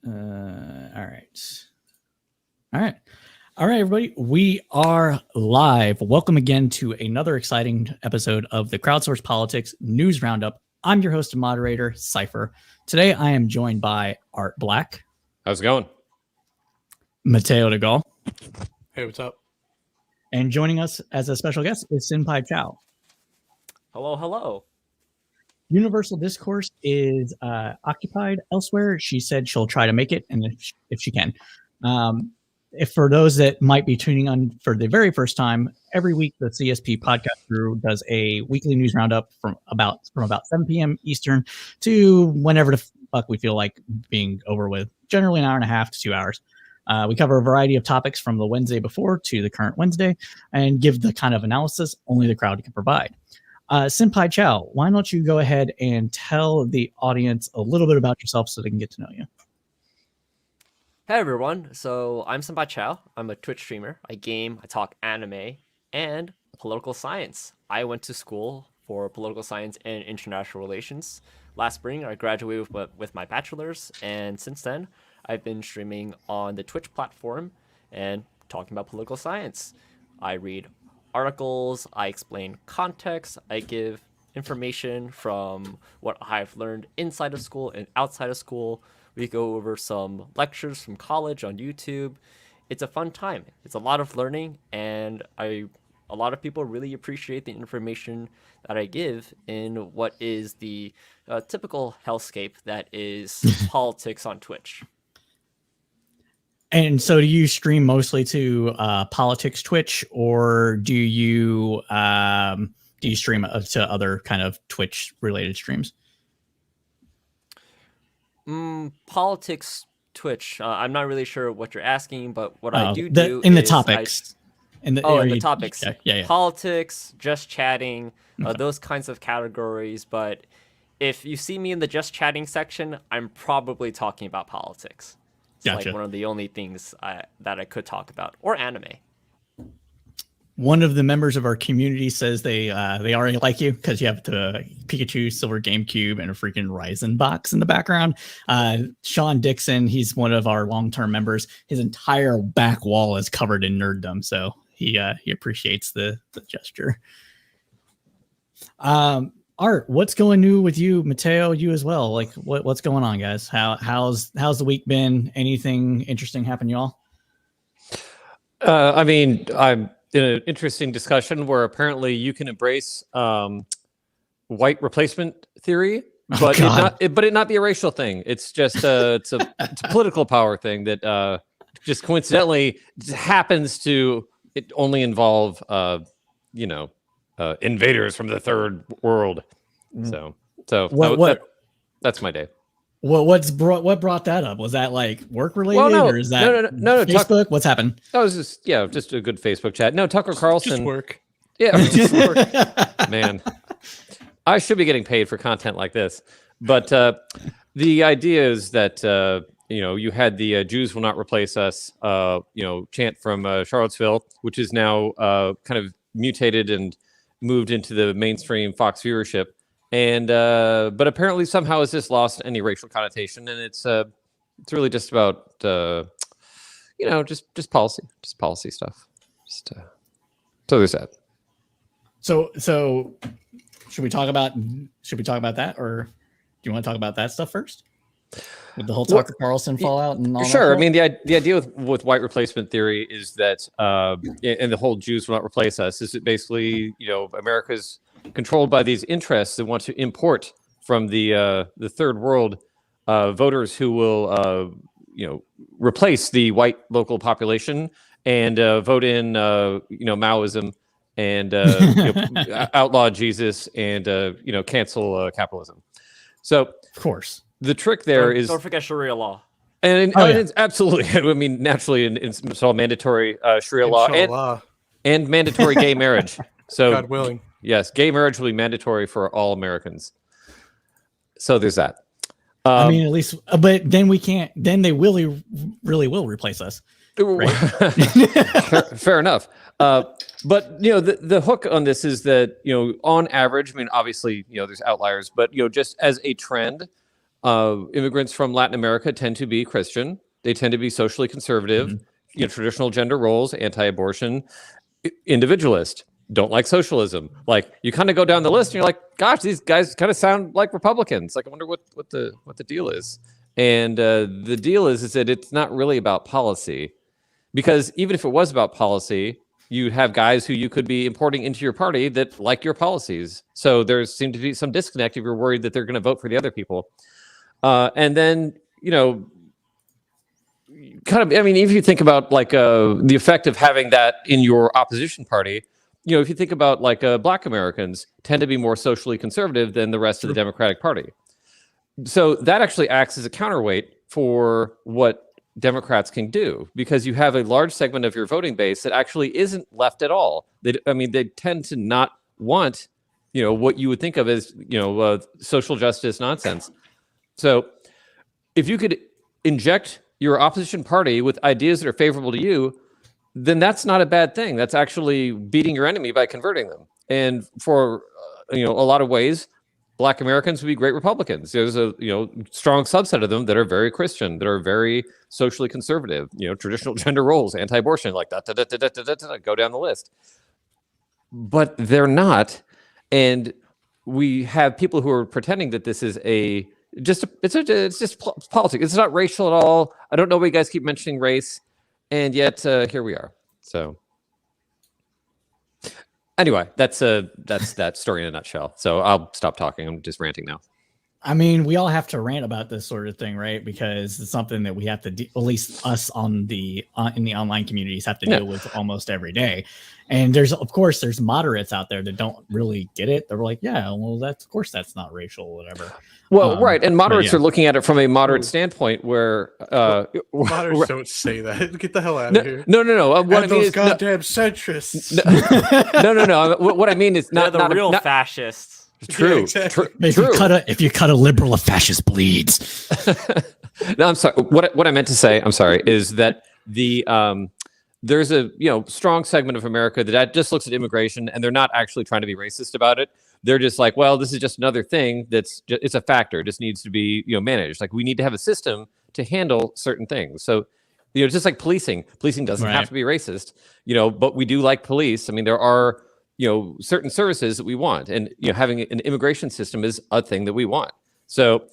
All right. All right. All right, everybody. We are live. Welcome again to another exciting episode of the Crowdsourced Politics News Roundup. I'm your host and moderator, Cypher. Today, I am joined by Art Black. How's it going? Mateo DeGaulle. Hey, what's up? And joining us as a special guest is Senpai Chow. Hello, hello. Universal Discourse is occupied elsewhere. She said she'll try to make it, and if she can. If for those that might be tuning on for the very first time, every week the CSP podcast crew does a weekly news roundup from about 7 p.m. Eastern to whenever the fuck we feel like being over with. Generally an hour and a half to 2 hours. We cover a variety of topics from the Wednesday before to the current Wednesday and give the kind of analysis only the crowd can provide. Senpai Chow, why don't you go ahead and tell the audience a little bit about yourself so they can get to know you? Hey everyone, so I'm Senpai Chow. I'm a Twitch streamer. I game, I talk anime, and political science. I went to school for political science and international relations. Last spring, I graduated with my bachelor's, and since then, I've been streaming on the Twitch platform and talking about political science. I read articles, I explain context, I give information from what I've learned inside of school and outside of school. We go over some lectures from college on YouTube. It's a fun time. It's a lot of learning, and a lot of people really appreciate the information that I give in what is the typical hellscape that is politics on Twitch. And so do you stream mostly to politics Twitch, or do you stream to other kind of Twitch related streams? Politics Twitch. I'm not really sure what you're asking, but what I do in the topics. In the topics. Yeah. Politics, just chatting, those kinds of categories. But if you see me in the just chatting section, I'm probably talking about politics. It's gotcha. Like one of the only things that I could talk about, or anime. One of the members of our community says they already like you because you have the Pikachu Silver GameCube and a freaking Ryzen box in the background. Sean Dixon, he's one of our long-term members. His entire back wall is covered in nerddom, so he appreciates the gesture. Art, what's going new with you, Mateo? You as well. Like, what's going on, guys? How's the week been? Anything interesting happen, y'all? I mean, I'm in an interesting discussion where apparently you can embrace white replacement theory, but it not be a racial thing. It's just it's a political power thing that just coincidentally happens to only involve invaders from the third world. So that's my day. Well, what brought that up? Was that like work related, or is that no Facebook? What's happened? That was just a good Facebook chat. No, Tucker Carlson. Just work. Yeah, just work. Man, I should be getting paid for content like this. But the idea is that you had the Jews will not replace us chant from Charlottesville, which is now kind of mutated and moved into the mainstream Fox viewership. And but apparently somehow has just lost any racial connotation, and it's really just about just policy stuff. So there's that. So should we talk about that, or do you want to talk about that stuff first? With the whole Tucker Carlson fallout and all sure. that? I mean, the idea with white replacement theory is that and the whole Jews will not replace us is that basically America's controlled by these interests that want to import from the third world voters who will replace the white local population and vote in Maoism and outlaw Jesus and cancel capitalism. So of course the trick there don't forget Sharia law. And it's absolutely, I mean, naturally, it's all mandatory Sharia law and mandatory gay marriage. So, God willing. Yes, gay marriage will be mandatory for all Americans. So there's that. I mean, at least, but then we can't. Then they really will replace us. Right? Fair enough. But the hook on this is that on average, I mean, obviously, there's outliers, but just as a trend, Immigrants from Latin America tend to be Christian. They tend to be socially conservative, Mhm. traditional gender roles, anti-abortion, individualist, don't like socialism. Like you kind of go down the list and you're like, gosh, these guys kind of sound like Republicans. Like I wonder what the deal is. And the deal is that it's not really about policy, because even if it was about policy, you have guys who you could be importing into your party that like your policies. So there seemed to be some disconnect if you're worried that they're going to vote for the other people. And then, kind of, I mean, if you think about like the effect of having that in your opposition party, if you think about like Black Americans tend to be more socially conservative than the rest of the Democratic Party. So that actually acts as a counterweight for what Democrats can do, because you have a large segment of your voting base that actually isn't left at all. They tend to not want, what you would think of as, social justice nonsense. So if you could inject your opposition party with ideas that are favorable to you, then that's not a bad thing. That's actually beating your enemy by converting them. And for a lot of ways, Black Americans would be great Republicans. There's a strong subset of them that are very Christian, that are very socially conservative, traditional gender roles, anti-abortion, like that, go down the list. But they're not, and we have people who are pretending that this is it's just politics. It's not racial at all. I don't know why you guys keep mentioning race, and yet here we are. So anyway, that's that story in a nutshell. So I'll stop talking. I'm just ranting now. I mean, we all have to rant about this sort of thing, right? Because it's something that we have to, at least us on the in the online communities, have to deal with almost every day. And there's moderates out there that don't really get it. They're like, yeah, well, of course that's not racial or whatever. Well, right, and moderates are looking at it from a moderate standpoint, where moderates don't say that. Get the hell out of here. No. What I mean those is goddamn centrists. No. What I mean is They're the real fascists. True. Yeah, exactly. If you cut a liberal, a fascist bleeds. No, I'm sorry. What I meant to say, I'm sorry, is that there's a strong segment of America that just looks at immigration and they're not actually trying to be racist about it. They're just like, well, this is just another thing it's a factor. It just needs to be managed. Like we need to have a system to handle certain things. So just like policing doesn't have to be racist. But we do like police. I mean, there are certain services that we want, and having an immigration system is a thing that we want. So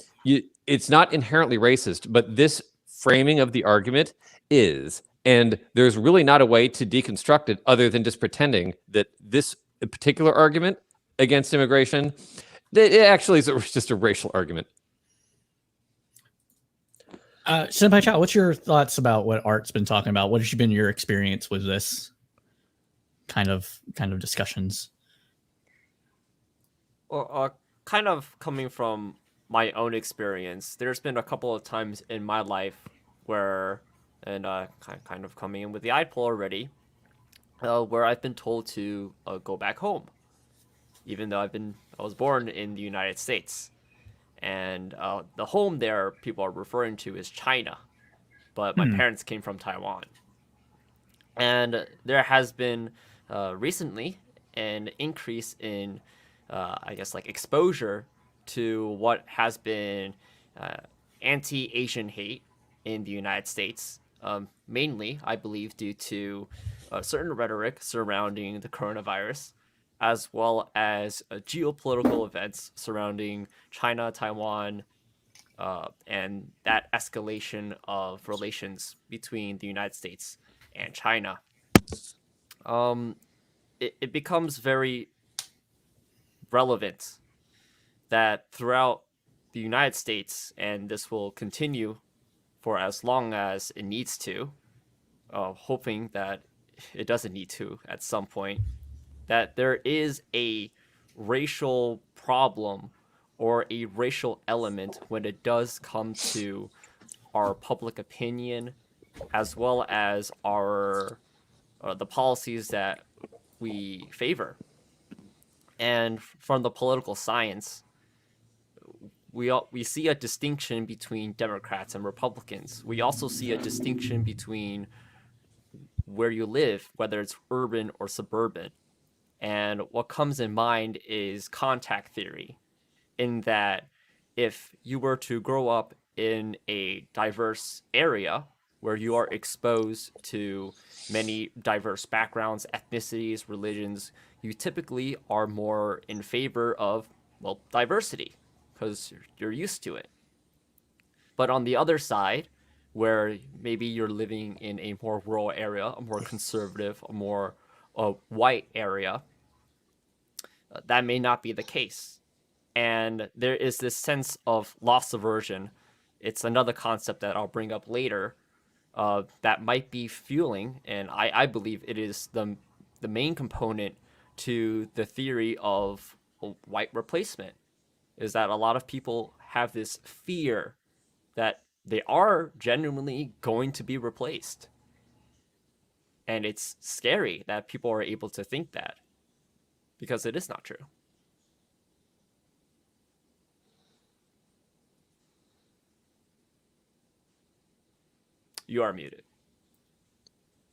it's not inherently racist, but this framing of the argument is, and there's really not a way to deconstruct it other than just pretending that this particular argument against immigration, it actually is just a racial argument. Senpai Chow, what's your thoughts about what Art's been talking about? What has been your experience with this kind of discussions? Well, kind of coming from my own experience, there's been a couple of times in my life where, and kind of coming in with the eye pull already, where I've been told to go back home, even though I was born in the United States, and the home there people are referring to is China, but my parents came from Taiwan, and there has been recently an increase in I guess like exposure to what has been anti-Asian hate in the United States, mainly I believe due to certain rhetoric surrounding the coronavirus, as well as geopolitical events surrounding China, Taiwan, and that escalation of relations between the United States and China. It becomes very relevant that throughout the United States, and this will continue for as long as it needs to, hoping that it doesn't need to at some point, that there is a racial problem or a racial element when it does come to our public opinion, as well as our the policies that we favor. And from the political science, we see a distinction between Democrats and Republicans. We also see a distinction between where you live, whether it's urban or suburban. And what comes in mind is contact theory, in that if you were to grow up in a diverse area where you are exposed to many diverse backgrounds, ethnicities, religions, you typically are more in favor of, well, diversity because you're used to it. But on the other side, where maybe you're living in a more rural area, a more conservative, a more white area, that may not be the case. And there is this sense of loss aversion. It's another concept that I'll bring up later that might be fueling, and I believe it is the main component to the theory of white replacement, is that a lot of people have this fear that they are genuinely going to be replaced. And it's scary that people are able to think that, because it is not true. You are muted.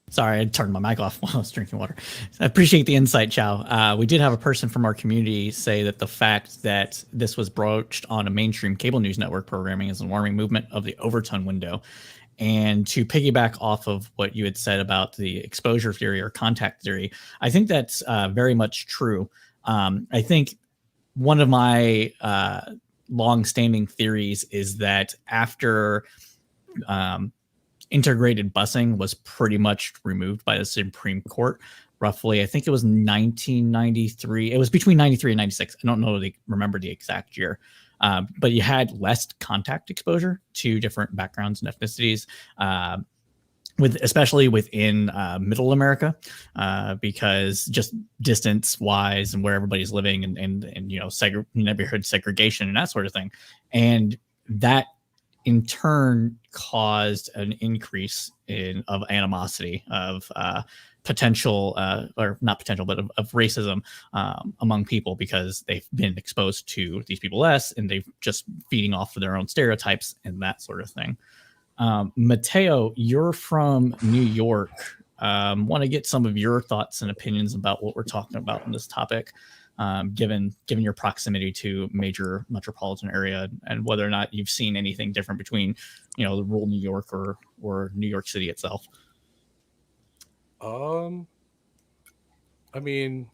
Sorry, I turned my mic off while I was drinking water. I appreciate the insight, Chow. We did have a person from our community say that the fact that this was broached on a mainstream cable news network programming is an alarming movement of the overtone window. And to piggyback off of what you had said about the exposure theory or contact theory, I think that's very much true. I think one of my long-standing theories is that after integrated busing was pretty much removed by the Supreme Court, roughly, I think it was 1993. It was between 93 and 96. I don't know, remember the exact year. But you had less contact exposure to different backgrounds and ethnicities, especially within Middle America, because just distance wise and where everybody's living and neighborhood segregation and that sort of thing, and that in turn caused an increase of animosity, of potential, or not potential, but of racism among people, because they've been exposed to these people less, and they've just feeding off of their own stereotypes and that sort of thing. Mateo, you're from New York. Want to get some of your thoughts and opinions about what we're talking about in this topic, given your proximity to major metropolitan area, and whether or not you've seen anything different between, the rural New York or New York City itself. I mean,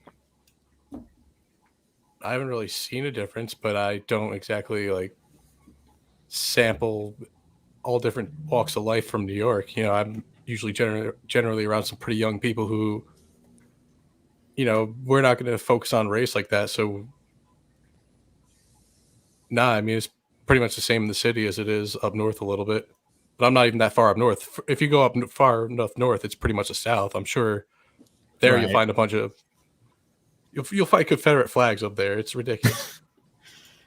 I haven't really seen a difference, but I don't exactly sample all different walks of life from New York. I'm usually generally around some pretty young people who, we're not going to focus on race like that. So, I mean, it's pretty much the same in the city as it is up north a little bit. But I'm not even that far up north. If you go up far enough north, it's pretty much the south. I'm sure there You'll find a bunch of you'll find Confederate flags up there. It's ridiculous.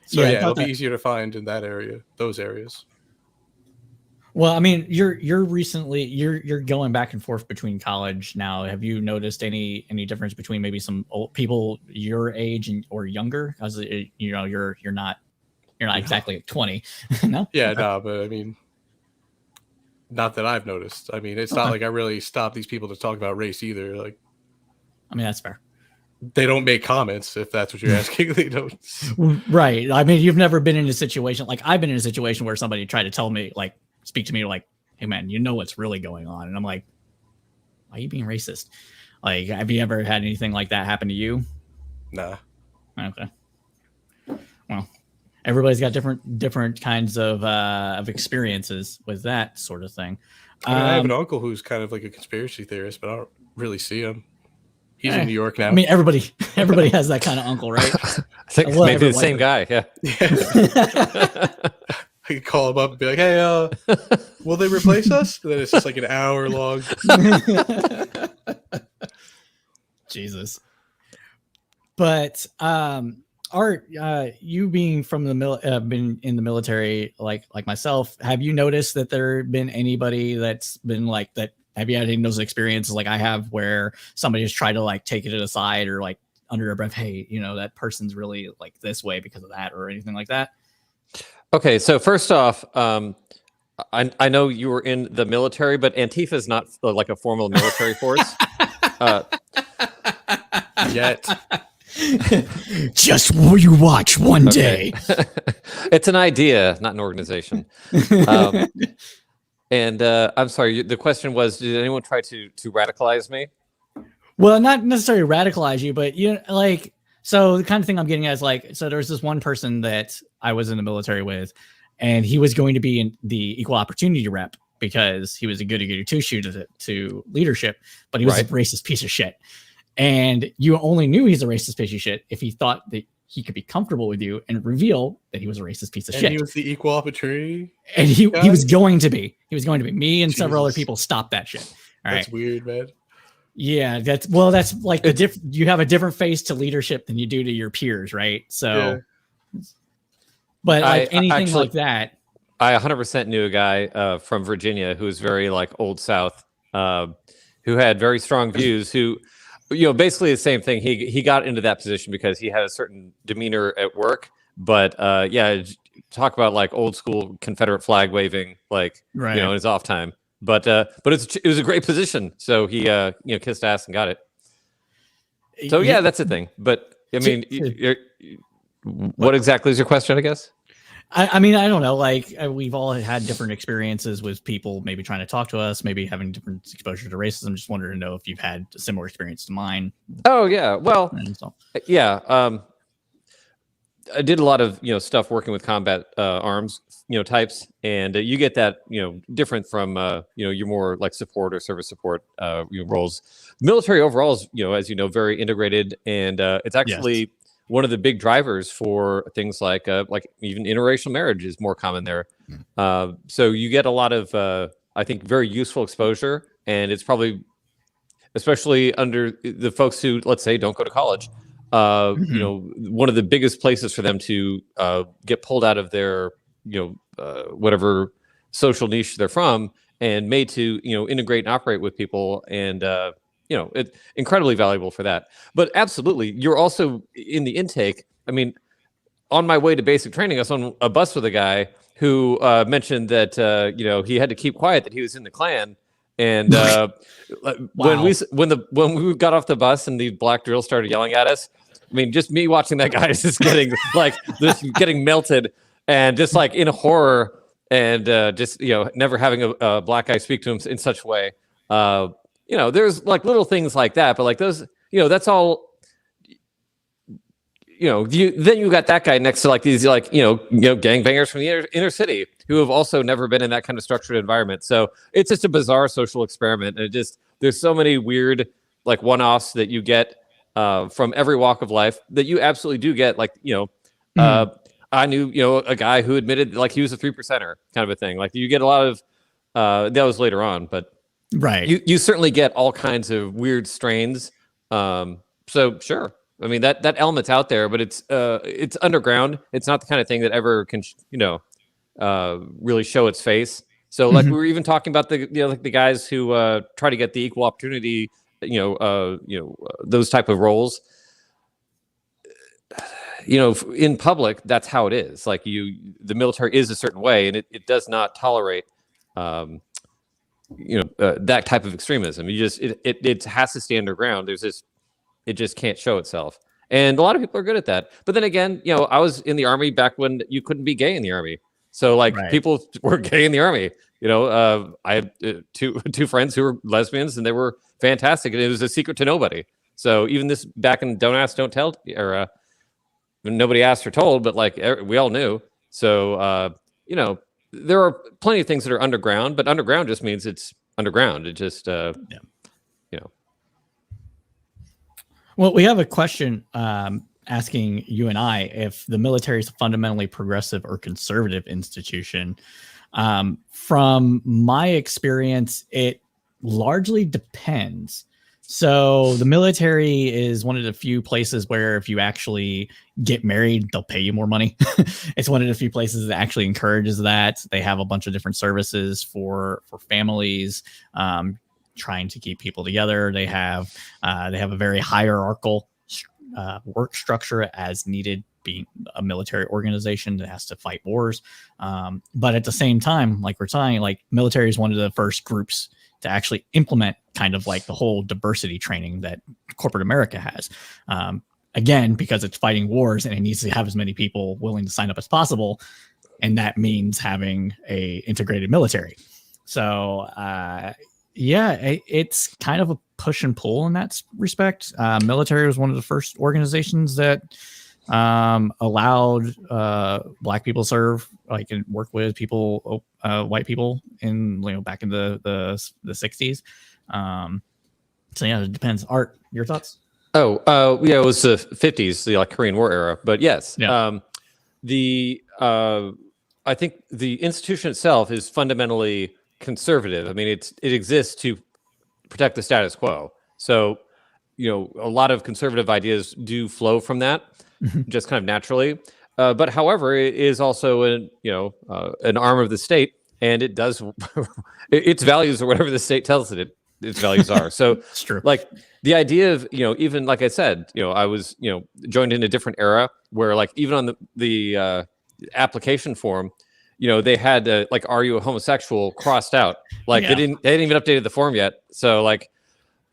So yeah, it'll be easier to find in that area, those areas. Well, I mean, you're going back and forth between college now. Have you noticed any difference between maybe some old people your age or younger? Because you're not exactly 20. No. Yeah, no, but I mean, not that I've noticed. I mean, it's not like I really stop these people to talk about race either. Like, I mean, that's fair. They don't make comments, if that's what you're asking. They don't. Right. I mean, you've never been in a situation like I've been in a situation where somebody tried to tell me, speak to me like, hey man, what's really going on. And I'm like, why are you being racist? Like, have you ever had anything like that happen to you? Nah. Okay. Well, everybody's got different kinds of experiences with that sort of thing. I have an uncle who's kind of like a conspiracy theorist, but I don't really see him. He's in New York now. I mean, everybody has that kind of uncle, right? I think maybe the same guy. Yeah. I could call him up and be like, "Hey, will they replace us?" And then it's just like an hour long. Jesus. But Art, you being from been in the military like myself, have you noticed that there been anybody that's been like that? Have you had any of those experiences like I have, where somebody has tried to take it aside or under their breath, hey, that person's really this way because of that, or anything like that? Okay, so first off, I know you were in the military, but Antifa is not like a formal military force. Yet. Just you watch one day. It's an idea, not an organization. And I'm sorry. The question was, did anyone try to radicalize me? Well, not necessarily radicalize you, but so the kind of thing I'm getting at is so there was this one person that I was in the military with, and he was going to be in the equal opportunity rep because he was a goody two shoe to leadership, but he was a racist piece of shit. And you only knew he's a racist piece of shit if he thought that he could be comfortable with you and reveal that he was a racist piece of shit. He was the equal opportunity. And he was going to be. He was going to be. Me and several other people stopped that shit. All right. That's weird, man. Yeah, that's like you have a different face to leadership than you do to your peers, right? So, but anything like that. I 100% knew a guy from Virginia who was very old South, who had very strong views. Who, basically the same thing. He got into that position because he had a certain demeanor at work. But talk about old school Confederate flag waving, in his off time. But it was a great position. So he kissed ass and got it. So that's the thing. But I mean, what exactly is your question? I guess. I mean, I don't know. We've all had different experiences with people maybe trying to talk to us, maybe having different exposure to racism. Just wanted to know if you've had a similar experience to mine. Oh yeah, well, yeah. I did a lot of stuff working with combat arms types, and you get that different from your more support or service support roles. Military overall is as very integrated, and it's actually one of the big drivers for things like even interracial marriage is more common there. So you get a lot of I think very useful exposure, and it's probably especially under the folks who, let's say, don't go to college. One of the biggest places for them to get pulled out of their, whatever social niche they're from and made to, integrate and operate with people. And, it's incredibly valuable for that. But absolutely, you're also in the intake. I mean, on my way to basic training, I was on a bus with a guy who mentioned that, he had to keep quiet, that he was in the Klan. And when we got off the bus and the black drills started yelling at us, I mean, just me watching that guy is just getting getting melted and just in horror and just never having a black guy speak to him in such a way. There's little things like that, but those, that's all. Then you got that guy next to these gangbangers from the inner city who have also never been in that kind of structured environment. So it's just a bizarre social experiment, and there's so many weird one-offs that you get from every walk of life that you absolutely do get. I knew a guy who admitted he was a 3%er kind of a thing. You get a lot of that was later on, but you certainly get all kinds of weird strains. So sure. I mean that element's out there, but it's underground. It's not the kind of thing that ever can really show its face. So we were even talking about the guys who try to get the equal opportunity, those type of roles. In public, that's how it is. The military is a certain way, and it does not tolerate that type of extremism. It has to stay underground. It just can't show itself. And a lot of people are good at that. But then again, I was in the Army back when you couldn't be gay in the Army. So people were gay in the Army. I had two friends who were lesbians, and they were fantastic. And it was a secret to nobody. So even this back in Don't Ask, Don't Tell era, nobody asked or told, but we all knew. So, there are plenty of things that are underground, but underground just means it's underground. It just, Well, we have a question asking you and I if the military is a fundamentally progressive or conservative institution. From my experience, it largely depends. So the military is one of the few places where if you actually get married, they'll pay you more money. It's one of the few places that actually encourages that. They have a bunch of different services for families, trying to keep people together. They have a very hierarchical work structure as needed, being a military organization that has to fight wars. But at the same time, we're saying, military is one of the first groups to actually implement kind of the whole diversity training that corporate America has. again, because it's fighting wars and it needs to have as many people willing to sign up as possible. And that means having a integrated military. So, it's kind of a push and pull in that respect. Military was one of the first organizations that allowed black people to serve, like, and work with people, white people in, back in the 60s. So yeah, it depends. Art, your thoughts? It was the 50s, the Korean War era. But yes, Yeah. I think the institution itself is fundamentally conservative. I mean, it exists to protect the status quo. So, a lot of conservative ideas do flow from that, just kind of naturally. But however, it is also an arm of the state, and it does its values or whatever the state tells it its values are. So It's true. like the idea of, even like I said, I was, joined in a different era where, like, even on the application form, they had are you a homosexual crossed out. Like Yeah. they hadn't even updated the form yet. So like,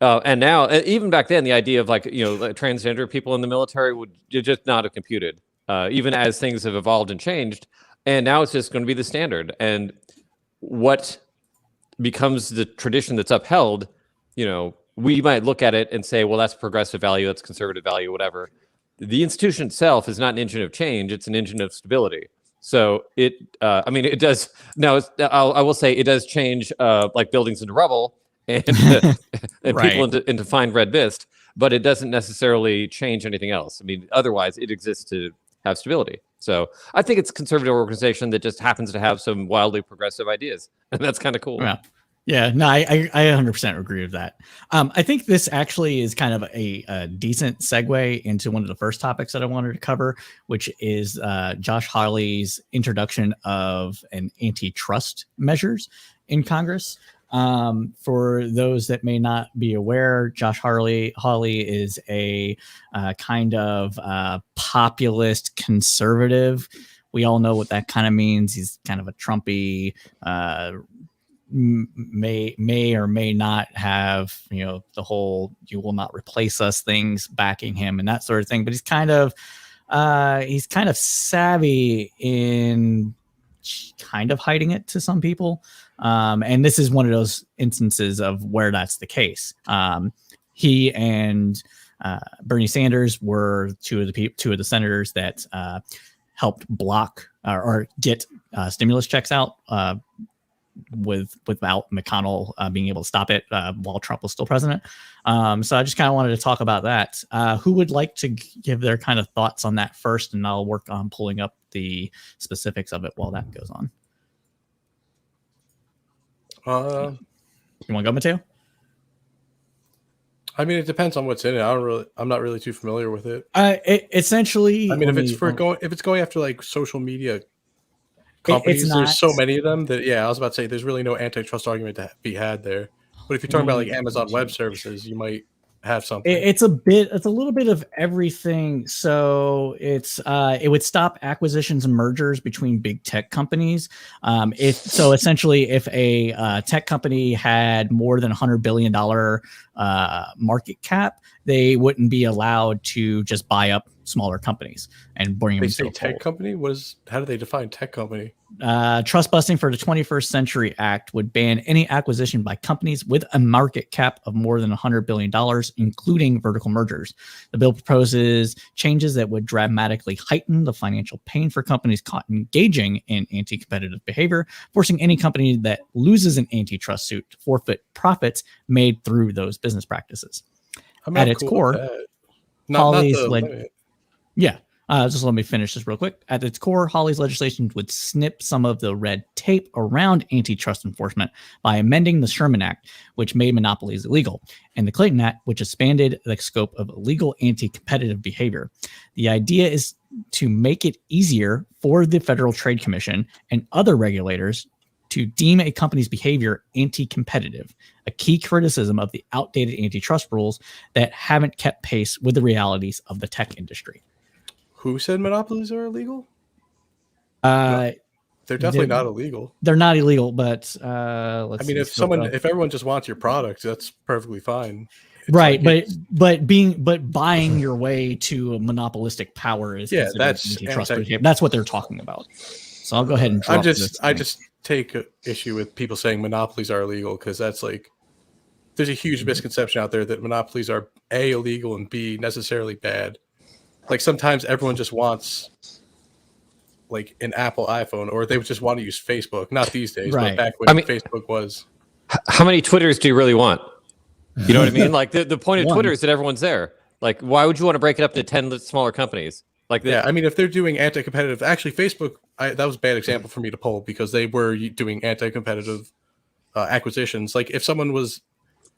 and now, even back then, the idea of transgender people in the military would just not have computed, even as things have evolved and changed. And now it's just going to be the standard. And what becomes the tradition that's upheld, we might look at it and say, well, that's progressive value, that's conservative value, whatever. The institution itself is not an engine of change; it's an engine of stability. So it does. Now, I will say it does change, like buildings into rubble and and Right. people into fine red mist, but it doesn't necessarily change anything else. I mean, otherwise, it exists to have stability. So I think it's a conservative organization that just happens to have some wildly progressive ideas, and that's kind of cool. Yeah, no, I 100% agree with that. I think this actually is kind of a decent segue into one of the first topics that I wanted to cover, which is Josh Hawley's introduction of an antitrust measures in Congress. For those that may not be aware, Josh Hawley is a kind of populist conservative. We all know what that kind of means. He's kind of a Trumpy, may or may not have, the whole "you will not replace us" things backing him and that sort of thing. But he's kind of savvy in kind of hiding it to some people. And this is one of those instances of where that's the case. He and Bernie Sanders were two of the senators that helped block or get stimulus checks out without McConnell being able to stop it while Trump was still president. So I just kind of wanted to talk about that. Who would like to give their kind of thoughts on that first, and I'll work on pulling up the specifics of it while that goes on. You want to go, Mateo? I mean, it depends on what's in it. I'm not really too familiar with it. Essentially, I mean, if it's going after like social media companies, there's so many of them that, I was about to say there's really no antitrust argument to be had there. But if you're talking about like Amazon Web Services, you might have something. It's a little bit of everything. So it would stop acquisitions and mergers between big tech companies. Essentially, if a tech company had more than $100 billion market cap, they wouldn't be allowed to just buy up smaller companies and bring them into tech company. How do they define tech company? Trust busting for the 21st Century Act would ban any acquisition by companies with a market cap of more than $100 billion, including vertical mergers. The bill proposes changes that would dramatically heighten the financial pain for companies caught engaging in anti-competitive behavior, forcing any company that loses an antitrust suit to forfeit profits made through those business practices. At its core, just let me finish this real quick. At its core, Hawley's legislation would snip some of the red tape around antitrust enforcement by amending the Sherman Act, which made monopolies illegal, and the Clayton Act, which expanded the scope of illegal anti-competitive behavior. The idea is to make it easier for the Federal Trade Commission and other regulators to deem a company's behavior anti-competitive, a key criticism of the outdated antitrust rules that haven't kept pace with the realities of the tech industry. Who said monopolies are illegal? They're definitely not illegal. They're not illegal, but if everyone just wants your product, that's perfectly fine. Right, like but buying your way to a monopolistic power is Yeah, considered that's antitrust anti- behavior. That's what they're talking about. So I'll go ahead and drop this. I just take issue with people saying monopolies are illegal, because that's like, there's a huge misconception out there that monopolies are A, illegal, and B, necessarily bad. Like sometimes everyone just wants like an Apple iPhone, or they would just want to use Facebook. Not these days, Right. but back when I mean- Facebook was. How many Twitters do you really want? You know what I mean? Like the point of One. Twitter is that everyone's there. Like, why would you want to break it up to 10 smaller companies? Like, Yeah, I mean, if they're doing anti-competitive, actually, Facebook, that was a bad example for me to pull, because they were doing anti-competitive acquisitions. Like, if someone was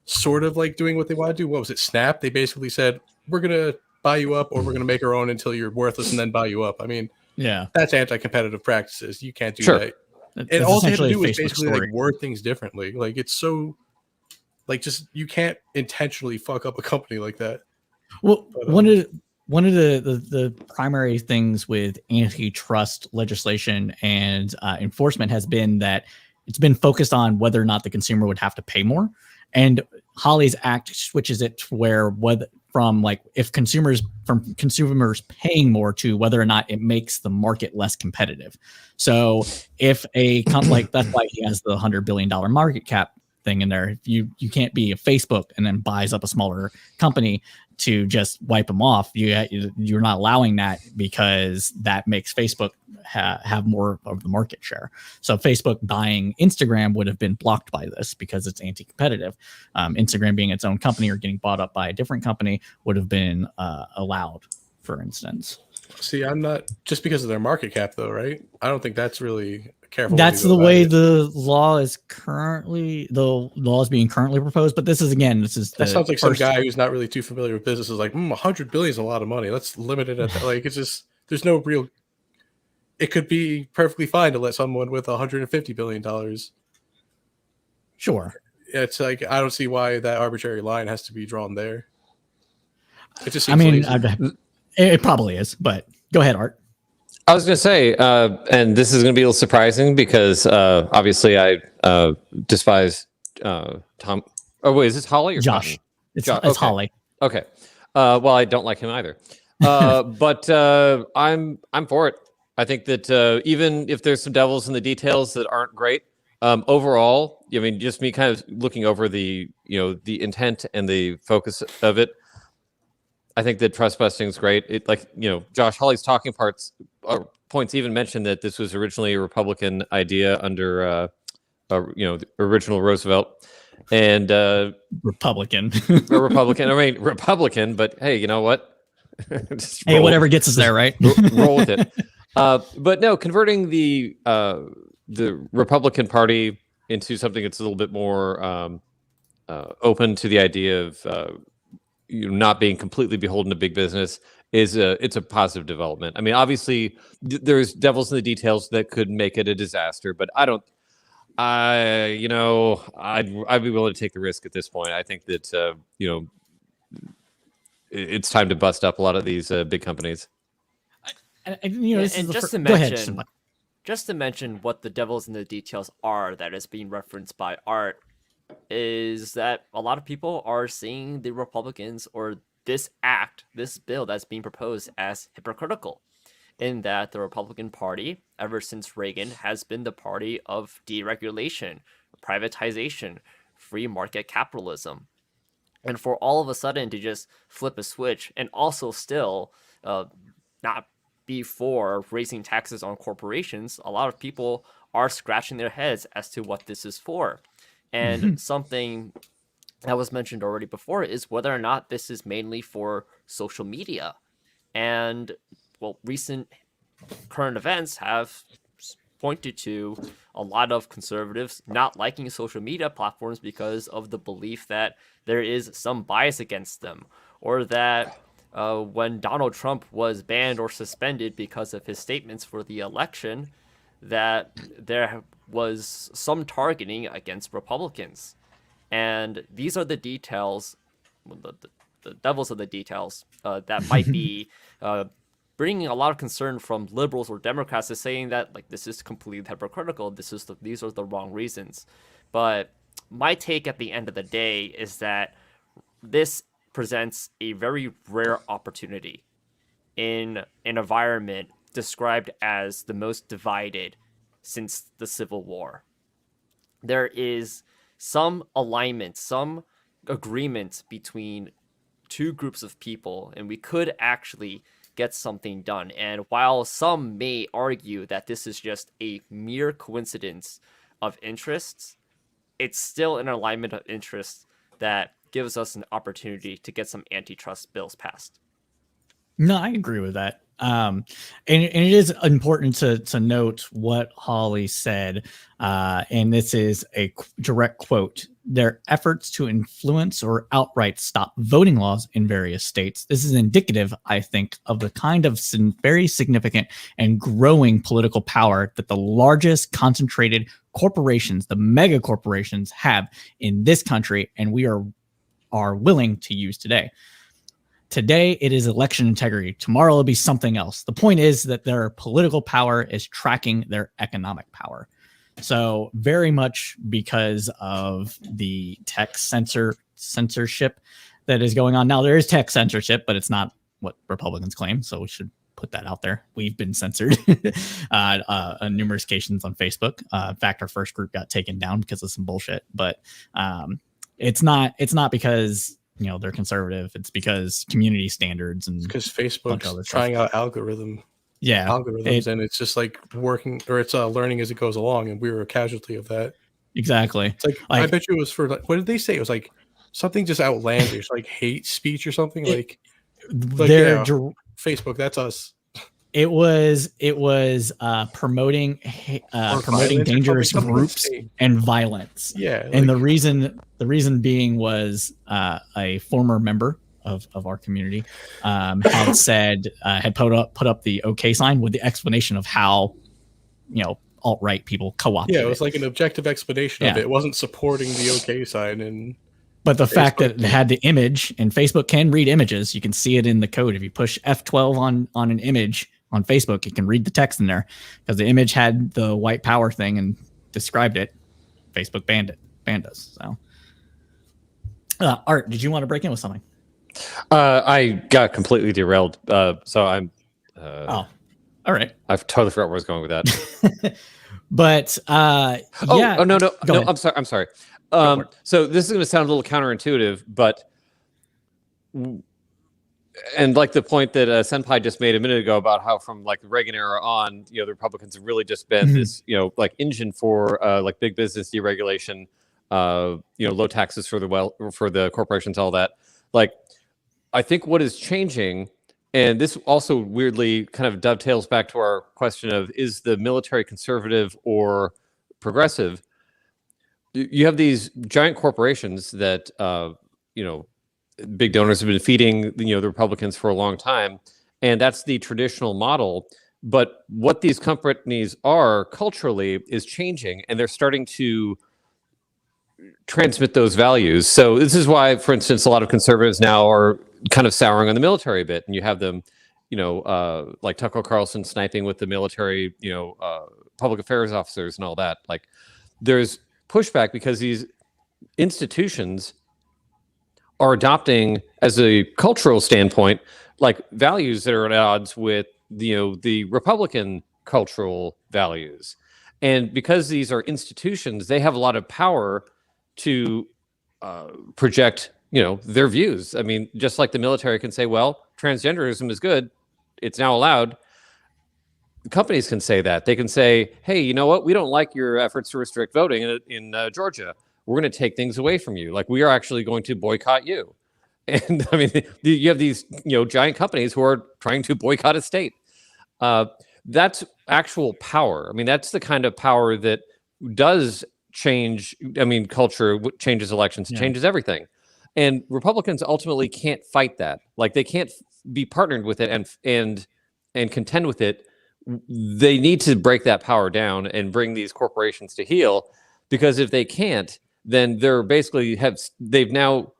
sort of like doing what they want to do, what was it, Snap? They basically said, we're going to buy you up, or we're going to make our own until you're worthless and then buy you up. I mean, Yeah, that's anti-competitive practices. You can't do Sure. that. That's And all they had to essentially do a was Facebook basically story. like word things differently. Like, it's so, like, just, you can't intentionally fuck up a company like that. Well, But, one of the primary things with antitrust legislation and enforcement has been that it's been focused on whether or not the consumer would have to pay more. And Holly's Act switches it to where from like if consumers paying more to whether or not it makes the market less competitive. So if a company like, that's why he has the $100 billion market cap thing in there. If you can't be a Facebook and then buys up a smaller company to just wipe them off. You're not allowing that, because that makes Facebook have more of the market share. So Facebook buying Instagram would have been blocked by this because it's anti-competitive. Instagram being its own company or getting bought up by a different company would have been allowed, for instance. see, I'm not, just because of their market cap, though, right? I don't think that's really careful. That's the way the law is being currently proposed. But this is That sounds like some first- guy who's not really too familiar with business is like, 100 billion is a lot of money. Let's limit it at that. Like, it's just, there's no real. It could be perfectly fine to let someone with $150 billion. Sure. It's like, I don't see why that arbitrary line has to be drawn there. It just I seems mean, lazy. it probably is, but go ahead, Art. I was going to say, and this is going to be a little surprising because obviously I despise Tom. Oh, wait, is this Holly or Josh? Cotton? It's Okay. Holly. Okay. Well, I don't like him either. But I'm for it. I think that even if there's some devils in the details that aren't great, overall, I mean, just me kind of looking over the intent and the focus of it, I think that trust busting is great. It, like, Josh Hawley's talking points even mentioned that this was originally a Republican idea under the original Roosevelt, and Republican. a Republican. I mean, Republican, but hey, you know what? Just Hey, roll- whatever gets us there, right? roll with it. But no, converting the Republican Party into something that's a little bit more open to the idea of not being completely beholden to big business it's a positive development. I mean, obviously, there's devils in the details that could make it a disaster, but I'd be willing to take the risk at this point. I think that it's time to bust up a lot of these big companies. This is just to go ahead, mention, Simba. just to mention what the devils in the details are that is being referenced by Art, is that a lot of people are seeing the Republicans or this bill that's being proposed as hypocritical, in that the Republican Party, ever since Reagan, has been the party of deregulation, privatization, free market capitalism. And for all of a sudden to just flip a switch and also still not be for raising taxes on corporations, a lot of people are scratching their heads as to what this is for. And something that was mentioned already before is whether or not this is mainly for social media. And, well, recent current events have pointed to a lot of conservatives not liking social media platforms because of the belief that there is some bias against them, or that when Donald Trump was banned or suspended because of his statements for the election, that there was some targeting against Republicans. And these are the details, the devils of the details, that might be bringing a lot of concern from liberals or Democrats, is saying that, like, this is completely hypocritical. These are the wrong reasons. But my take at the end of the day is that this presents a very rare opportunity in an environment described as the most divided since the Civil War. There is some alignment, some agreement between two groups of people, and we could actually get something done. And while some may argue that this is just a mere coincidence of interests, it's still an alignment of interests that gives us an opportunity to get some antitrust bills passed. No, I agree with that. And it is important to note what Holly said, and this is a direct quote. Their efforts to influence or outright stop voting laws in various states. This is indicative, I think, of the kind of very significant and growing political power that the largest concentrated corporations, the mega corporations, have in this country, and we are willing to use today. Today, it is election integrity. Tomorrow, it'll be something else. The point is that their political power is tracking their economic power. So very much because of the tech censorship that is going on. Now, there is tech censorship, but it's not what Republicans claim. So we should put that out there. We've been censored on numerous occasions on Facebook. In fact, our first group got taken down because of some bullshit. But it's not because they're conservative. It's because community standards and because Facebook's trying out algorithms, and it's just like working, or it's learning as it goes along, and we were a casualty of that. Exactly. It's like I bet you it was for what did they say? It was like something just outlandish, like hate speech or something. Facebook, that's us. It was promoting dangerous groups and violence. Yeah, and the reason being was a former member of our community had said had put up the OK sign with the explanation of how alt-right people co-opted. Yeah, it was like an objective explanation of it. It wasn't supporting the OK sign But the fact that it had the image, and Facebook can read images, you can see it in the code. If you push F12 on an image on Facebook, it can read the text in there because the image had the white power thing and described it. Facebook banned us. So, Art, did you want to break in with something? I got completely derailed. So I'm. All right. I've totally forgot where I was going with that. But no. I'm sorry. So this is going to sound a little counterintuitive, but and like the point that Senpai just made a minute ago about how from like the Reagan era on, the Republicans have really just been this, like engine for like big business deregulation, low taxes for the corporations, all that. Like, I think what is changing, and this also weirdly kind of dovetails back to our question of, is the military conservative or progressive? You have these giant corporations that, big donors have been feeding, the Republicans for a long time. And that's the traditional model. But what these companies are culturally is changing, and they're starting to transmit those values. So this is why, for instance, a lot of conservatives now are kind of souring on the military a bit. And you have them, like Tucker Carlson sniping with the military, public affairs officers and all that. Like, there's pushback because these institutions are adopting, as a cultural standpoint, like values that are at odds with the Republican cultural values. And because these are institutions, they have a lot of power to project their views. I mean, just like the military can say, well, transgenderism is good, it's now allowed. Companies can say that. They can say, hey, you know what? We don't like your efforts to restrict voting in Georgia. We're going to take things away from you. Like, we are actually going to boycott you. And I mean, you have these, giant companies who are trying to boycott a state. That's actual power. I mean, that's the kind of power that does change. I mean, culture changes elections, changes everything. And Republicans ultimately can't fight that. Like, they can't be partnered with it and contend with it. They need to break that power down and bring these corporations to heel, because if they can't, then they've now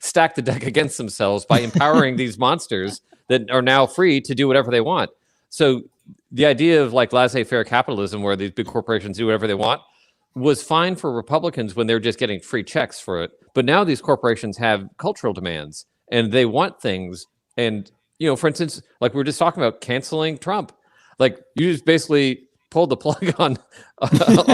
stacked the deck against themselves by empowering these monsters that are now free to do whatever they want. So the idea of like laissez-faire capitalism, where these big corporations do whatever they want, was fine for Republicans when they're just getting free checks for it. But now these corporations have cultural demands and they want things. And, for instance, like we were just talking about canceling Trump, like you just basically pulled the plug on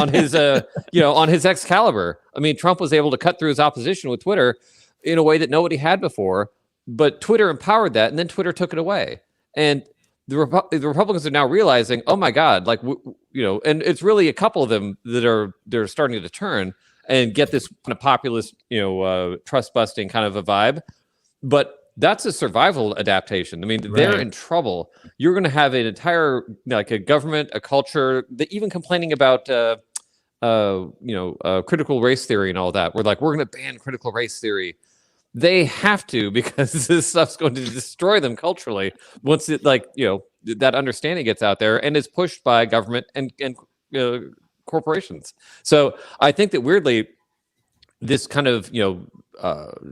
his, on his Excalibur. I mean, Trump was able to cut through his opposition with Twitter in a way that nobody had before, but Twitter empowered that, and then Twitter took it away. And the Republicans are now realizing, oh my God, like and it's really a couple of them that they're starting to turn and get this kind of populist, trust busting kind of a vibe. But that's a survival adaptation. I mean, they're in trouble. You're going to have an entire like a government, a culture, that even complaining about critical race theory and all that. We're going to ban critical race theory. They have to, because this stuff's going to destroy them culturally once it that understanding gets out there and is pushed by government and corporations. So I think that weirdly, this kind of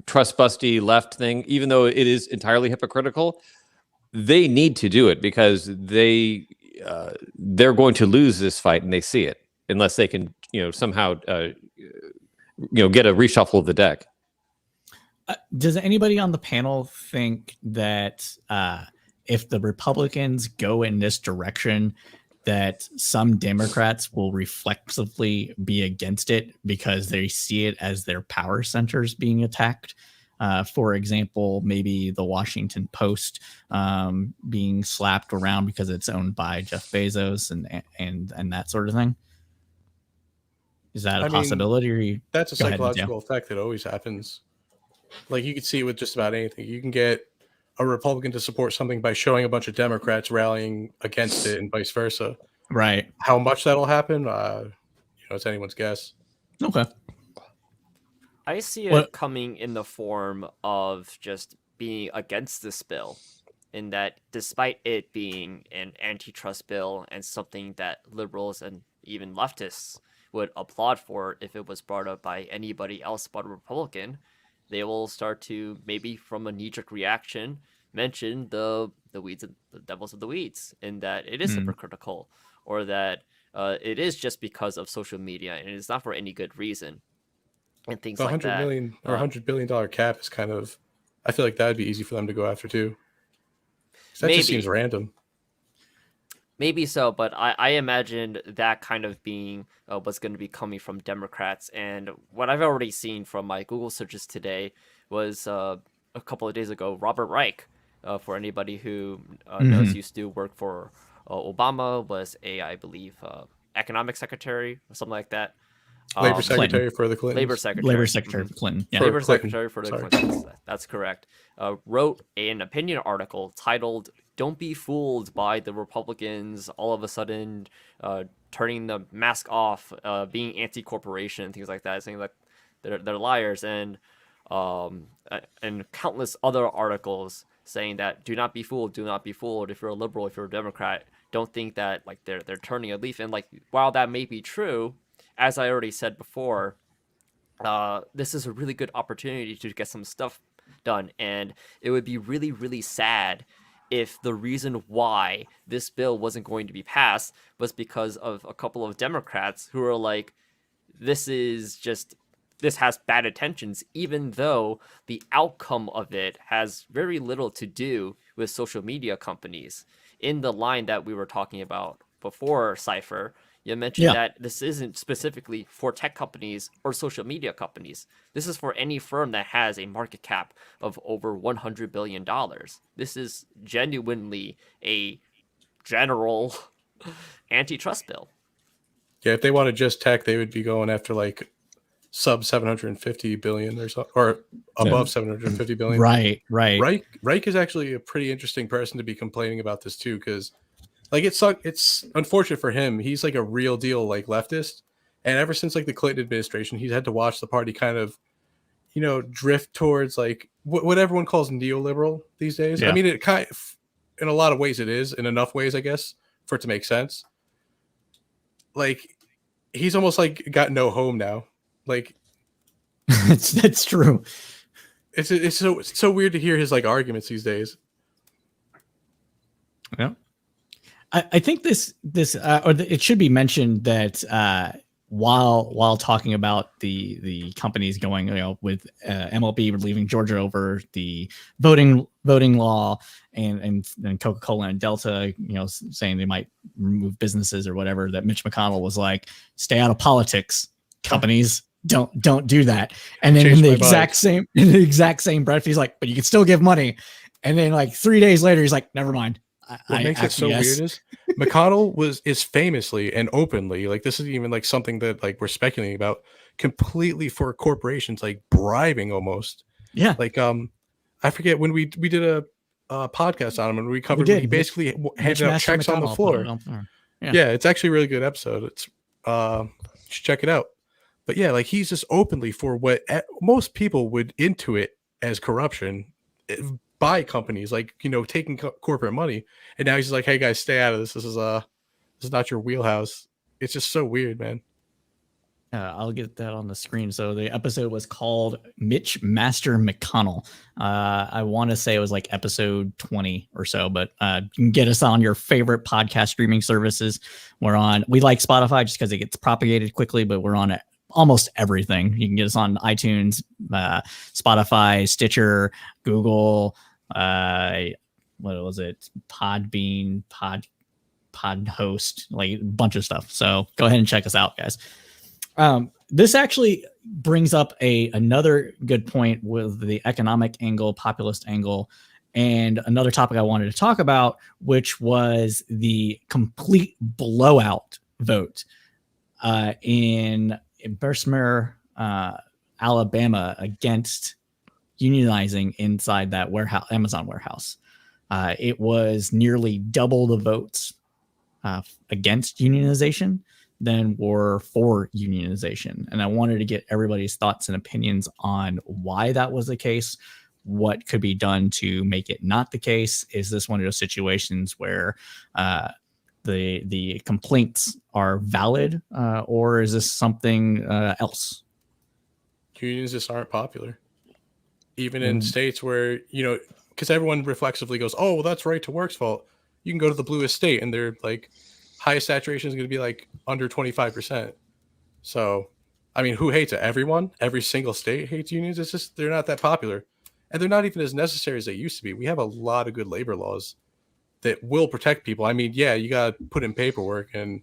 trust busty left thing, even though it is entirely hypocritical, they need to do it because they're going to lose this fight, and they see it unless they can somehow get a reshuffle of the deck. Does anybody on the panel think that if the Republicans go in this direction, that some Democrats will reflexively be against it because they see it as their power centers being attacked? For example, maybe the Washington Post being slapped around because it's owned by Jeff Bezos and that sort of thing. Is that a possibility? That's a psychological effect that always happens. Like, you can see it with just about anything. You can get a Republican to support something by showing a bunch of Democrats rallying against it and vice versa. Right. How much that'll happen, it's anyone's guess. Okay. I see it coming in the form of just being against this bill, in that despite it being an antitrust bill and something that liberals and even leftists would applaud for if it was brought up by anybody else but a Republican, they will start to, maybe from a knee-jerk reaction, mention the weeds, the devils of the weeds, in that it is hypocritical, or that it is just because of social media and it's not for any good reason, and things like that. $100 million or $100 billion cap is kind of, I feel like that would be easy for them to go after too. That just seems random. Maybe so, but I imagined that kind of being what's going to be coming from Democrats. And what I've already seen from my Google searches today was a couple of days ago, Robert Reich, for anybody who knows, used to work for Obama, was I believe, economic secretary or something like that. Labor secretary for the Clintons. Labor secretary for Clinton. Yeah. Labor secretary for the Clintons. That's correct. Wrote an opinion article titled "Don't be fooled by the Republicans all of a sudden turning the mask off, being anti-corporation, things like that, saying that they're liars," and countless other articles saying that do not be fooled, do not be fooled. If you're a liberal, if you're a Democrat, don't think that like they're turning a leaf. And like, while that may be true, as I already said before, this is a really good opportunity to get some stuff done, and it would be really, really sad if the reason why this bill wasn't going to be passed was because of a couple of Democrats who are like, this has bad intentions, even though the outcome of it has very little to do with social media companies. In the line that we were talking about before, Cypher, you mentioned that this isn't specifically for tech companies or social media companies. This is for any firm that has a market cap of over $100 billion. This is genuinely a general antitrust bill. Yeah, if they wanted just tech, they would be going after like sub 750 billion or so, or above 750 billion. Right. Reich is actually a pretty interesting person to be complaining about this too, because like it's unfortunate for him. He's like a real deal like leftist, and ever since like the Clinton administration, he's had to watch the party kind of, drift towards like what everyone calls neoliberal these days. Yeah. I mean, it kind of, in a lot of ways it is, in enough ways, I guess, for it to make sense. Like, he's almost like got no home now. Like, that's true. It's so weird to hear his like arguments these days. Yeah. I think it should be mentioned that while talking about the companies going, with MLB leaving Georgia over the voting law, and Coca-Cola and Delta, saying they might remove businesses or whatever, that Mitch McConnell was like, stay out of politics, companies. Don't do that. And then in the exact same breath, he's like, but you can still give money. And then like 3 days later, he's like, never mind. What makes it so weird is McConnell is famously and openly, like, this is even like something that like we're speculating about, completely for corporations, like bribing almost. Yeah. Like I forget when we did a podcast on him, and we covered he basically handed out checks on the floor. Yeah, it's actually a really good episode. It's you should check it out. But yeah, like, he's just openly for what most people would intuit as corruption by companies, like, taking corporate money. And now he's just like, hey guys, stay out of this. This is not your wheelhouse. It's just so weird, man. I'll get that on the screen. So the episode was called Mitch Master McConnell. I want to say it was like episode 20 or so, but you can get us on your favorite podcast streaming services. We like Spotify just because it gets propagated quickly, but we're on almost everything. You can get us on iTunes, Spotify, Stitcher, Google, what was it? Podbean, Pod Host, like a bunch of stuff. So go ahead and check us out, guys. This actually brings up another good point with the economic angle, populist angle, and another topic I wanted to talk about, which was the complete blowout vote in Bessemer, Alabama, against unionizing inside that Amazon warehouse. It was nearly double the votes against unionization than were for unionization. And I wanted to get everybody's thoughts and opinions on why that was the case, what could be done to make it not the case. Is this one of those situations where the complaints are valid, or is this something else? Unions just aren't popular, even in states where, because everyone reflexively goes, oh, well, that's right to work's fault. You can go to the bluest state and they're like, highest saturation is going to be like under 25%. So, I mean, who hates it? Everyone, every single state hates unions. It's just, they're not that popular, and they're not even as necessary as they used to be. We have a lot of good labor laws that will protect people. I mean, yeah, you got to put in paperwork, and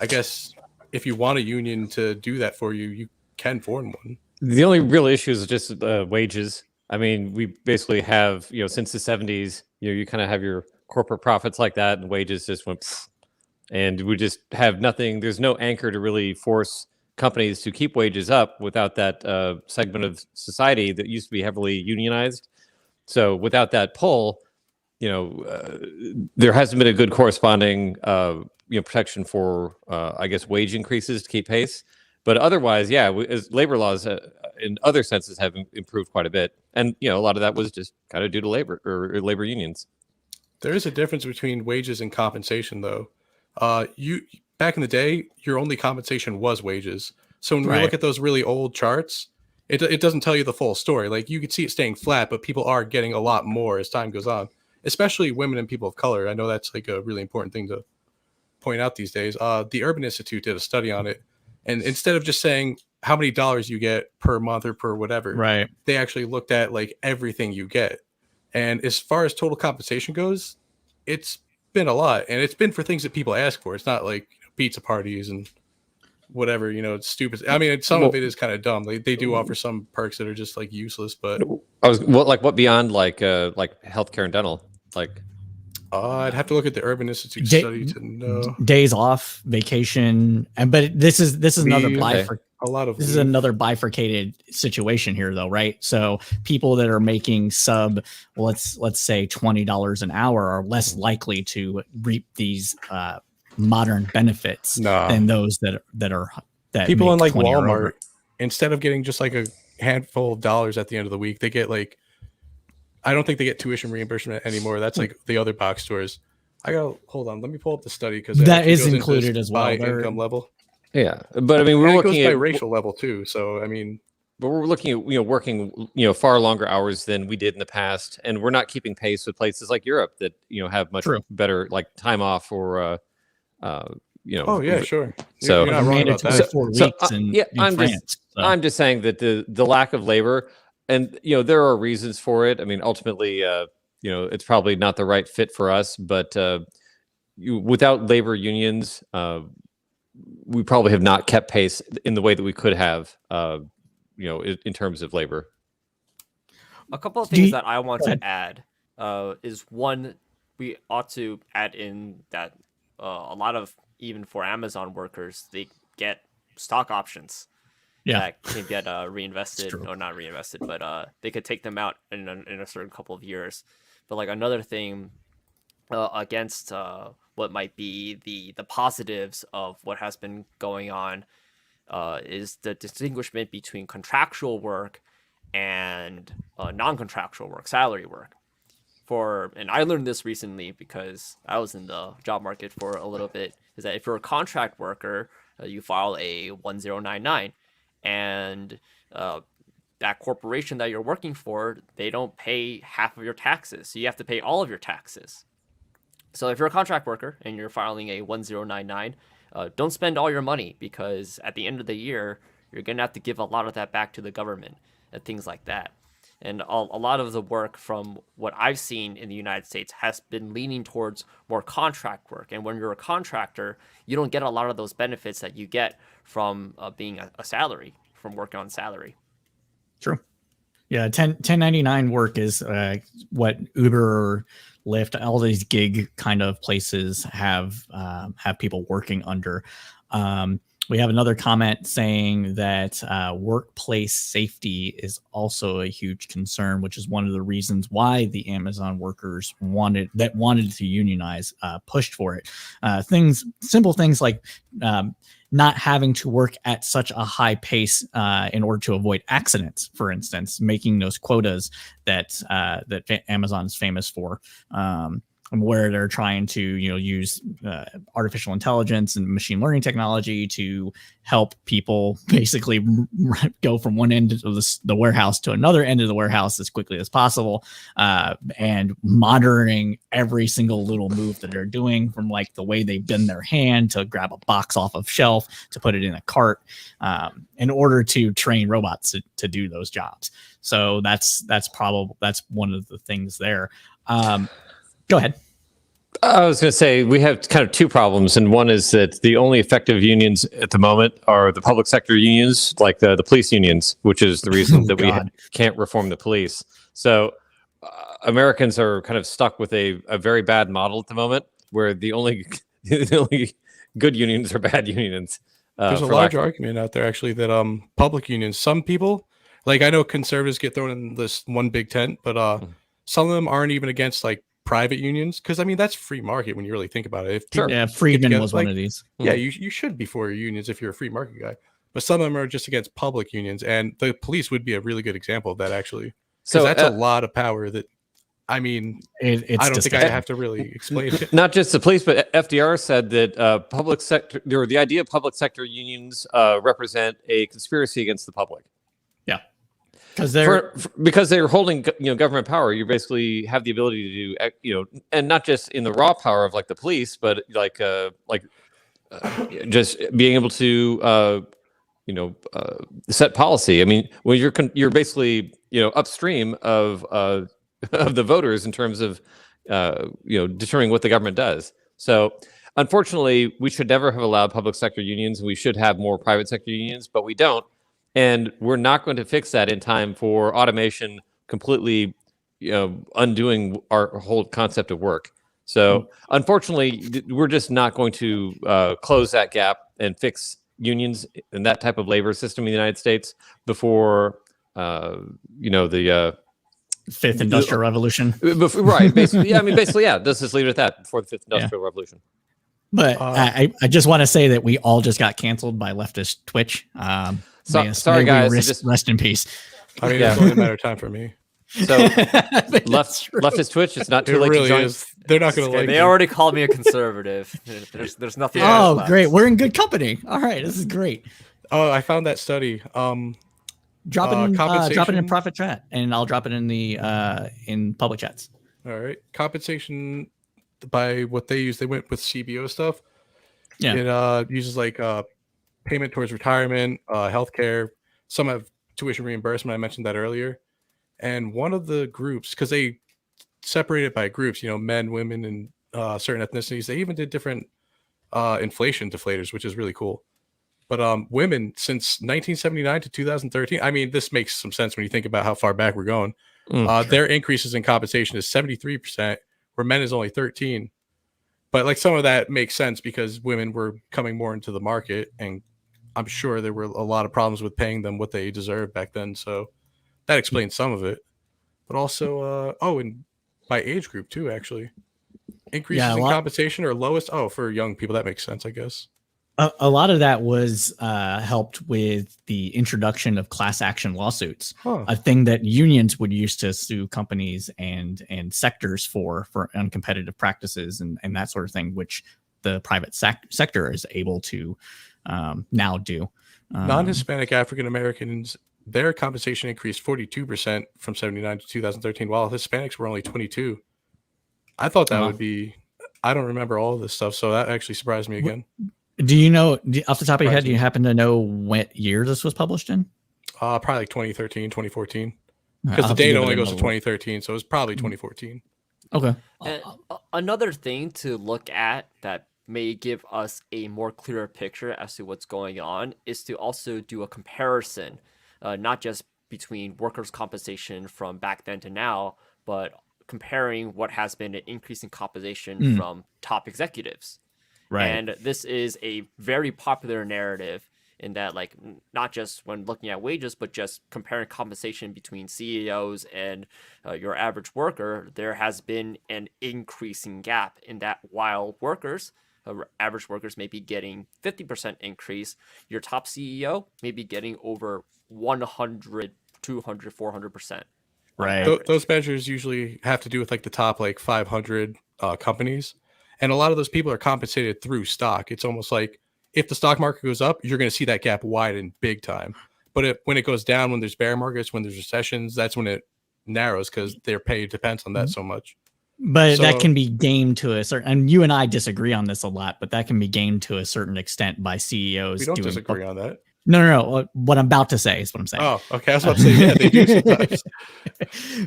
I guess if you want a union to do that for you, you can form one. The only real issue is just wages. I mean, we basically have, since the 70s, you kind of have your corporate profits like that, and wages just went pfft, and we just have nothing. There's no anchor to really force companies to keep wages up without that segment of society that used to be heavily unionized. So without that pull, there hasn't been a good corresponding, protection for, I guess, wage increases to keep pace. But otherwise, yeah, as labor laws in other senses have improved quite a bit. And, a lot of that was just kind of due to labor or labor unions. There is a difference between wages and compensation, though. Back in the day, your only compensation was wages. So when we look at those really old charts, it doesn't tell you the full story. Like, you could see it staying flat, but people are getting a lot more as time goes on, especially women and people of color. I know that's like a really important thing to point out these days. The Urban Institute did a study on it, and instead of just saying how many dollars you get per month or per whatever, they actually looked at like everything you get. And as far as total compensation goes, it's been a lot, and it's been for things that people ask for. It's not like pizza parties and whatever, it's stupid. I mean, some of it is kind of dumb. They do offer some perks that are just like useless, but what beyond like healthcare and dental, like I'd have to look at the Urban Institute study to know. Days off, vacation, but this is another this is another bifurcated situation here, though, right? So people that are making let's say $20 an hour are less likely to reap these modern benefits than those that people in like Walmart. Instead of getting just like a handful of dollars at the end of the week, they get like, I don't think they get tuition reimbursement anymore. That's like the other box stores. Hold on, let me pull up the study, because that is included as well. By income level. Yeah, but I mean, we're looking at by racial level too. So I mean, but we're looking at working far longer hours than we did in the past, and we're not keeping pace with places like Europe that have much better like time off or Oh yeah, sure. So you're not wrong about mandatory that. 4 So, weeks in I'm France. just so. I'm just saying that the lack of labor, and there are reasons for it. I mean, ultimately, it's probably not the right fit for us, but without labor unions, we probably have not kept pace in the way that we could have, in terms of labor. A couple of Do things you- that I want go to add is one, we ought to add in that a lot of, even for Amazon workers, they get stock options Yeah. that can get reinvested, true. or not reinvested, but they could take them out in a certain couple of years. But like another thing against what might be the positives of what has been going on is the distinguishment between contractual work and non-contractual work, salary work. And I learned this recently because I was in the job market for a little bit, is that if you're a contract worker, you file a 1099, and that corporation that you're working for, they don't pay half of your taxes, so you have to pay all of your taxes. So if you're a contract worker and you're filing a 1099, don't spend all your money, because at the end of the year, you're going to have to give a lot of that back to the government and things like that. And a lot of the work, from what I've seen in the United States, has been leaning towards more contract work. And when you're a contractor, you don't get a lot of those benefits that you get from being a salary, from working on salary. True. Yeah, 1099 work is what Uber or Lyft, all these gig kind of places have people working under. We have another comment saying that workplace safety is also a huge concern, which is one of the reasons why the Amazon workers wanted to unionize, pushed for it. Simple things like not having to work at such a high pace in order to avoid accidents, for instance, making those quotas that Amazon is famous for, where they're trying to use artificial intelligence and machine learning technology to help people basically go from one end of the warehouse to another end of the warehouse as quickly as possible, and monitoring every single little move that they're doing, from like the way they bend their hand to grab a box off of shelf to put it in a cart, in order to train robots to do those jobs. So that's one of the things there. Go ahead. I was going to say we have kind of two problems, and one is that the only effective unions at the moment are the public sector unions, like the police unions, which is the reason that we can't reform the police. So Americans are kind of stuck with a very bad model at the moment, where the only good unions are bad unions. There's a large argument out there actually that public unions, some people, like I know conservatives get thrown in this one big tent, but some of them aren't even against like private unions, because I mean that's free market when you really think about it. If people Yeah, Friedman together, was one of these. Yeah, you should be for unions if you're a free market guy. But some of them are just against public unions, and the police would be a really good example of that actually. So that's a lot of power that, I mean, it's I don't think I have to really explain it. Not just the police, but FDR said that public sector, or the idea of public sector unions represent a conspiracy against the public. Yeah. Because they're holding government power. You basically have the ability to do and not just in the raw power of like the police, but just being able to set policy. I mean, when you're basically upstream of the voters in terms of determining what the government does. So unfortunately, we should never have allowed public sector unions. We should have more private sector unions, but we don't. And we're not going to fix that in time for automation completely, undoing our whole concept of work. So, unfortunately, we're just not going to close that gap and fix unions and that type of labor system in the United States before, the fifth industrial revolution. Right. Basically, yeah. I mean, basically, yeah. Let's just leave it at that. Before the fifth industrial revolution. But I just want to say that we all just got canceled by leftist Twitch. Sorry, guys. Rest in peace. I mean, it's only a matter of time for me. So leftist Twitch. It's not too late to join. Is. They're not going to like. They already called me a conservative. There's nothing. Oh, great! We're in good company. All right, this is great. Oh, I found that study. Drop it in Profit Chat, and I'll drop it in the in public chats. All right, compensation by what they use. They went with CBO stuff. Yeah. It uses like payment towards retirement, healthcare. Some have tuition reimbursement. I mentioned that earlier. And one of the groups, because they separate it by groups, men, women, and certain ethnicities, they even did different inflation deflators, which is really cool. But women, since 1979 to 2013, I mean, this makes some sense when you think about how far back we're going. Their increases in compensation is 73%, where men is only 13. But like some of that makes sense because women were coming more into the market, and I'm sure there were a lot of problems with paying them what they deserved back then. So that explains some of it. But also, and by age group too, actually. Increases in compensation are lowest. Oh, for young people, that makes sense, I guess. A lot of that was helped with the introduction of class action lawsuits, a thing that unions would use to sue companies and sectors for uncompetitive practices and that sort of thing, which the private sector is able to now do. Non-Hispanic African Americans, their compensation increased 42% from 79 to 2013, while Hispanics were only 22. I thought that would be. I don't remember all of this stuff, so that actually surprised me again. Do you know, off the top of your head, do you happen to know what year this was published in? Probably like 2013, 2014. Because the date only goes to 2013, so it's probably 2014. Okay. And another thing to look at that may give us a more clearer picture as to what's going on is to also do a comparison, not just between workers' compensation from back then to now, but comparing what has been an increase in compensation from top executives. Right. And this is a very popular narrative in that, like, not just when looking at wages, but just comparing compensation between CEOs and your average worker, there has been an increasing gap in that while workers, average workers may be getting 50% increase, your top CEO may be getting over 100, 200, 400%. Right. Those measures usually have to do with like the top like 500 companies. And a lot of those people are compensated through stock. It's almost like if the stock market goes up, you're going to see that gap widen big time. But when it goes down, when there's bear markets, when there's recessions, that's when it narrows because their pay depends on that so much. But that can be gamed to a certain, and you and I disagree on this a lot, but that can be gamed to a certain extent by CEOs. We don't disagree on that. No. What I'm about to say is what I'm saying. Oh, okay. I was about to say, yeah, they do sometimes.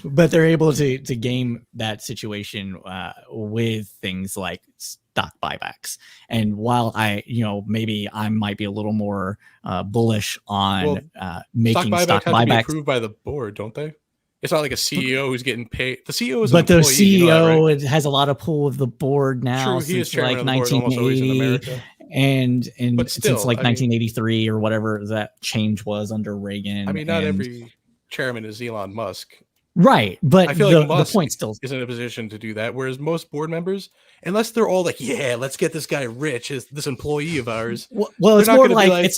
But they're able to game that situation with things like stock buybacks. And while maybe I might be a little more bullish on making stock buybacks have to be approved by the board, don't they? It's not like a CEO who's getting paid. The CEO is, but the CEO you know that, right? has a lot of pull of the board now. True, he is since like chairman of the board almost always in 1980. America. And But still, since like 1983 or whatever that change was under Reagan. I mean, not every chairman is Elon Musk. Right. But I feel like Musk the point still is in a position to do that. Whereas most board members, unless they're all like, yeah, let's get this guy rich, this employee of ours. Well, it's more like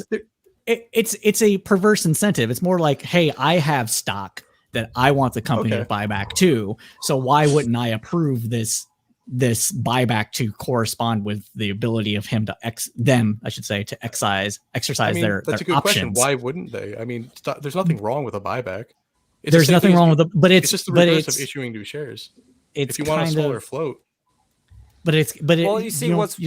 it's a perverse incentive. It's more like, hey, I have stock that I want the company to buy back too. So why wouldn't I approve this buyback to correspond with the ability of him to exercise their that's a good options. Question. Why wouldn't they? I mean, there's nothing wrong with a buyback. There's nothing wrong with it, but it's just the reverse of issuing new shares. It's if you want a smaller float. Well, you see, what's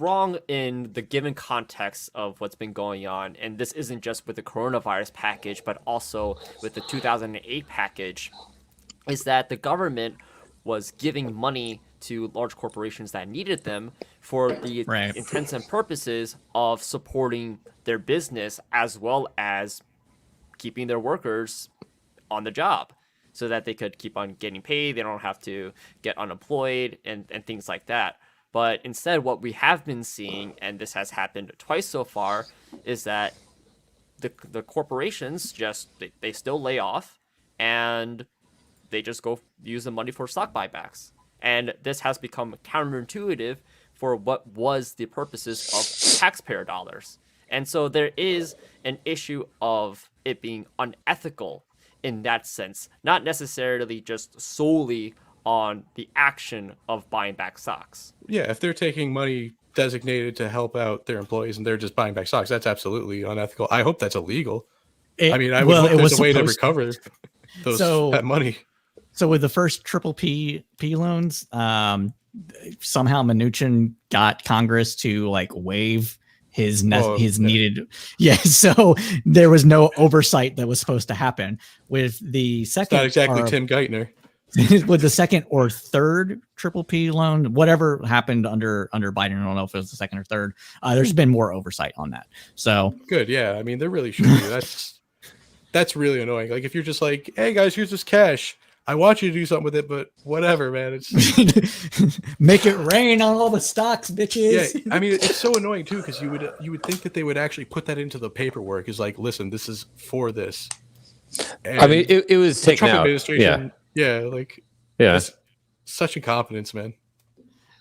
wrong in the given context of what's been going on, and this isn't just with the coronavirus package, but also with the 2008 package, is that the government was giving money to large corporations that needed them for the intents and purposes of supporting their business as well as keeping their workers on the job so that they could keep on getting paid. They don't have to get unemployed and things like that. But instead, what we have been seeing, and this has happened twice so far, is that the corporations they still lay off and they just go use the money for stock buybacks. And this has become counterintuitive for what was the purposes of taxpayer dollars. And so there is an issue of it being unethical in that sense, not necessarily just solely on the action of buying back stocks. Yeah, if they're taking money designated to help out their employees and they're just buying back stocks, that's absolutely unethical. I hope that's illegal. I would hope there's a way to recover that money. So with the first triple P loans, somehow Mnuchin got Congress to like waive his yeah. needed. Yeah. So there was no oversight that was supposed to happen with the It's second. not exactly or- Tim Geithner. with the second or third triple P loan, whatever happened under Biden, I don't know if it was the second or third. There's been more oversight on that. So Good, yeah. I mean, there really should be. That's really annoying. Like if you're just like, hey guys, here's this cash. I want you to do something with it, but whatever, man. It's make it rain on all the stocks, yeah. bitches. I mean, it's so annoying too because you would think that they would actually put that into the paperwork. Is like, listen, this is for this. And I mean, it was the taken Trump out. administration, like Yeah. it's such incompetence, man.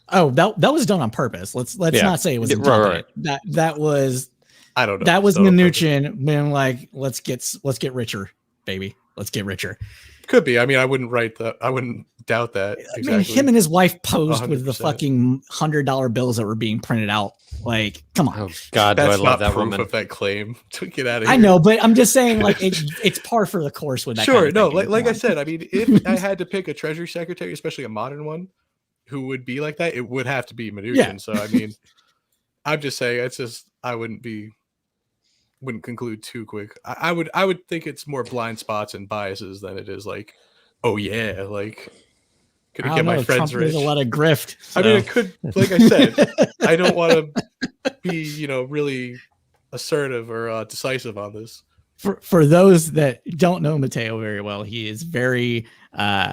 Oh, that was done on purpose. Let's Yeah. not say it was Right, incompetent. right. That was I don't know. that was Still on purpose. Mnuchin being like, let's get richer, baby. Let's get richer. Could be. I mean, I wouldn't doubt that. I mean, him and his wife posed with the 100%. fucking $100 bills that were being printed out. Like, come on. Oh God, do I That's love not that proof woman. of that claim. To get out of here. I know, but I'm just saying, like, it's par for the course with that. Sure, kind of no, thinking. like Come I on. said, I mean, if I had to pick a treasury secretary, especially a modern one, who would be like that, it would have to be Mnuchin. Yeah. So I mean, I'm just saying, it's just I wouldn't conclude too quick. I would think it's more blind spots and biases than it is like, oh yeah, like could I get don't my know, friends Trump rich. does a lot of grift. I mean, so. it could, like I said, I don't want to be, really assertive or decisive on this. For those that don't know Mateo very well, he is very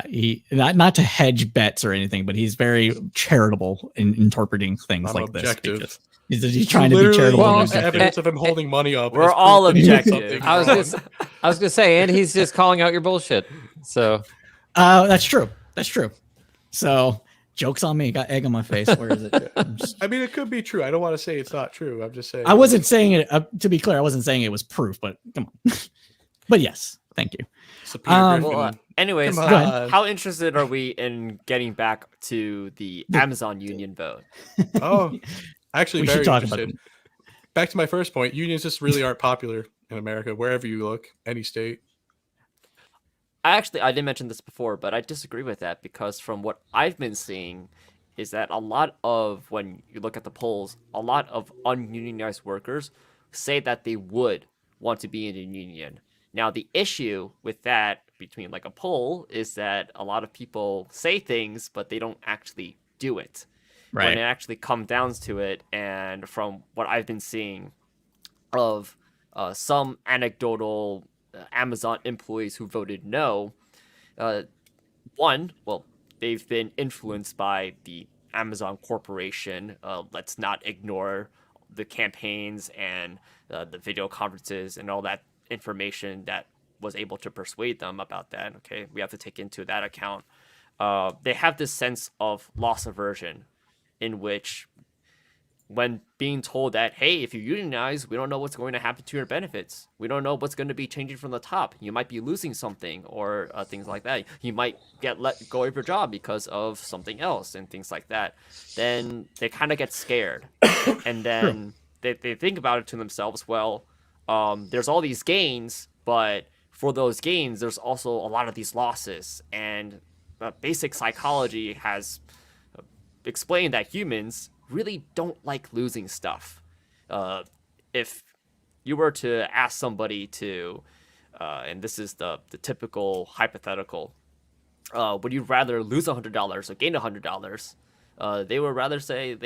he not to hedge bets or anything, but he's very charitable in interpreting things I'm like objective. this. He's trying to be Literally, charitable. Well, and objective. evidence of him holding money up. We're as all proof that he did objective. something I was wrong. gonna say, and he's just calling out your bullshit. So That's true. That's true. So joke's on me. Got egg on my face. Where is it? I mean, it could be true. I don't want to say it's not true. I'm just saying. I wasn't saying it. To be clear, I wasn't saying it was proof. But come on. But yes, thank you. So Peter Um, Griffin, Well, anyways, come Go ahead. on. how interested are we in getting back to the Amazon union vote? Oh, actually, We very should talk about interested. Back to my first point. Unions just really aren't popular in America, wherever you look, any state. I didn't mention this before, but I disagree with that because from what I've been seeing is that a lot of, when you look at the polls, a lot of ununionized workers say that they would want to be in a union. Now, the issue with that between like a poll is that a lot of people say things, but they don't actually do it. Right. When it actually comes down to it, and from what I've been seeing of some anecdotal Amazon employees who voted no, they've been influenced by the Amazon corporation. Let's not ignore the campaigns and the video conferences and all that information that was able to persuade them about that. Okay, we have to take into that account. They have this sense of loss aversion in which when being told that, hey, if you unionize, we don't know what's going to happen to your benefits. We don't know what's going to be changing from the top. You might be losing something or things like that. You might get let go of your job because of something else and things like that. Then they kind of get scared. And then they think about it to themselves, well, there's all these gains, but for those gains, there's also a lot of these losses. And basic psychology has explained that humans really don't like losing stuff. If you were to ask somebody to, and this is the typical hypothetical, would you rather lose $100 or gain $100? They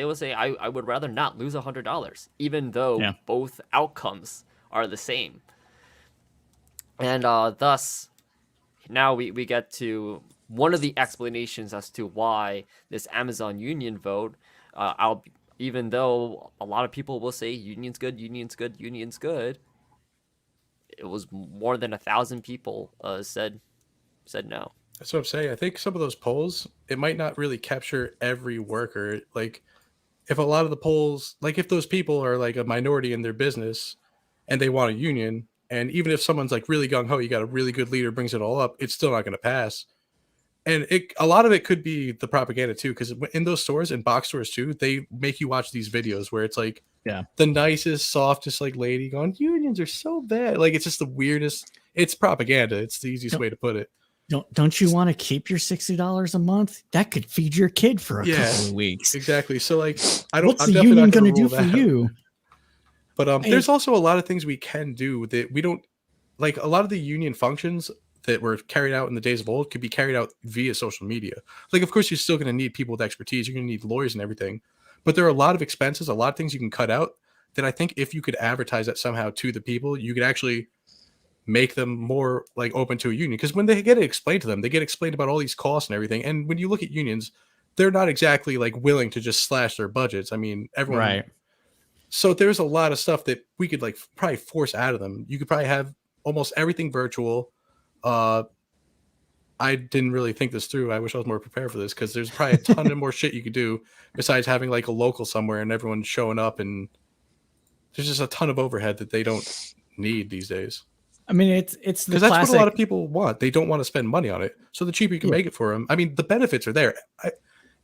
would say, I would rather not lose $100, even though both outcomes are the same. And thus, now we get to one of the explanations as to why this Amazon union vote, even though a lot of people will say union's good, union's good, union's good, it was more than 1,000 people said no. That's what I'm saying. I think some of those polls, it might not really capture every worker. Like, if a lot of the polls, like if those people are like a minority in their business and they want a union, and even if someone's like really gung ho, you got a really good leader, brings it all up, it's still not going to pass. And a lot of it could be the propaganda too, because in those stores and box stores too, they make you watch these videos where it's like the nicest, softest like lady going, unions are so bad. Like, it's just the weirdest. It's propaganda. It's the easiest way to put it. don't you want to keep your $60 a month? That could feed your kid for a couple of weeks. Exactly. So like, I don't. What's I'm the definitely union not going gonna to do rule for that out. you? But there's also a lot of things we can do that we don't like. A lot of the union functions that were carried out in the days of old could be carried out via social media. Like, of course, you're still going to need people with expertise. You're going to need lawyers and everything. But there are a lot of expenses, a lot of things you can cut out that I think if you could advertise that somehow to the people, you could actually make them more like open to a union. Because when they get it explained to them, they get explained about all these costs and everything. And when you look at unions, they're not exactly like willing to just slash their budgets. I mean, everyone. Right. So there's a lot of stuff that we could like probably force out of them. You could probably have almost everything virtual. I didn't really think this through. I wish I was more prepared for this because there's probably a ton of more shit you could do besides having like a local somewhere and everyone showing up, and there's just a ton of overhead that they don't need these days. I mean, it's the Because that's classic. what a lot of people want. They don't want to spend money on it. So the cheaper you can make it for them. I mean, the benefits are there.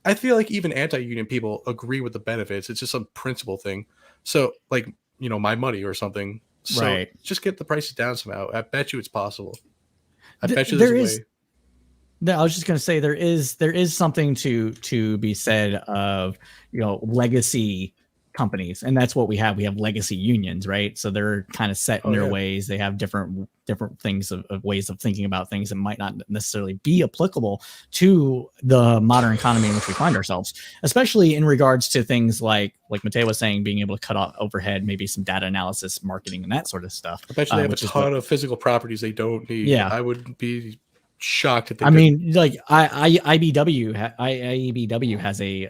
I feel like even anti-union people agree with the benefits. It's just some principle thing. So like, my money or something. So Right. just get the prices down somehow. I bet you it's possible. I bet you there there's a is- way. No, I was just going to say there is something to be said of legacy companies, and that's what we have. We have legacy unions, right? So they're kind of set in their ways. They have different things of ways of thinking about things that might not necessarily be applicable to the modern economy in which we find ourselves, especially in regards to things like Mateo was saying, being able to cut off overhead, maybe some data analysis, marketing, and that sort of stuff. I bet you they have a ton of physical properties they don't need. Yeah. I would be shocked if they I didn't. mean, like IBW has a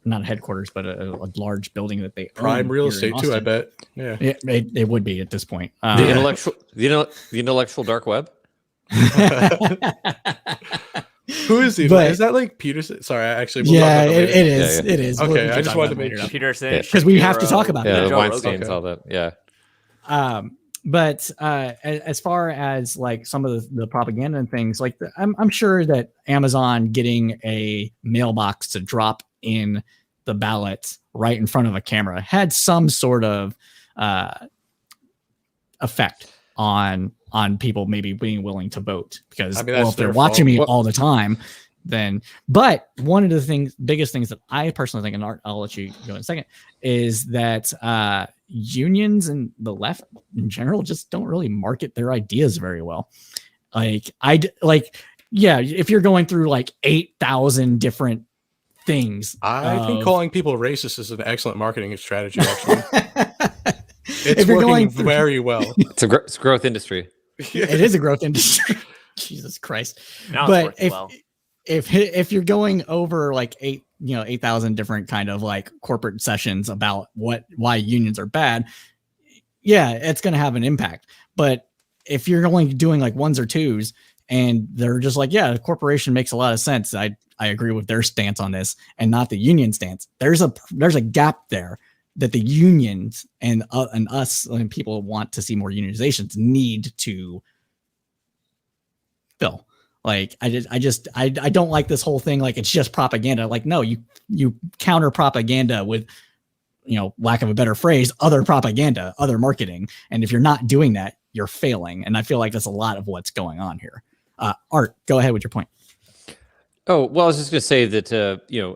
not a headquarters, but a large building that they Prime own real here in estate too, I Austin. bet. Yeah. It would be at this point. The intellectual dark web. Who is he? But- Is that like Peterson? Sorry, I actually. Yeah, we'll talk about that it later. is. Yeah, yeah. It is. Okay, We'll I just talk wanted about to it make later. Peterson, Because we have to talk about Yeah, that. the Joe Weinsteins, Rogan. all that. Yeah. But as far as like some of the propaganda and things, like I'm sure that Amazon getting a mailbox to drop in the ballots right in front of a camera had some sort of effect on people maybe being willing to vote, because I mean, that's if they're their watching me fault. all the time, then. But one of the biggest things that I personally think, and Art, I'll let you go in a second, is that unions and the left in general just don't really market their ideas very well. If you're going through like 8,000 different things, I think calling people racist is an excellent marketing strategy. Actually, if it's you're working going through, very well. It's a growth industry. it is a growth industry. Jesus Christ! Now But it's working well. if you're going over like 8,000 different kind of like corporate sessions about why unions are bad, yeah, it's going to have an impact. But if you're only doing like ones or twos and they're just like, yeah, the corporation makes a lot of sense, I agree with their stance on this and not the union stance, there's a gap there that the unions and us and people who want to see more unionizations need to fill. Like I don't like this whole thing. Like it's just propaganda. Like, no, you counter propaganda with, lack of a better phrase, other propaganda, other marketing. And if you're not doing that, you're failing. And I feel like that's a lot of what's going on here. Art, go ahead with your point. Oh, well, I was just going to say that,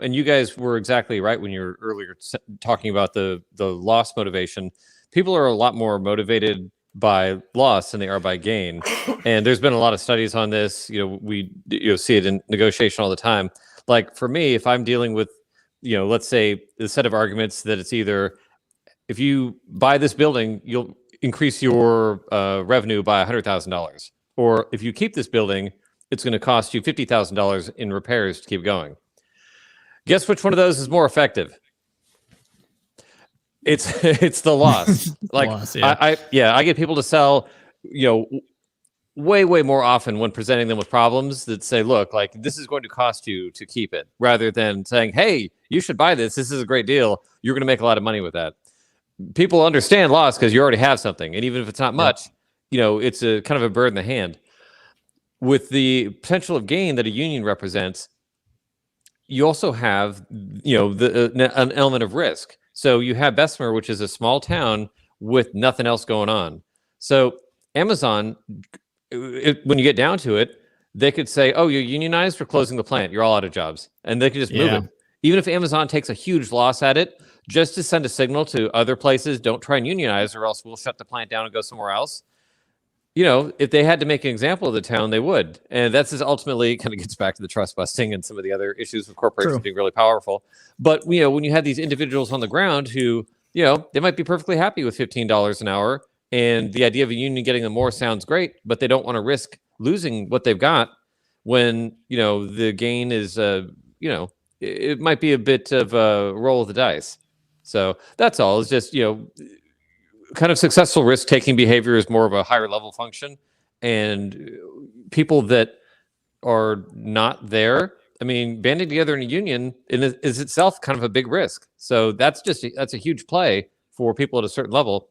and you guys were exactly right when you were earlier talking about the loss motivation. People are a lot more motivated by loss than they are by gain. And there's been a lot of studies on this. We see it in negotiation all the time. Like for me, if I'm dealing with, let's say the set of arguments that it's either if you buy this building, you'll increase your revenue by $100,000, or if you keep this building, it's going to cost you $50,000 in repairs to keep going. Guess which one of those is more effective? It's the loss. Like Loss, yeah. I get people to sell, way more often when presenting them with problems that say, look, like this is going to cost you to keep it, rather than saying, hey, you should buy this. This is a great deal. You're going to make a lot of money with that. People understand loss because you already have something, and even if it's not much, it's a kind of a bird in the hand. With the potential of gain that a union represents, you also have, an element of risk. So you have Bessemer, which is a small town with nothing else going on. So Amazon, when you get down to it, they could say, "Oh, you're unionized. We're closing the plant. You're all out of jobs," and they could just move Yeah. it. Even if Amazon takes a huge loss at it, just to send a signal to other places, don't try and unionize, or else we'll shut the plant down and go somewhere else. If they had to make an example of the town, they would. And that's just ultimately kind of gets back to the trust busting and some of the other issues with corporations True. being really powerful. But, when you had these individuals on the ground who, they might be perfectly happy with $15 an hour. And the idea of a union getting them more sounds great, but they don't want to risk losing what they've got when, the gain is, it might be a bit of a roll of the dice. So that's all. It's just, kind of successful risk-taking behavior is more of a higher level function, and people that are not there, banding together in a union is itself kind of a big risk. So that's a huge play for people at a certain level,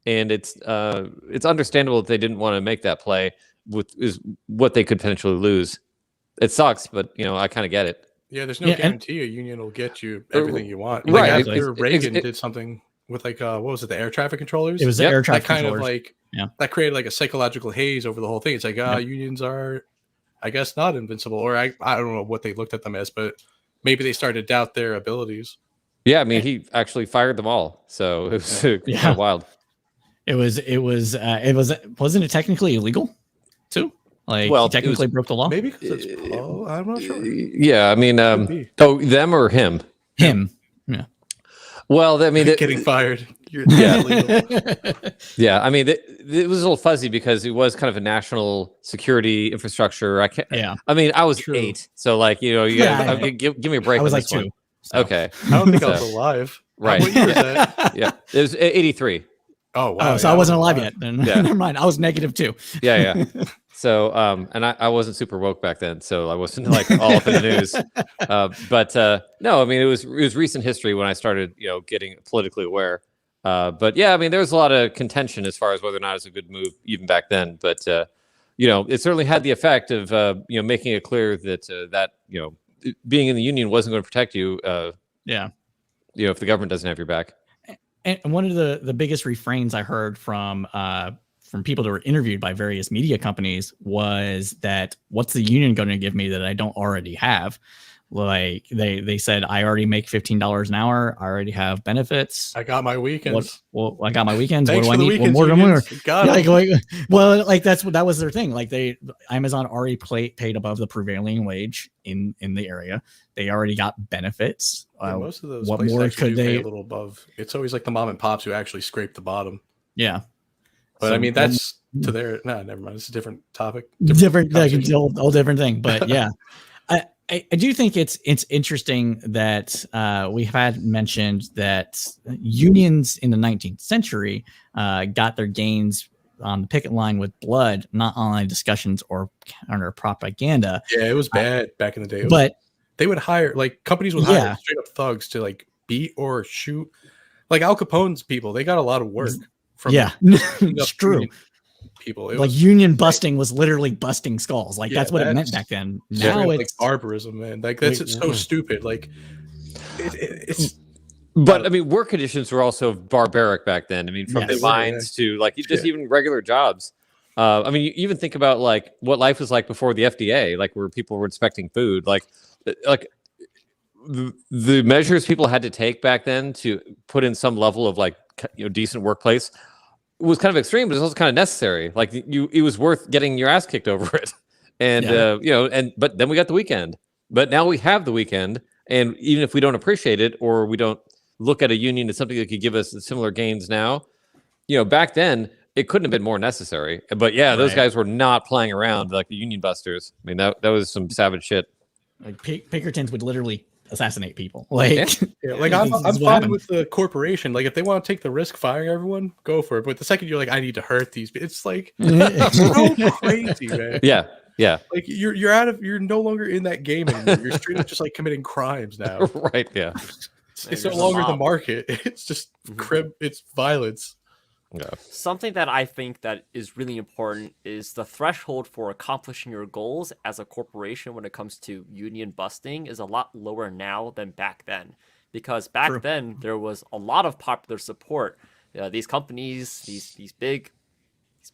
and it's understandable that they didn't want to make that play is what they could potentially lose. It sucks, but I kind of get it. Yeah, there's no guarantee a union will get you everything you want. Right. Like after Reagan did something with what was it, the air traffic controllers? It was the air traffic controllers. That that created like a psychological haze over the whole thing. It's like unions are, I guess, not invincible, or I don't know what they looked at them as, but maybe they started to doubt their abilities. Yeah, he actually fired them all, so it was kind of wild. Wasn't it technically illegal too? Like, he technically broke the law. Maybe because it's I'm not sure. Yeah, them or him? Him. Yeah. Well, getting fired. Yeah, it was a little fuzzy because it was kind of a national security infrastructure. I was 8, so give me a break. I was like 2. So. Okay, I don't think I was alive. Right? What year was that? Yeah, it was 83. Oh wow! So I wasn't alive yet. Then never mind. I was -2. Yeah. So, and I wasn't super woke back then, so I wasn't like all up in the news. But no, it was recent history when I started, getting politically aware. But yeah, there was a lot of contention as far as whether or not it's a good move even back then. But it certainly had the effect of making it clear that being in the union wasn't going to protect you. If the government doesn't have your back. And one of the biggest refrains I heard from people that were interviewed by various media companies was that, what's the union going to give me that I don't already have? Like they said, I already make $15 an hour. I already have benefits. I got my weekends. I got my weekends. Thanks what do I need? Weekends, more unions. That was their thing. Like Amazon already paid above the prevailing wage in the area. They already got benefits. Most of those what places more actually could do they? Pay a little above. It's always like the mom and pops who actually scrape the bottom. Yeah. But that's to their never mind. It's a different topic. Different whole different thing. But yeah. I do think it's interesting that we had mentioned that unions in the 19th century got their gains on the picket line with blood, not online discussions or counter propaganda. Yeah, it was bad back in the day. But they would hire, companies would hire straight up thugs to beat or shoot. Like Al Capone's people, they got a lot of work from it's true. People, union busting was literally busting skulls. That's what it meant back then. Now it's like barbarism, man. That's so stupid. It's. But work conditions were also barbaric back then. From the mines to even regular jobs. You even think about what life was like before the FDA, where people were inspecting food, the measures people had to take back then to put in some level of decent workplace was kind of extreme, but it was also kind of necessary. It was worth getting your ass kicked over it. And but then we got the weekend. But now we have the weekend, and even if we don't appreciate it or we don't look at a union as something that could give us similar gains now, back then it couldn't have been more necessary. But those guys were not playing around like the union busters. That was some savage shit. Pinkertons would literally assassinate people. I'm fine with the corporation. If they want to take the risk firing everyone, go for it. But the second you're I need to hurt these, it's so crazy, man. Yeah. You're no longer in that game anymore. You're straight up just committing crimes now. Right. Yeah. It's no longer the market. It's just it's violence. Yeah. Something that I think that is really important is the threshold for accomplishing your goals as a corporation when it comes to union busting is a lot lower now than back then. Because back then there was a lot of popular support. These companies, these big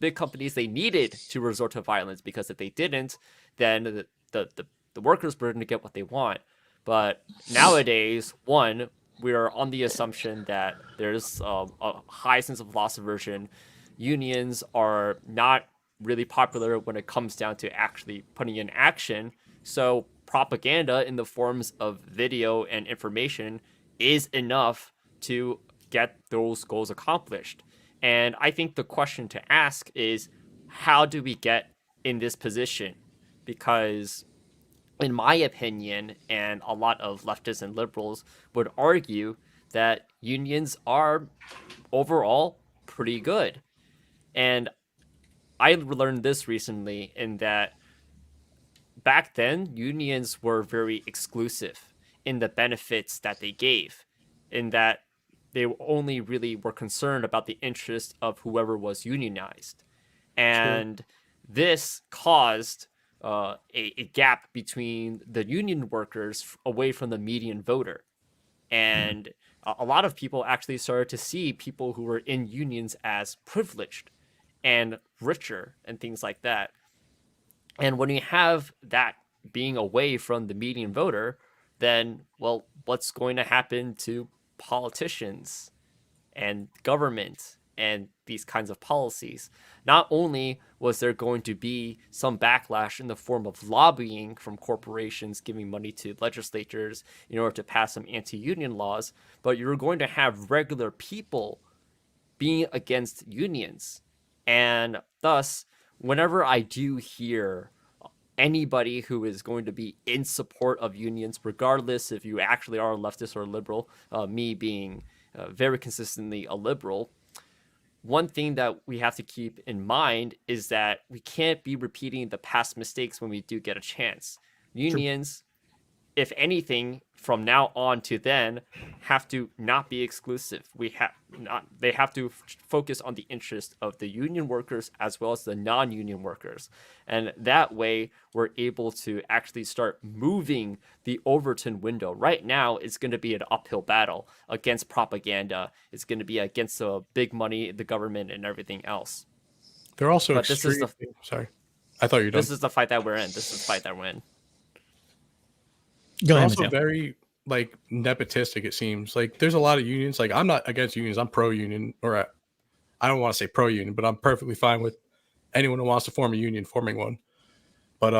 big companies, they needed to resort to violence, because if they didn't, then the workers were going to get what they want. But nowadays, one, we are on the assumption that there's a high sense of loss aversion. Unions are not really popular when it comes down to actually putting in action. So propaganda in the forms of video and information is enough to get those goals accomplished. And I think the question to ask is, how do we get in this position? Because in my opinion, and a lot of leftists and liberals would argue, that unions are overall pretty good. And I learned this recently, in that back then, unions were very exclusive in the benefits that they gave, in that they only really were concerned about the interest of whoever was unionized. And this caused a gap between the union workers away from the median voter. And a lot of people actually started to see people who were in unions as privileged and richer and things like that. And when you have that being away from the median voter, then, well, what's going to happen to politicians and government and these kinds of policies? Not only was there going to be some backlash in the form of lobbying from corporations giving money to legislatures in order to pass some anti-union laws, but you were going to have regular people being against unions. And thus, whenever I do hear anybody who is going to be in support of unions, regardless if you actually are a leftist or a liberal, me being very consistently a liberal, one thing that we have to keep in mind is that we can't be repeating the past mistakes when we do get a chance. Unions, if anything, from now on to then, have to not be exclusive. They have to focus on the interest of the union workers as well as the non-union workers. And that way, we're able to actually start moving the Overton window. Right now, it's going to be an uphill battle against propaganda. It's going to be against the big money, the government, and everything else. They're also But this is sorry. I thought you were done. This is the fight that we're in. This is the fight that we're in. Go They're ahead, also Mateo. very like nepotistic. It seems like there's a lot of unions. Like, I'm not against unions. I'm pro union, or I don't want to say pro union, but I'm perfectly fine with anyone who wants to form a union forming one. But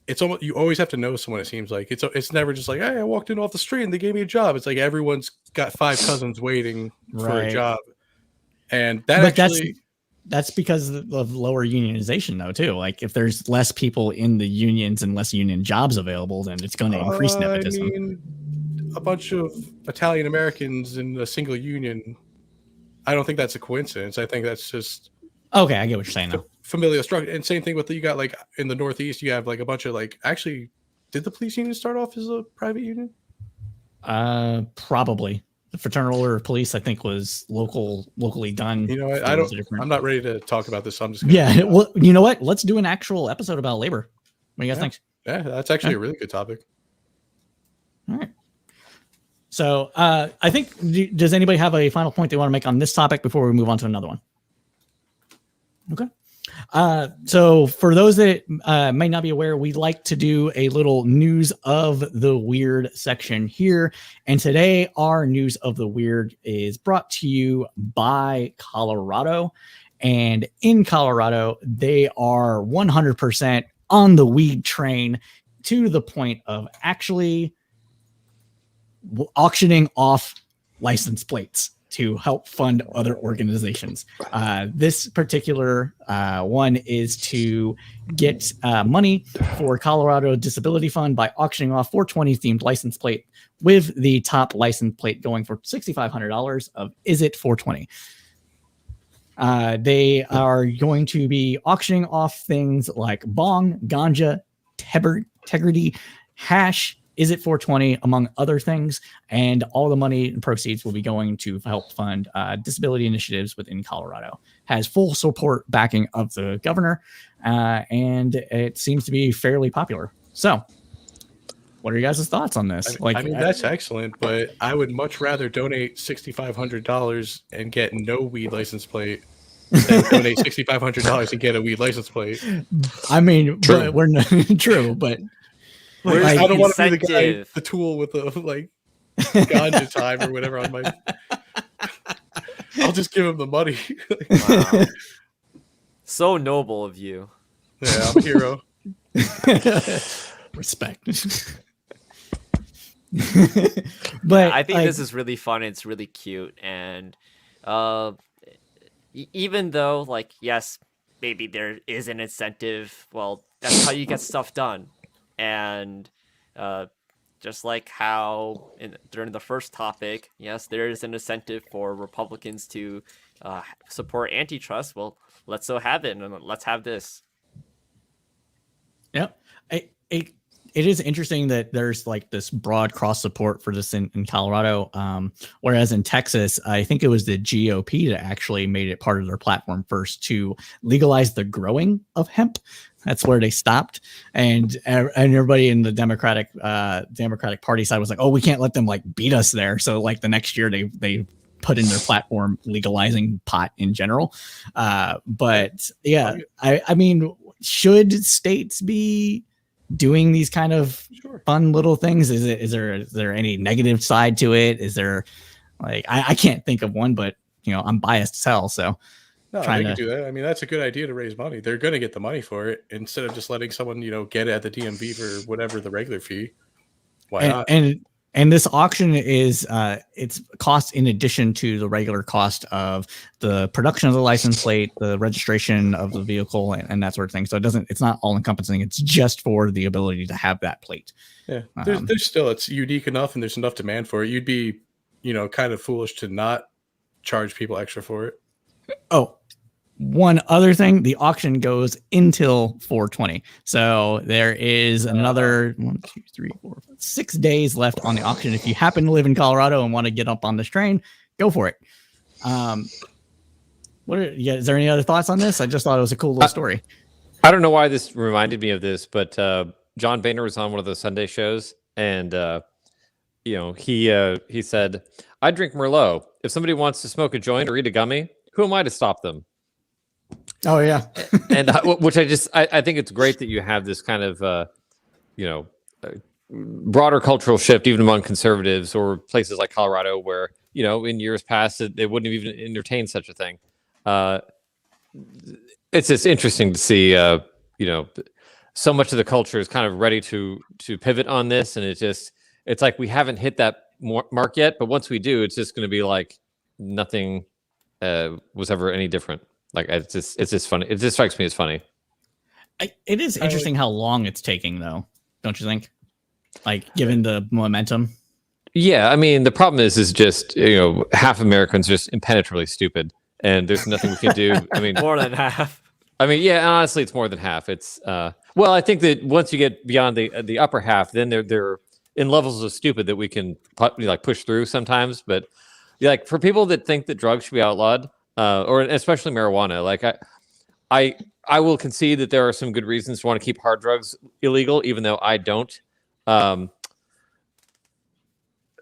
it's almost, you always have to know someone. It seems like it's never just like, hey, I walked in off the street and they gave me a job. It's like everyone's got 5 cousins waiting for a Right. job, and that But actually. that's because of lower unionization, though, too. Like, if there's less people in the unions and less union jobs available, then it's going to increase nepotism. I mean, a bunch of Italian Americans in a single union. I don't think that's a coincidence. I think that's just Okay, I get what you're saying now. familial structure. And same thing with you got like in the Northeast, you have like a bunch of like, actually, did the police union start off as a private union? Probably. The Fraternal Order of Police, I think, was locally done. You know, It I was don't. a different- I'm not ready to talk about this. So I'm just gonna, Yeah, well, you know what? Let's do an actual episode about labor. What do you guys Yeah. think? Yeah, that's actually a really good topic. All right. So I think, does anybody have a final point they want to make on this topic before we move on to another one? Okay. So for those that may not be aware, we like to do a little news of the weird section here. And today our news of the weird is brought to you by Colorado. And in Colorado, they are 100% on the weed train, to the point of actually auctioning off license plates to help fund other organizations. This particular one is to get money for Colorado Disability Fund by auctioning off 420 themed license plate, with the top license plate going for $6,500 of Is It 420. They are going to be auctioning off things like bong, ganja, tegrity, hash, Is It 420, among other things, and all the money and proceeds will be going to help fund disability initiatives within Colorado. Has full support backing of the governor, and it seems to be fairly popular. So, what are you guys' thoughts on this? I mean, that's excellent, but I would much rather donate $6,500 and get no weed license plate than donate $6,500 and get a weed license plate. I mean, True. but we're not true, but Where's like, I don't want to be the guy, incentive? the tool with the like ganja time or whatever on my. I'll just give him the money. Wow. So noble of you. Yeah, I'm a hero. respect. But I think like, this is really fun. It's really cute, and even though, like, yes, maybe there is an incentive. Well, that's how you get stuff done, and just like how during the first topic, yes, there is an incentive for Republicans to support antitrust. Well, let's so have it, and let's have this. yeah, it is interesting that there's like this broad cross support for this in Colorado. Whereas in Texas, I think it was the GOP that actually made it part of their platform first to legalize the growing of hemp. That's where they stopped. And everybody in the Democratic Party side was like, oh, we can't let them like beat us there. So like the next year they put in their platform legalizing pot in general. But yeah, I mean, should states be doing these kind of fun little things? Is there any negative side to it? Is there like I can't think of one, but I'm biased as hell, so No, they can do that. I mean, that's a good idea to raise money. They're going to get the money for it instead of just letting someone get it at the DMV for whatever the regular fee. Why not? And this auction is it's cost in addition to the regular cost of the production of the license plate, the registration of the vehicle, and that sort of thing. So it's not all encompassing. It's just for the ability to have that plate. Yeah, there's still, it's unique enough and there's enough demand for it. You'd be, kind of foolish to not charge people extra for it. Oh, one other thing, the auction goes until 4/20. So there is another 1, 2, 3, 4, 5, 6 days left on the auction. If you happen to live in Colorado and want to get up on this train, go for it. Is there any other thoughts on this? I just thought it was a cool little story. I don't know why this reminded me of this, but John Boehner was on one of the Sunday shows, and he said, "I drink Merlot. If somebody wants to smoke a joint or eat a gummy, who am I to stop them?" Oh yeah. And which I think it's great that you have this kind of broader cultural shift even among conservatives or places like Colorado where in years past they wouldn't have even entertained such a thing. It's just interesting to see so much of the culture is kind of ready to pivot on this, and it's like we haven't hit that mark yet, but once we do, it's just going to be like nothing was ever any different. Like it's just funny. It just strikes me as funny. It is interesting how long it's taking, though, don't you think? Like, given the momentum. Yeah, I mean, the problem is just half Americans are just impenetrably stupid, and there's nothing we can do. I mean, More than half. I mean, yeah, honestly, it's more than half. It's well, I think that once you get beyond the upper half, then they're in levels of stupid that we can push through sometimes. But like for people that think that drugs should be outlawed. Or especially marijuana. Like I will concede that there are some good reasons to want to keep hard drugs illegal, even though I don't.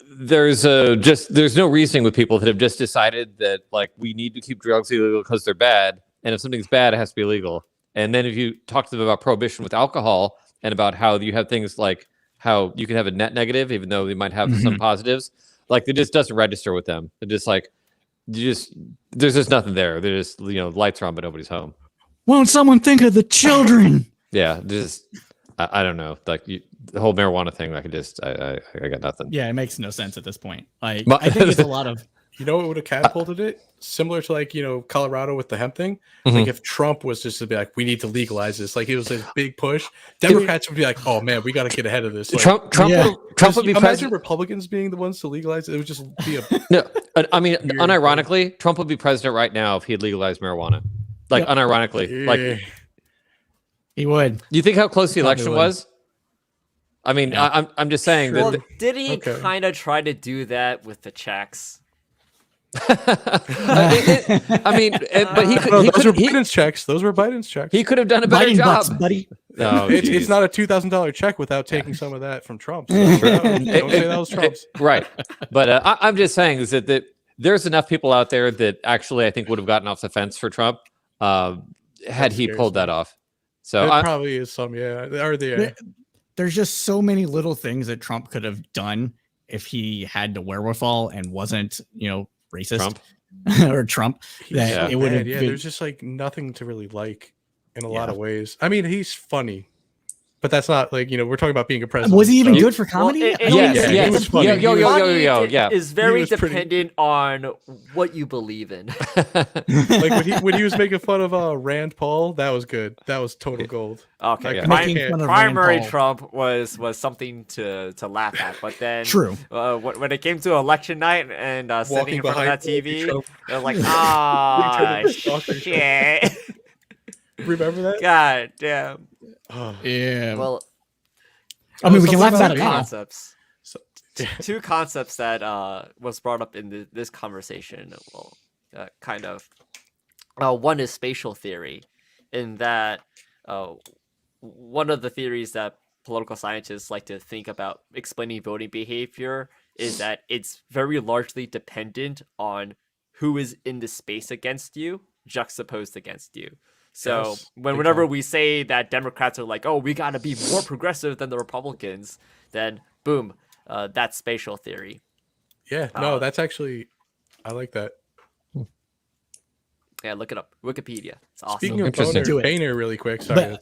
There's no reasoning with people that have just decided that like we need to keep drugs illegal because they're bad, and if something's bad, it has to be illegal. And then if you talk to them about prohibition with alcohol and about how you have things like how you can have a net negative, even though they might have some positives, like it just doesn't register with them. They're just like. There's just nothing there. There's lights are on, but nobody's home. Won't someone think of the children? Yeah, just I don't know. Like the whole marijuana thing. Like I got nothing. Yeah, it makes no sense at this point. Like I think it's a lot of. What would have catapulted it? Similar to like Colorado with the hemp thing. Like if Trump was just to be like, we need to legalize this. Like it was a big push. Democrats would be like, oh man, we got to get ahead of this. Like, Trump would be imagine president. Republicans being the ones to legalize it. It would just be a No. I mean, unironically, Trump would be president right now if he had legalized marijuana. Like unironically, like he would. You think how close the election was? I mean, I'm just saying Well, that. did he kind of try to do that with the checks? I mean, but he could. Those were Biden's checks. Those were Biden's checks. He could have done a better Biden job, bucks, buddy. Oh, it's not a $2,000 check without taking some of that from Trump. So don't say that was Trump's. Right. But I'm just saying is that there's enough people out there that actually I think would have gotten off the fence for Trump had he pulled that off. So there probably is some, There's just so many little things that Trump could have done if he had the wherewithal and wasn't, racist Trump. or Trump. That it would have. Yeah, there's just like nothing to really like in a lot of ways. I mean, he's funny, but that's not like we're talking about being a president. Was he even good for comedy? He was funny. Yeah. Is very dependent on what you believe in. Like when he was making fun of Rand Paul, that was good. That was total gold. Okay, Like, primary Trump was something to laugh at, but then true. When it came to election night and sitting in front of that TV, they're like, shit. Remember that? God damn. Yeah. Well, I mean, we can laugh about it now. Concepts. Two concepts that was brought up in this conversation. Well, kind of. One is spatial theory, in that one of the theories that political scientists like to think about explaining voting behavior is that it's very largely dependent on who is in the space against you, juxtaposed against you. So whenever we say that Democrats are like, oh, we got to be more progressive than the Republicans, then boom, that's spatial theory. Yeah, no, that's actually, I like that. Yeah, look it up. Wikipedia. It's awesome. Speaking of Boehner, really quick. Sorry,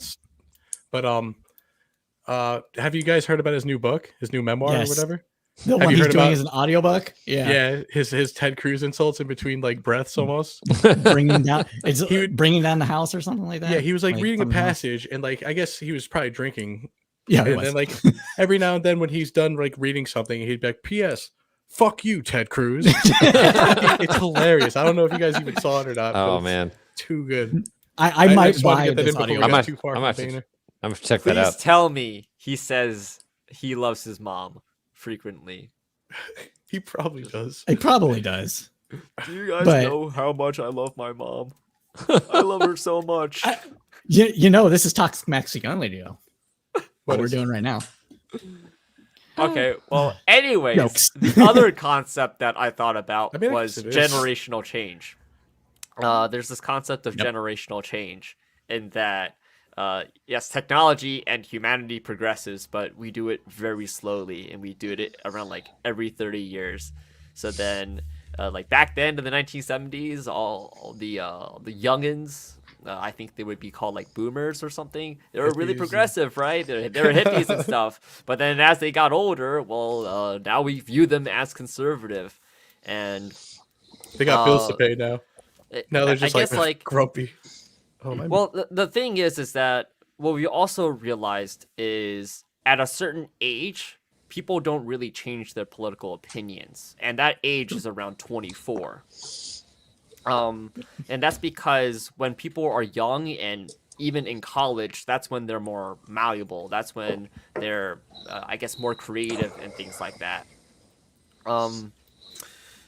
have you guys heard about his new book, his new memoir or whatever? The one he's doing is an audiobook. Yeah, his Ted Cruz insults in between like breaths almost. bringing down the house or something like that. Yeah, he was like reading a passage and like I guess he was probably drinking. Yeah, and then like every now and then when he's done like reading something, he'd be like, "P.S. Fuck you, Ted Cruz." It's hilarious. I don't know if you guys even saw it or not. Oh man, too good. I might buy this audio. I'm gonna check that out. Please tell me he says he loves his mom frequently. He probably does. He probably does. Do you guys know how much I love my mom? I love her so much. This is Toxic Masculinity, though. What we're doing right now. Okay, well, anyways, the other concept that I thought about was generational change. There's this concept of generational change in that yes, technology and humanity progresses, but we do it very slowly, and we do it around like every 30 years. So then, like back then in the 1970s, all the youngins, I think they would be called like boomers or something. They were really progressive, right? They were hippies and stuff. But then as they got older, well, now we view them as conservative, and they got bills to pay now. Now they're just like grumpy. Oh, well, the thing is that what we also realized is at a certain age, people don't really change their political opinions, and that age is around 24. And that's because when people are young and even in college, that's when they're more malleable. That's when they're, I guess, more creative and things like that.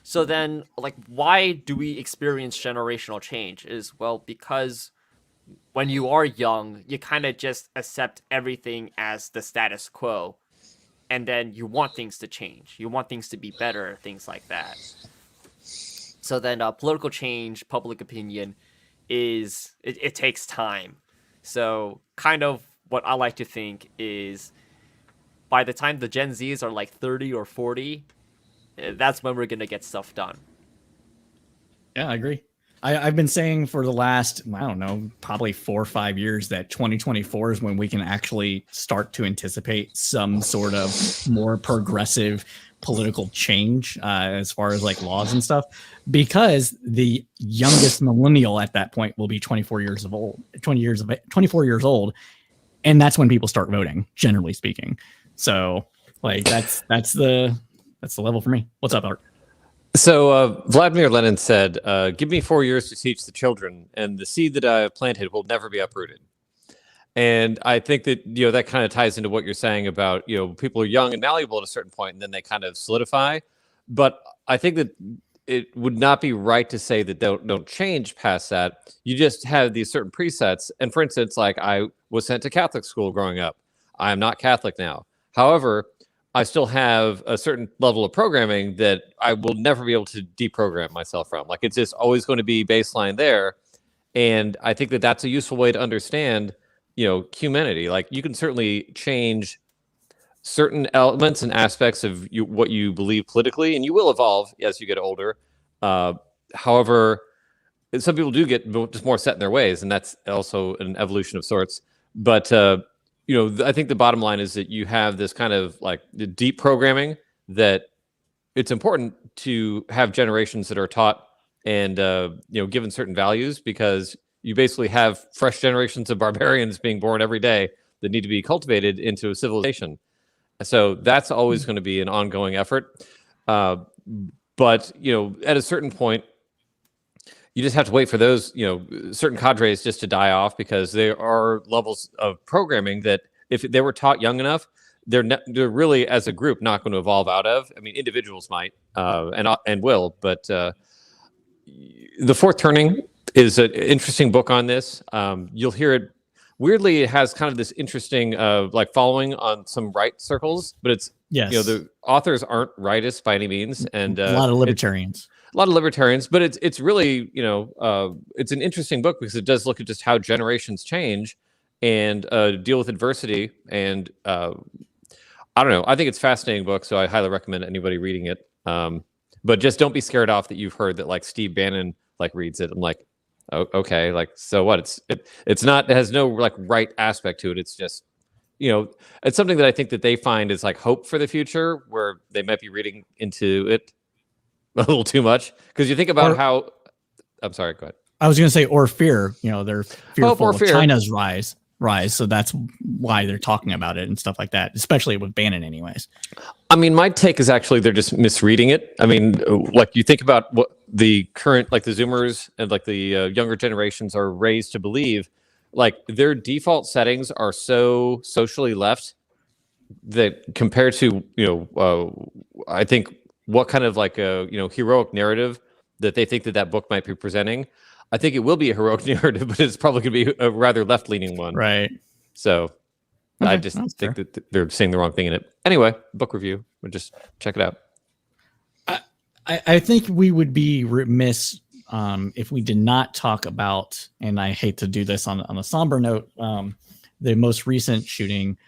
So then, like, why do we experience generational change? Is, well, because when you are young, you kind of just accept everything as the status quo, and then you want things to change. You want things to be better, things like that. So then political change, public opinion, it takes time. So kind of what I like to think is by the time the Gen Zs are like 30 or 40, that's when we're going to get stuff done. Yeah, I agree. I've been saying for the last, I don't know, probably 4 or 5 years that 2024 is when we can actually start to anticipate some sort of more progressive political change as far as like laws and stuff, because the youngest millennial at that point will be 24 years old, and that's when people start voting, generally speaking. So like that's the level for me. What's up, Art? So Vladimir Lenin said, give me 4 years to teach the children, and the seed that I have planted will never be uprooted. And I think that, that kind of ties into what you're saying about, people are young and malleable at a certain point, and then they kind of solidify. But I think that it would not be right to say that they don't change past that. You just have these certain presets. And for instance, like I was sent to Catholic school growing up. I am not Catholic now. However, I still have a certain level of programming that I will never be able to deprogram myself from. Like it's just always going to be baseline there. And I think that that's a useful way to understand, humanity. Like you can certainly change certain elements and aspects of what you believe politically, and you will evolve as you get older. However, some people do get just more set in their ways, and that's also an evolution of sorts. But I think the bottom line is that you have this kind of like the deep programming that it's important to have generations that are taught and given certain values, because you basically have fresh generations of barbarians being born every day that need to be cultivated into a civilization. So that's always going to be an ongoing effort. But at a certain point, you just have to wait for those, certain cadres just to die off, because there are levels of programming that if they were taught young enough, they're really, as a group, not going to evolve out of. I mean, individuals might and will, but The Fourth Turning is an interesting book on this. You'll hear it. Weirdly, it has kind of this interesting following on some right circles, but it's the authors aren't rightists by any means, and a lot of libertarians. But it's really it's an interesting book because it does look at just how generations change and deal with adversity. And I don't know. I think it's a fascinating book, so I highly recommend anybody reading it. But just don't be scared off that you've heard that like Steve Bannon reads it. I'm like, oh, okay, so what? It's not. It has no right aspect to it. It's just it's something that I think that they find is hope for the future, where they might be reading into it a little too much, because you think about how. I'm sorry. Go ahead. I was going to say, or fear. They're fearful of fear. China's rise. So that's why they're talking about it and stuff like that, especially with Bannon, anyways. I mean, my take is actually they're just misreading it. I mean, you think about what the current, the Zoomers and the younger generations are raised to believe. Their default settings are so socially left that compared to I think what kind of heroic narrative that they think that book might be presenting. I think it will be a heroic narrative, but it's probably going to be a rather left-leaning one. Right. So okay, I just think that they're saying the wrong thing in it. Anyway, book review. We'll just check it out. I think we would be remiss if we did not talk about, and I hate to do this on a somber note, the most recent shooting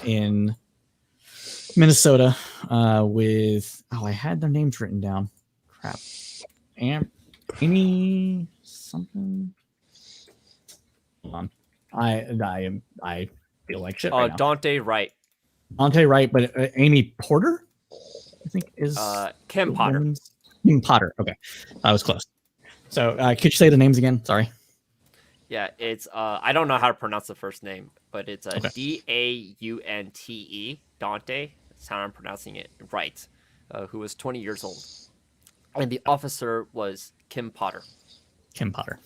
in Minnesota with, I had their names written down. Crap. Amy something. Hold on. I feel like shit right now. Dante Wright. Dante Wright, but Amy Porter, I think is Kim Potter. Kim Potter. Okay, I was close. So could you say the names again? Sorry. Yeah, it's I don't know how to pronounce the first name, but it's okay. Daunte. Dante. That's how I'm pronouncing it right. Who was 20 years old, and the officer was Kim Potter. Kim Potter.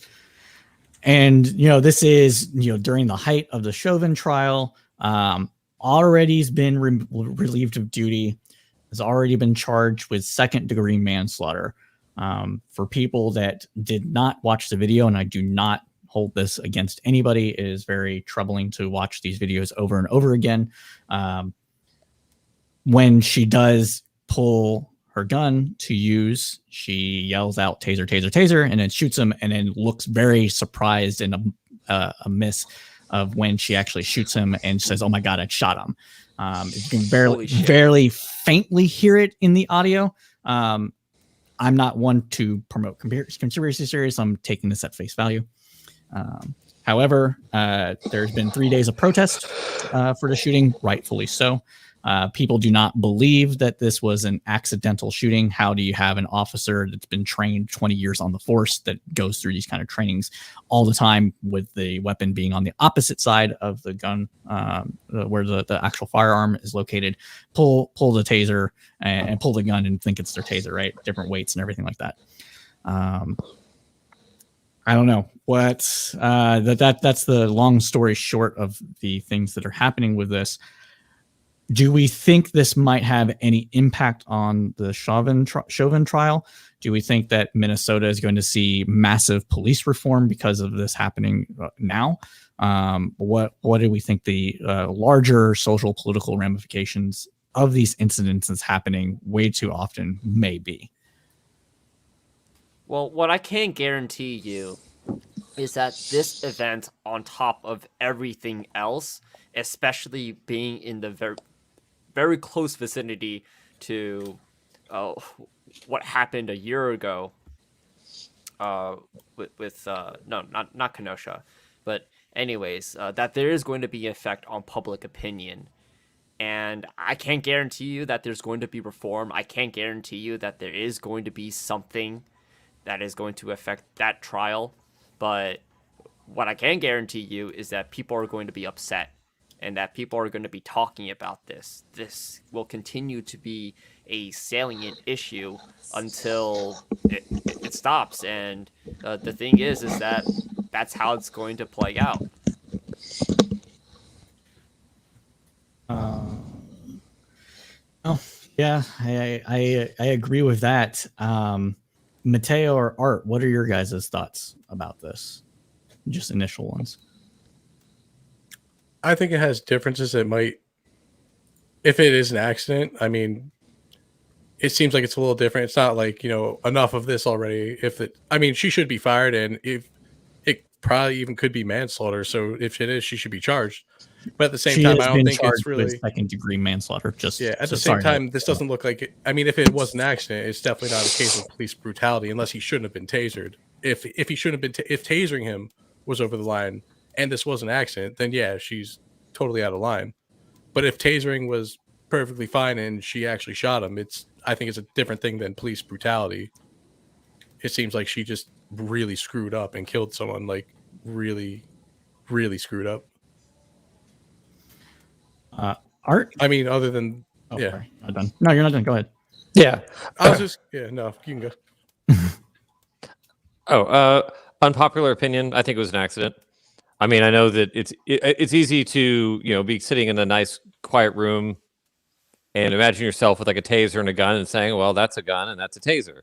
And, this is, during the height of the Chauvin trial, already has been relieved of duty, has already been charged with second-degree manslaughter. For people that did not watch the video, and I do not hold this against anybody, it is very troubling to watch these videos over and over again. When she does pull her gun to use, she yells out "taser, taser, taser," and then shoots him, and then looks very surprised and a miss of when she actually shoots him and says, "Oh my God, I shot him." You can barely faintly hear it in the audio. I'm not one to promote conspiracy theories. I'm taking this at face value. However, there's been 3 days of protest for the shooting, rightfully so. People do not believe that this was an accidental shooting. How do you have an officer that's been trained 20 years on the force that goes through these kind of trainings all the time with the weapon being on the opposite side of the gun, where the actual firearm is located, pull the taser and pull the gun and think it's their taser, right? Different weights and everything like that. I don't know what that's the long story short of the things that are happening with this. Do we think this might have any impact on the Chauvin trial? Do we think that Minnesota is going to see massive police reform because of this happening now? What do we think the larger social political ramifications of these incidences happening way too often may be. Well, what I can guarantee you is that this event, on top of everything else, especially being in the very, very close vicinity to what happened a year ago, with no, not Kenosha, but anyways, that there is going to be an effect on public opinion. And I can't guarantee you that there's going to be reform. I can't guarantee you that there is going to be something that is going to affect that trial. But what I can guarantee you is that people are going to be upset and that people are going to be talking about this. This will continue to be a salient issue until it stops. And the thing is that that's how it's going to play out. Oh, yeah, I agree with that. Mateo or Art, what are your guys' thoughts about this? Just initial ones. I think it has differences that might, if it is an accident, I mean, it seems like it's a little different. It's not like, enough of this already. She should be fired, and if it probably even could be manslaughter. So if it is, she should be charged. But at the same time, I don't think it's really second-degree manslaughter. At the same time, this doesn't look like it. I mean, if it was an accident, it's definitely not a case of police brutality, unless he shouldn't have been tasered. If he shouldn't have been, if tasering him was over the line, and this was an accident, then yeah, she's totally out of line. But if tasering was perfectly fine and she actually shot him, I think it's a different thing than police brutality. It seems like she just really screwed up and killed someone, like really, really screwed up. Art? I mean, other than Sorry. Not done. No, you're not done. Go ahead. Yeah. I was just no, you can go. Unpopular opinion. I think it was an accident. I mean, I know that it's easy to be sitting in a nice quiet room and imagine yourself with like a taser and a gun and saying, well, that's a gun and that's a taser.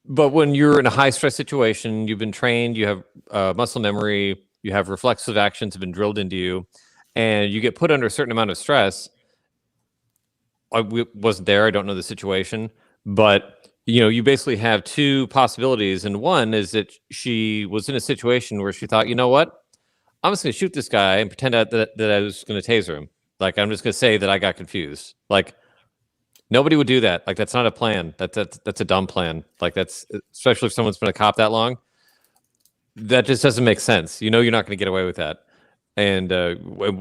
But when you're in a high stress situation, you've been trained, you have muscle memory, you have reflexive actions have been drilled into you, and you get put under a certain amount of stress. I wasn't there. I don't know the situation, but you basically have two possibilities. And one is that she was in a situation where she thought, you know what? I'm just going to shoot this guy and pretend that I was going to taser him. Like, I'm just going to say that I got confused. Like, nobody would do that. Like, that's not a plan. That's a dumb plan. Like, that's, especially if someone's been a cop that long, that just doesn't make sense. You're not going to get away with that. And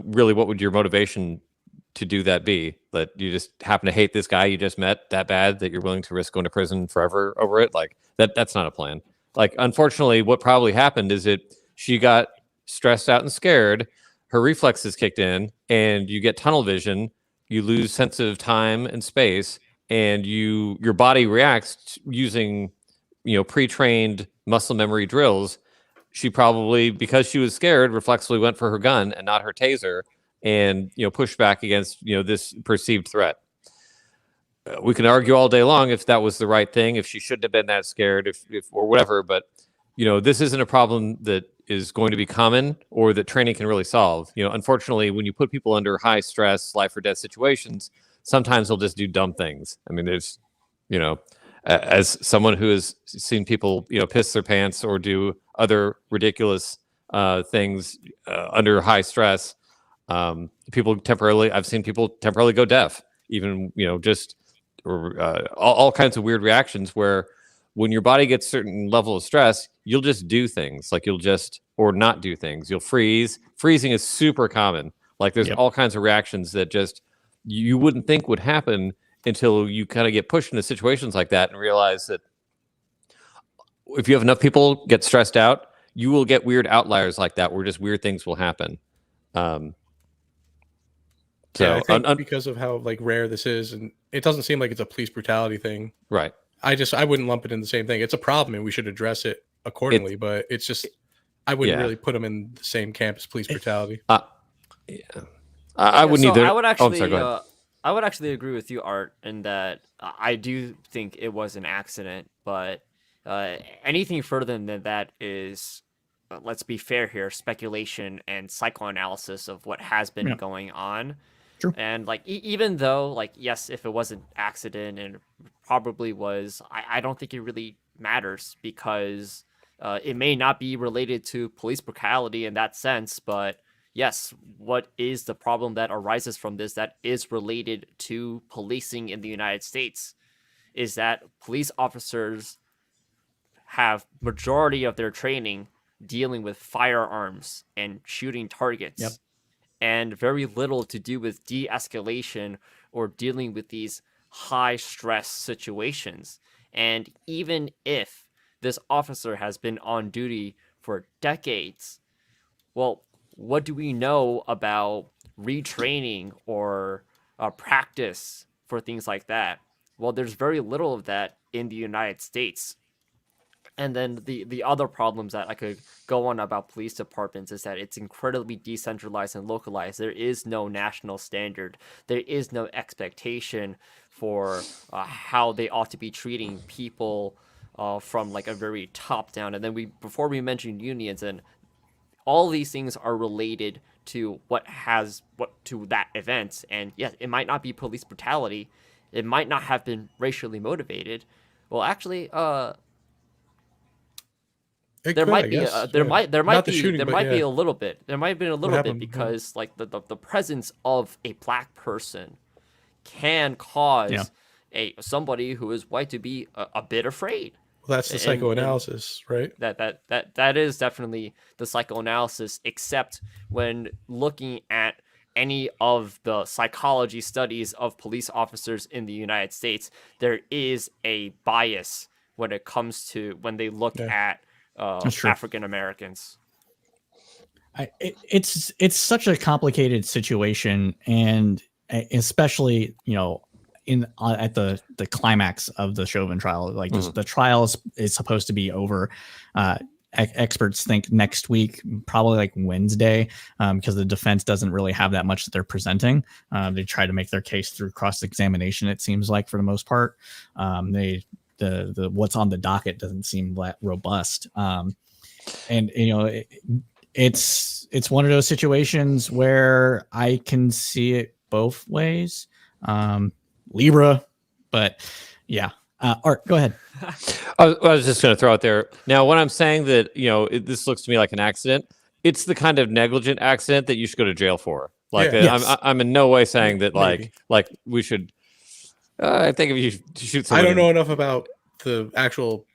really, what would your motivation to do that be? That you just happen to hate this guy you just met that bad that you're willing to risk going to prison forever over it? Like, that's not a plan. Like, unfortunately, what probably happened is that she got stressed out and scared. Her reflexes kicked in, and you get tunnel vision. You lose sense of time and space, and your body reacts using pre-trained muscle memory drills. She probably, because she was scared, reflexively went for her gun and not her taser, and pushed back against this perceived threat. We can argue all day long if that was the right thing, if she shouldn't have been that scared, if or whatever. But this isn't a problem that is going to be common or that training can really solve. Unfortunately, when you put people under high stress, life or death situations, sometimes they'll just do dumb things. I mean, there's as someone who has seen people piss their pants or do other ridiculous things under high stress, I've seen people temporarily go deaf, even all kinds of weird reactions where when your body gets a certain level of stress, you'll just do things, like or not do things. You'll freeze. Freezing is super common. Like, there's all kinds of reactions that just you wouldn't think would happen until you kind of get pushed into situations like that and realize that if you have enough people get stressed out, you will get weird outliers like that where just weird things will happen. I think because of how rare this is, and it doesn't seem like it's a police brutality thing. Right. I wouldn't lump it in the same thing. It's a problem and we should address it accordingly, but it's just, I wouldn't really put them in the same camp as police brutality. I wouldn't either. I would actually, sorry, go ahead. I would actually agree with you, Art, in that I do think it was an accident, but anything further than that is, let's be fair here, speculation and psychoanalysis of what has been going on. True. And like even though like yes, if it was an accident and it probably was, I don't think it really matters because it may not be related to police brutality in that sense, but yes, what is the problem that arises from this that is related to policing in the United States is that police officers have majority of their training dealing with firearms and shooting targets. Yep. And very little to do with de-escalation or dealing with these high stress situations. And even if this officer has been on duty for decades, well, what do we know about retraining or practice for things like that? Well, there's very little of that in the United States. And then the other problems that I could go on about police departments is that it's incredibly decentralized and localized. There is no national standard. There is no expectation for how they ought to be treating people from like a very top down. And then before we mentioned unions, and all these things are related to what to that event. And yes, it might not be police brutality. It might not have been racially motivated. Well, actually, there might be a little bit. There might have been a little bit because like the presence of a black person can cause somebody who is white to be a bit afraid. Well, that's the psychoanalysis, right? That is definitely the psychoanalysis, except when looking at any of the psychology studies of police officers in the United States, there is a bias when it comes to when they look at African Americans. It's such a complicated situation, and especially at the climax of the Chauvin trial, like the trial is supposed to be over. Experts think next week, probably like Wednesday, because the defense doesn't really have that much that they're presenting. They try to make their case through cross-examination. It seems like for the most part, the what's on the docket doesn't seem that robust. And it's one of those situations where I can see it both ways. Libra, but yeah. Art, go ahead. I was just going to throw out there. Now, when I'm saying that, this looks to me like an accident, it's the kind of negligent accident that you should go to jail for. Like, I'm in no way saying that, like we should. I think if you shoot somebody, I don't know enough about the actual.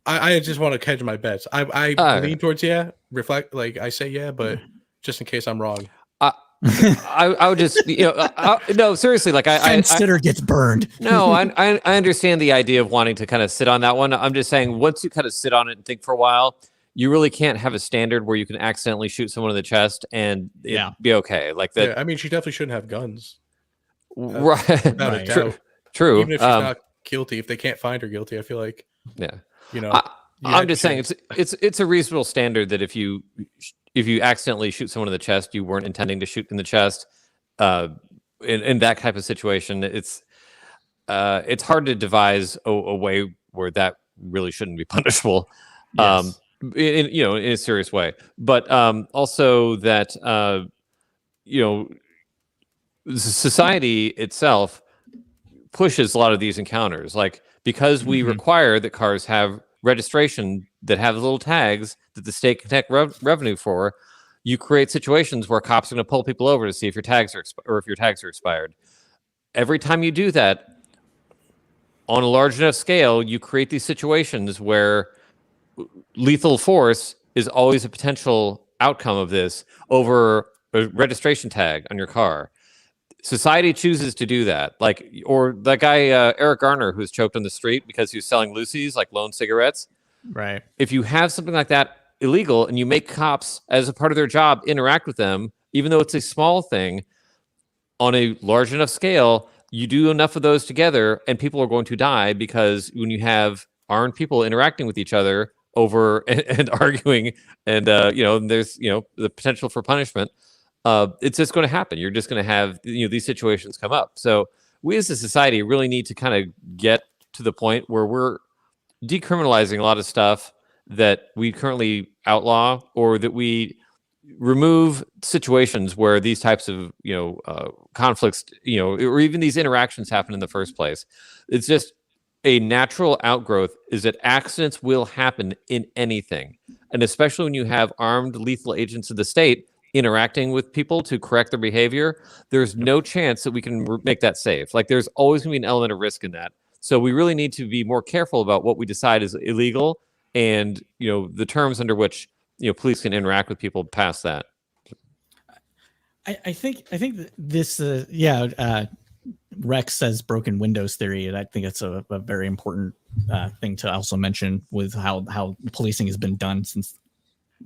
I just want to catch my bets. I lean towards reflect, like I say but just in case I'm wrong. I would just, no, seriously, like I sitter gets burned. No, I understand the idea of wanting to kind of sit on that one. I'm just saying, once you kind of sit on it and think for a while, you really can't have a standard where you can accidentally shoot someone in the chest and be okay. Like that. Yeah, I mean, she definitely shouldn't have guns. Right. Without a doubt. True. Even if she's not guilty, if they can't find her guilty, I feel like. Yeah. I'm just saying it's a reasonable standard that if you accidentally shoot someone in the chest, you weren't intending to shoot in the chest. In that type of situation, it's hard to devise a way where that really shouldn't be punishable. Yes. In a serious way, but also that society itself pushes a lot of these encounters, like because we require that cars have registration that have little tags that the state can take revenue for. You create situations where cops are going to pull people over to see if your tags are expired. Every time you do that on a large enough scale, you create these situations where lethal force is always a potential outcome of this over a registration tag on your car. Society chooses to do that. Or that guy, Eric Garner, who was choked on the street because he was selling Lucy's, like lone cigarettes. Right. If you have something like that illegal and you make cops, as a part of their job, interact with them, even though it's a small thing, on a large enough scale, you do enough of those together and people are going to die, because when you have armed people interacting with each other over and arguing and there's the potential for punishment, it's just going to happen. You're just going to have these situations come up. So we as a society really need to kind of get to the point where we're decriminalizing a lot of stuff that we currently outlaw, or that we remove situations where these types of conflicts, or even these interactions happen in the first place. It's just a natural outgrowth is that accidents will happen in anything, and especially when you have armed lethal agents of the state interacting with people to correct their behavior, there's no chance that we can make that safe. Like, there's always going to be an element of risk in that. So we really need to be more careful about what we decide is illegal, and the terms under which police can interact with people past that. I think this Rex says broken windows theory, and I think it's a very important thing to also mention with how policing has been done since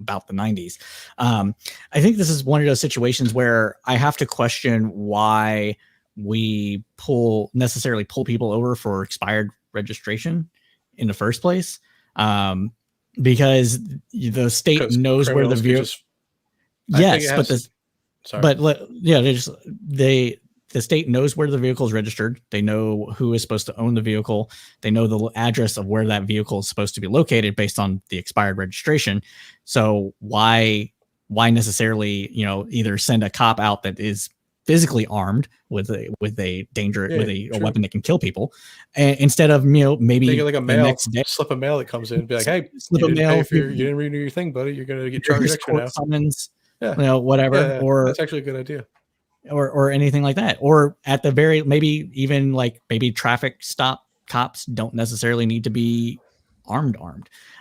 about the 90s. I think this is one of those situations where I have to question why we necessarily pull people over for expired registration in the first place. Because the state knows where the vehicle. Yes, the state knows where the vehicle is registered. They know who is supposed to own the vehicle. They know the address of where that vehicle is supposed to be located based on the expired registration. So why necessarily, either send a cop out that is physically armed with a weapon that can kill people, instead of maybe like a mail, next day, slip a mail that comes in, be like, hey, you didn't renew your thing, buddy. You're gonna get charged extra now. Summons, whatever. Or that's actually a good idea. Or anything like that. Or at the very, maybe even like maybe traffic stop cops don't necessarily need to be armed.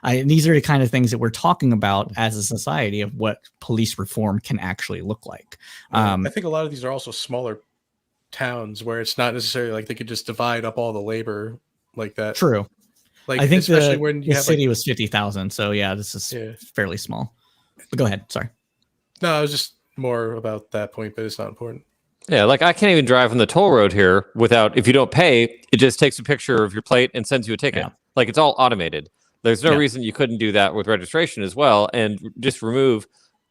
These are the kind of things that we're talking about as a society of what police reform can actually look like. I think a lot of these are also smaller towns where it's not necessarily like they could just divide up all the labor like that. True. Like, I think especially when you the city was 50,000. So yeah, this is fairly small. But go ahead. Sorry. No, I was just more about that point, but it's not important. Yeah, like I can't even drive on the toll road here without, if you don't pay, it just takes a picture of your plate and sends you a ticket. Yeah. Like, it's all automated. There's no reason you couldn't do that with registration as well, and just remove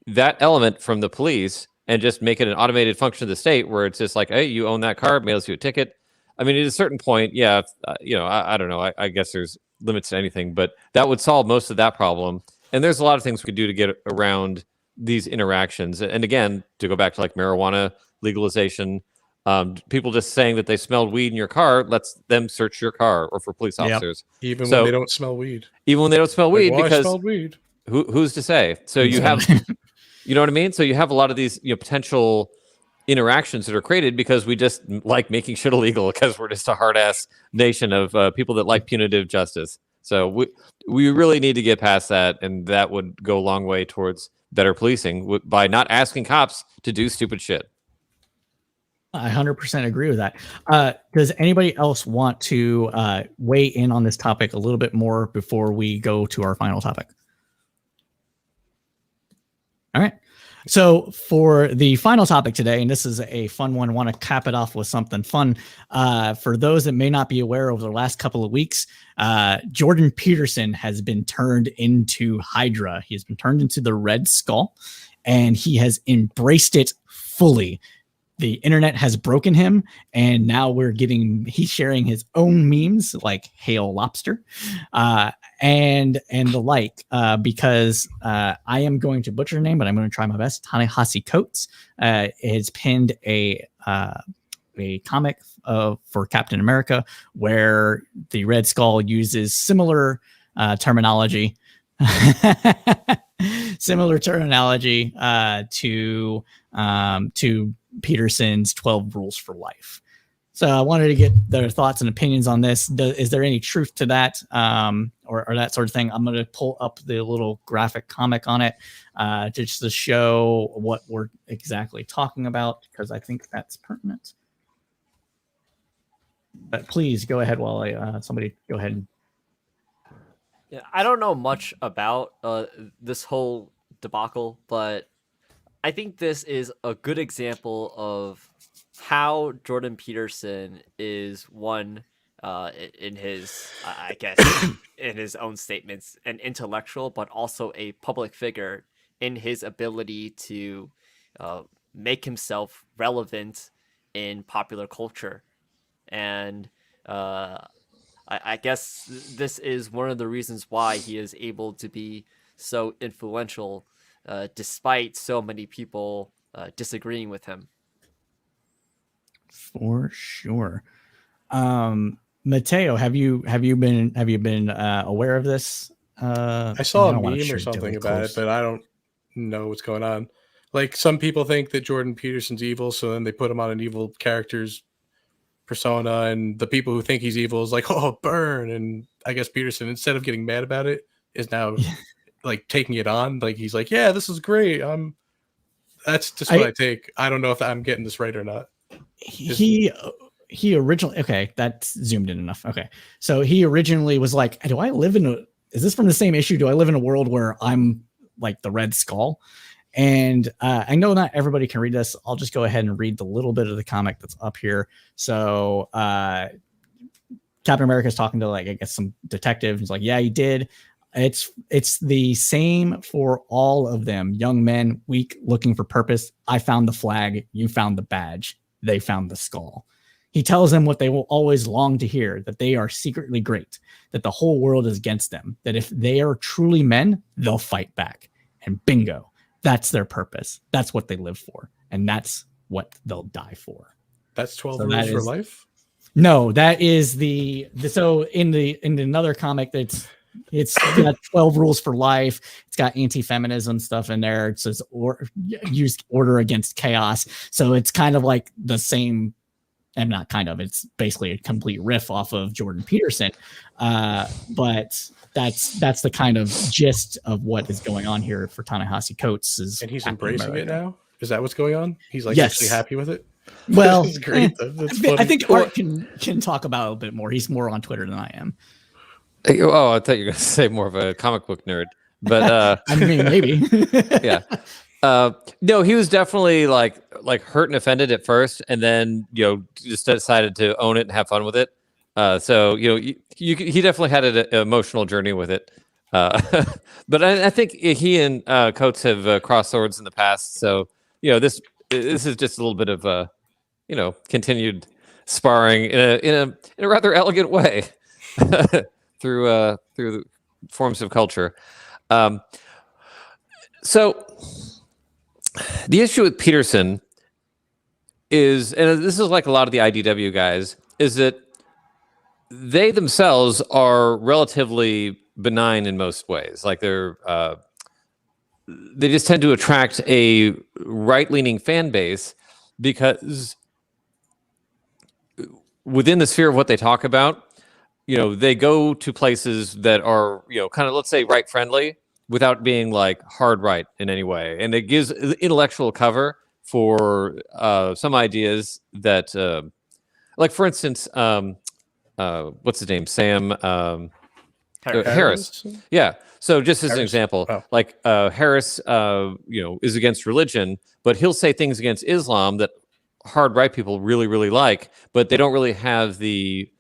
that element from the police and just make it an automated function of the state where it's just like, hey, you own that car, mails you a ticket. I mean, at a certain point, I don't know. I guess there's limits to anything, but that would solve most of that problem. And there's a lot of things we could do to get around these interactions. And again, to go back to like marijuana legalization, people just saying that they smelled weed in your car lets them search your car, or for police officers. Even when they don't smell weed. Even when they don't smell weed, because I smelled weed. Who's to say? So you have, you know what I mean? So you have a lot of these potential interactions that are created because we just like making shit illegal because we're just a hard ass nation of people that like punitive justice. So we really need to get past that, and that would go a long way towards better policing by not asking cops to do stupid shit. I 100% agree with that. Does anybody else want to weigh in on this topic a little bit more before we go to our final topic? All right. So for the final topic today, and this is a fun one, I want to cap it off with something fun. For those that may not be aware, over the last couple of weeks, Jordan Peterson has been turned into Hydra. He has been turned into the Red Skull, and he has embraced it fully. The internet has broken him, and now he's sharing his own memes like "Hail Lobster," and the like, because I am going to butcher her name, but I'm going to try my best. Ta-Nehisi Coates has pinned a comic for Captain America where the Red Skull uses similar terminology. To Peterson's 12 Rules for Life. So I wanted to get their thoughts and opinions on this. Is there any truth to that, or that sort of thing? I'm going to pull up the little graphic comic on it just to show what we're exactly talking about, because I think that's pertinent. But please go ahead while somebody go ahead. Yeah, I don't know much about this whole debacle, but I think this is a good example of how Jordan Peterson is one in his, I guess, in his own statements, an intellectual, but also a public figure in his ability to make himself relevant in popular culture. And I guess this is one of the reasons why he is able to be so influential despite so many people disagreeing with him. For sure. Mateo, have you been aware of this? I saw a meme or something about it, but I don't know what's going on. Like, some people think that Jordan Peterson's evil, so then they put him on an evil character's persona, and the people who think he's evil is like, oh, burn. And I guess Peterson, instead of getting mad about it, is now like taking it on. Like, he's like, yeah, this is great. That's just what I take. I don't know if I'm getting this right or not. He originally, okay, that's zoomed in enough. Okay, so he originally was like, is this from the same issue? Do I live in a world where I'm like the Red Skull? And I know not everybody can read this. I'll just go ahead and read the little bit of the comic that's up here. So Captain America is talking to, like, I guess some detective. He's like, yeah, you did. It's the same for all of them. Young men, weak, looking for purpose. I found the flag. You found the badge. They found the skull. He tells them what they will always long to hear, that they are secretly great, that the whole world is against them, that if they are truly men, they'll fight back. And bingo, that's their purpose. That's what they live for. And that's what they'll die for. That's 12 rules for life? No, that is so in another comic it's got 12 rules for life. It's got anti-feminism stuff in there. It says use order against chaos. So it's kind of like the same, and not kind of, it's basically a complete riff off of Jordan Peterson. But that's the kind of gist of what is going on here for Ta-Nehisi Coates. And he's embracing it now? Is that what's going on? He's like actually happy with it? Well, this is great. I think Art can talk about it a bit more. He's more on Twitter than I am. Oh, I thought you were going to say more of a comic book nerd, but I mean, maybe. Yeah. No, he was definitely like hurt and offended at first, and then just decided to own it and have fun with it. So he definitely had an emotional journey with it. But I think he and Coates have crossed swords in the past. So this is just a little bit of continued sparring in a rather elegant way through the forms of culture. So the issue with Peterson is, and this is like a lot of the IDW guys, is that they themselves are relatively benign in most ways. Like they just tend to attract a right-leaning fan base because within the sphere of what they talk about, they go to places that are, kind of, let's say, right-friendly without being like hard right in any way. And it gives intellectual cover for some ideas that, like, for instance, what's his name? Sam Harris. Yeah. So just as an example, like Harris, is against religion, but he'll say things against Islam that hard right people really, really like, but they don't really have the,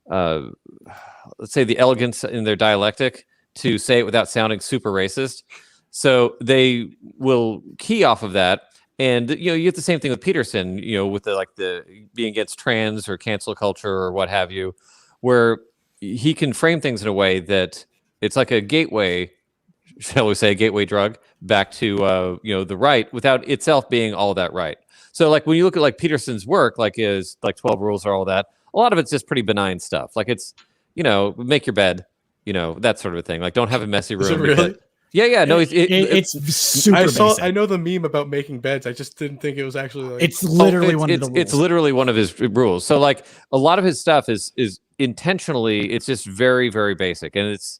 let's say, the elegance in their dialectic to say it without sounding super racist. So they will key off of that. And, you get the same thing with Peterson, with the being against trans or cancel culture or what have you, where he can frame things in a way that it's like a gateway, shall we say, a gateway drug back to, the right without itself being all that right. So like when you look at like Peterson's work, like his like 12 rules or all that, a lot of it's just pretty benign stuff. Like it's, make your bed, that sort of a thing. Like don't have a messy room. Is it really? Yeah. No, it's super basic. I know the meme about making beds. I just didn't think it was actually like... It's literally one of the rules. It's literally one of his rules. So like a lot of his stuff is intentionally, it's just very, very basic. And it's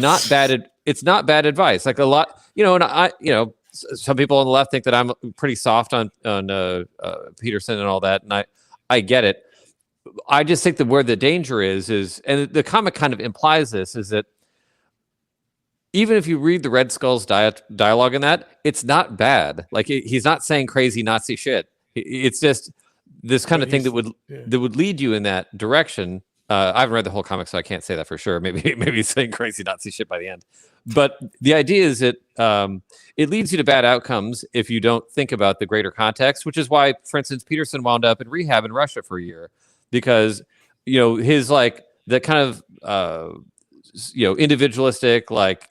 not bad. It's not bad advice. Like a lot, and some people on the left think that I'm pretty soft on Peterson and all that. And I get it. I just think that where the danger is, and the comic kind of implies this, is that even if you read the Red Skull's dialogue in that, it's not bad. Like he's not saying crazy Nazi shit. It's just this kind of thing that would lead you in that direction. I haven't read the whole comic, so I can't say that for sure. Maybe he's saying crazy Nazi shit by the end. But the idea is that it leads you to bad outcomes if you don't think about the greater context, which is why, for instance, Peterson wound up in rehab in Russia for a year because, his like the kind of individualistic, like,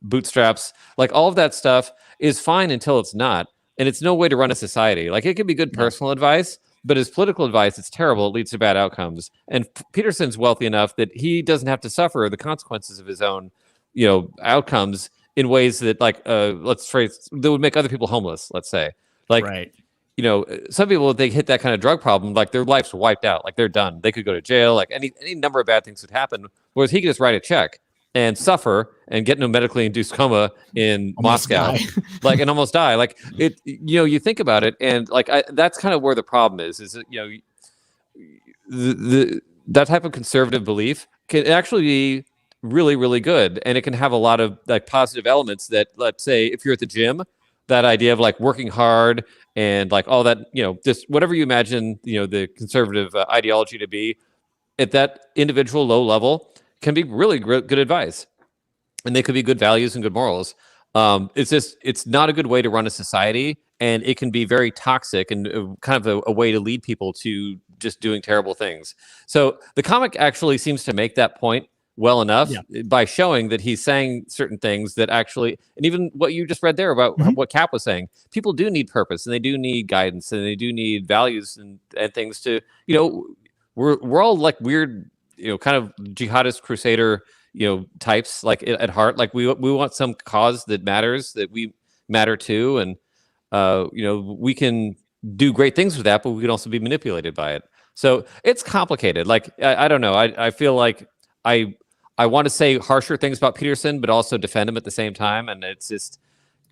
bootstraps, like all of that stuff is fine until it's not. And it's no way to run a society. Like, it can be good personal advice, but as political advice, it's terrible. It leads to bad outcomes. And Peterson's wealthy enough that he doesn't have to suffer the consequences of his own, outcomes in ways that, like, let's phrase, that would make other people homeless, let's say. Like, Right. Some people, if they hit that kind of drug problem, like, their life's wiped out. Like, they're done. They could go to jail. Like, any number of bad things would happen. Whereas he could just write a check and suffer and get into a medically induced coma in Almost Moscow, die. like, and almost die. Like, it, you think about it, and like, that's kind of where the problem is that, that type of conservative belief can actually be really, really good, and it can have a lot of, like, positive elements that, let's say, if you're at the gym, that idea of, like, working hard and, like, all that, just whatever you imagine, the conservative ideology to be at that individual low level can be really good advice, and they could be good values and good morals. It's not a good way to run a society, and it can be very toxic and kind of a way to lead people to just doing terrible things. So the comic actually seems to make that point well enough by showing that he's saying certain things that actually, and even what you just read there about what Cap was saying, people do need purpose, and they do need guidance, and they do need values and things to, we're all like weird, kind of jihadist crusader, types, like, at heart. Like, we want some cause that matters, that we matter to, and we can do great things with that, but we can also be manipulated by it. So it's complicated. Like, I don't know. I feel like I want to say harsher things about Peterson, but also defend him at the same time, and it's just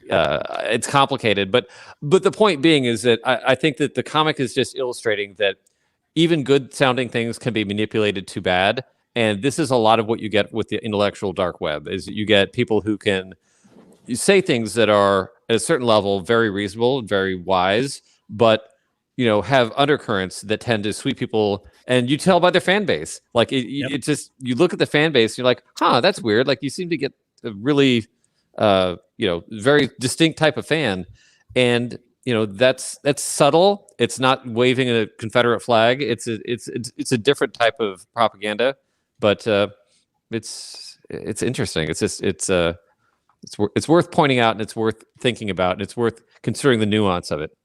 it's complicated. But the point being is that I think that the comic is just illustrating that even good sounding things can be manipulated too bad. And this is a lot of what you get with the intellectual dark web, is you get people who can say things that are at a certain level very reasonable and very wise, but have undercurrents that tend to sweep people, and you tell by their fan base. Like, it just, you look at the fan base, and you're like, that's weird. Like, you seem to get a really very distinct type of fan, and that's subtle. It's not waving a Confederate flag. It's a different type of propaganda, but it's interesting. It's just it's worth pointing out, and it's worth thinking about, and it's worth considering the nuance of it.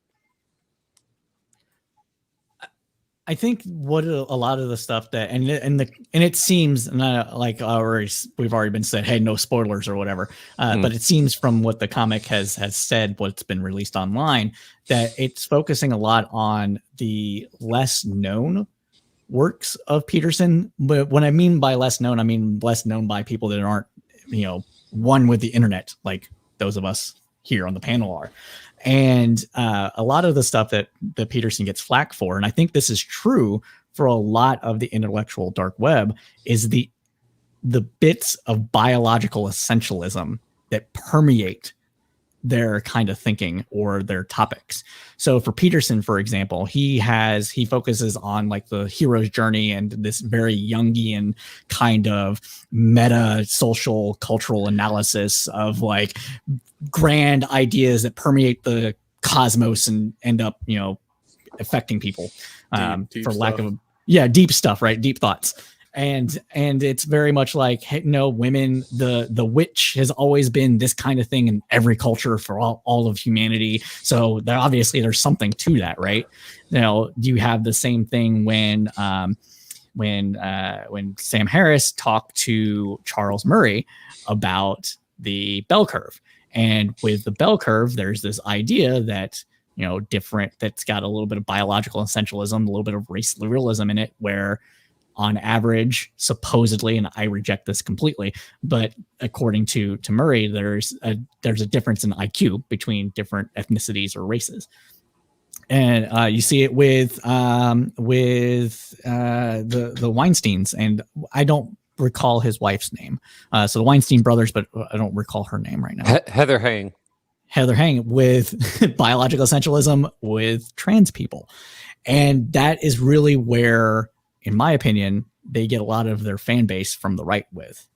I think what a lot of the stuff that and it seems, like we've already been said, hey, no spoilers or whatever, but it seems from what the comic has said, what's been released online, that it's focusing a lot on the less known works of Peterson. But when I mean by less known, I mean less known by people that aren't one with the internet, like those of us here on the panel are. And a lot of the stuff that Peterson gets flack for, and I think this is true for a lot of the intellectual dark web, is the bits of biological essentialism that permeate their kind of thinking or their topics. So for Peterson, for example, he focuses on, like, the hero's journey and this very Jungian kind of meta social cultural analysis of, like, grand ideas that permeate the cosmos and end up, affecting people, deep for lack stuff. of deep stuff, right? Deep thoughts. And it's very much like, hey, no, women, the witch has always been this kind of thing in every culture for all of humanity. So obviously there's something to that, right? You have the same thing when Sam Harris talked to Charles Murray about the bell curve. And with the bell curve, there's this idea that, different, that's got a little bit of biological essentialism, a little bit of race realism in it, where on average, supposedly, and I reject this completely, but according to Murray, there's a difference in IQ between different ethnicities or races. And you see it with the Weinsteins, and I don't recall his wife's name. So the Weinstein brothers, but I don't recall her name right now. Heather Hang, with biological essentialism with trans people. And that is really where, in my opinion, they get a lot of their fan base from the right with.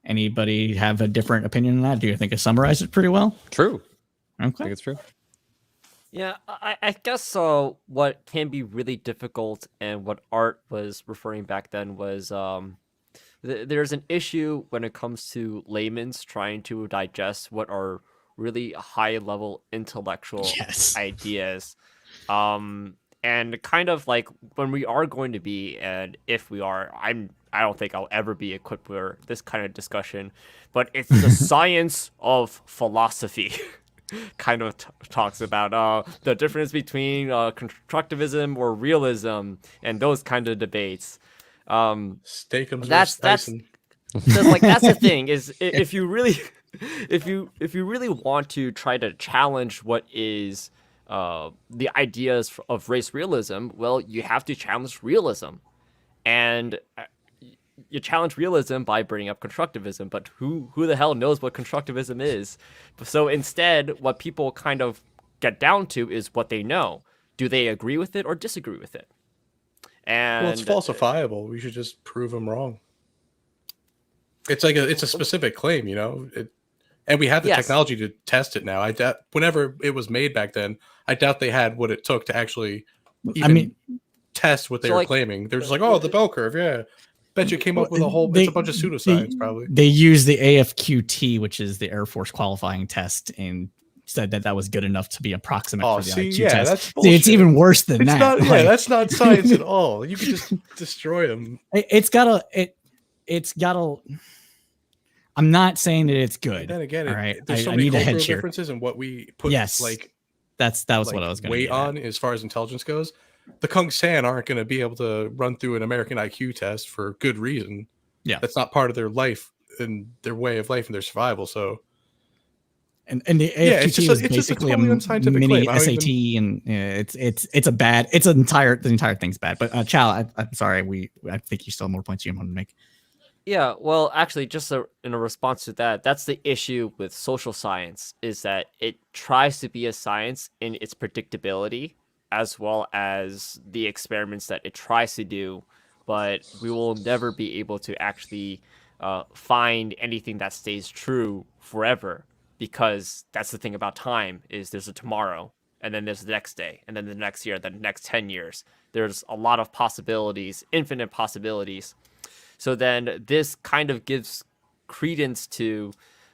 Anybody have a different opinion on that? Do you think I summarized it pretty well? True. Okay. I think it's true. Yeah, I guess so. What can be really difficult, and what Art was referring back then was there's an issue when it comes to layman's trying to digest what are really high level intellectual Yes. ideas. And kind of like when we are going to be, and if we are, I don't think I'll ever be equipped for this kind of discussion, but it's the science of philosophy. Kind of talks about the difference between constructivism or realism and those kind of debates. Steakums That's versus Tyson. because like that's the thing is if you really if you really want to try to challenge what is the ideas of race realism, well, you have to challenge realism, and you challenge realism by bringing up constructivism. But who the hell knows what constructivism is? So instead, what people kind of get down to is what they know. Do they agree with it or disagree with it? And Well, it's falsifiable. We should just prove them wrong. It's like it's a specific claim, you know. And we have the Yes. technology to test it now. I doubt whenever it was made back then, I doubt they had what it took to actually even test what they So, were like, claiming. They're just like, oh, the bell curve, yeah. Bet you came up with a whole. It's a bunch of pseudoscience, probably. They use the AFQT, which is the Air Force qualifying test, and said that was good enough to be approximate Oh, for the see, IQ yeah, test. that's See, it's bullshit. even worse than It's that. not. Yeah, Like, that's not science at all. You could just destroy them. it's gotta. I'm not saying that it's good. Then again, all right, there's so I many need a cultural hedge here. differences in what we put. Yes, like that was like what I was going to weight on as far as intelligence goes. The Kung San aren't going to be able to run through an American IQ test for good reason. Yeah, that's not part of their life and their way of life and their survival. So, and the AFQT is basically a unscientific mini claim. SAT, and it's a bad. The entire thing's bad. But Chow, I'm sorry. I think you still have more points you want to make. Yeah, well, actually, just in a response to that, that's the issue with social science, is that it tries to be a science in its predictability, as well as the experiments that it tries to do, but we will never be able to actually find anything that stays true forever, because that's the thing about time, is there's a tomorrow, and then there's the next day, and then the next year, then the next 10 years. There's a lot of possibilities, infinite possibilities. So then this kind of gives credence to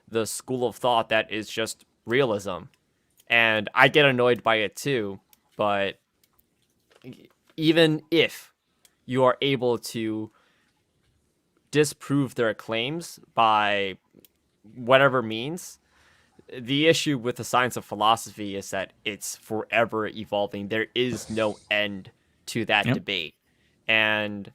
the school of thought that is just realism. And I get annoyed by it too. But even if you are able to disprove their claims by whatever means, the issue with the science of philosophy is that it's forever evolving. There is no end to that debate. And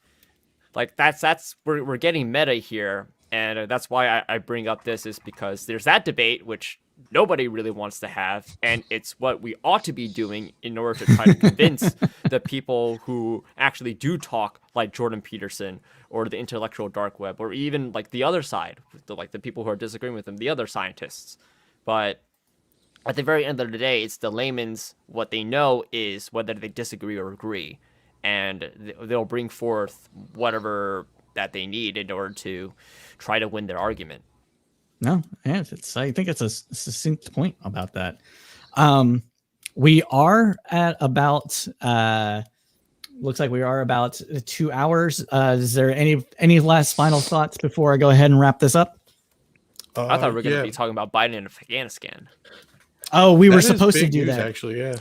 like that's we're getting meta here, and that's why I bring up this, is because there's that debate which nobody really wants to have, and it's what we ought to be doing in order to try to convince the people who actually do talk, like Jordan Peterson or the intellectual dark web, or even like the other side, the people who are disagreeing with them, the other scientists. But at the very end of the day, it's the layman's, what they know is whether they disagree or agree. And they'll bring forth whatever that they need in order to try to win their argument. No, yeah, I think it's a succinct point about that. We are at about looks like we are about 2 hours. Is there any last final thoughts before I go ahead and wrap this up? I thought we were going to be talking about Biden in Afghanistan. Oh, we were supposed to do that. Actually, yeah.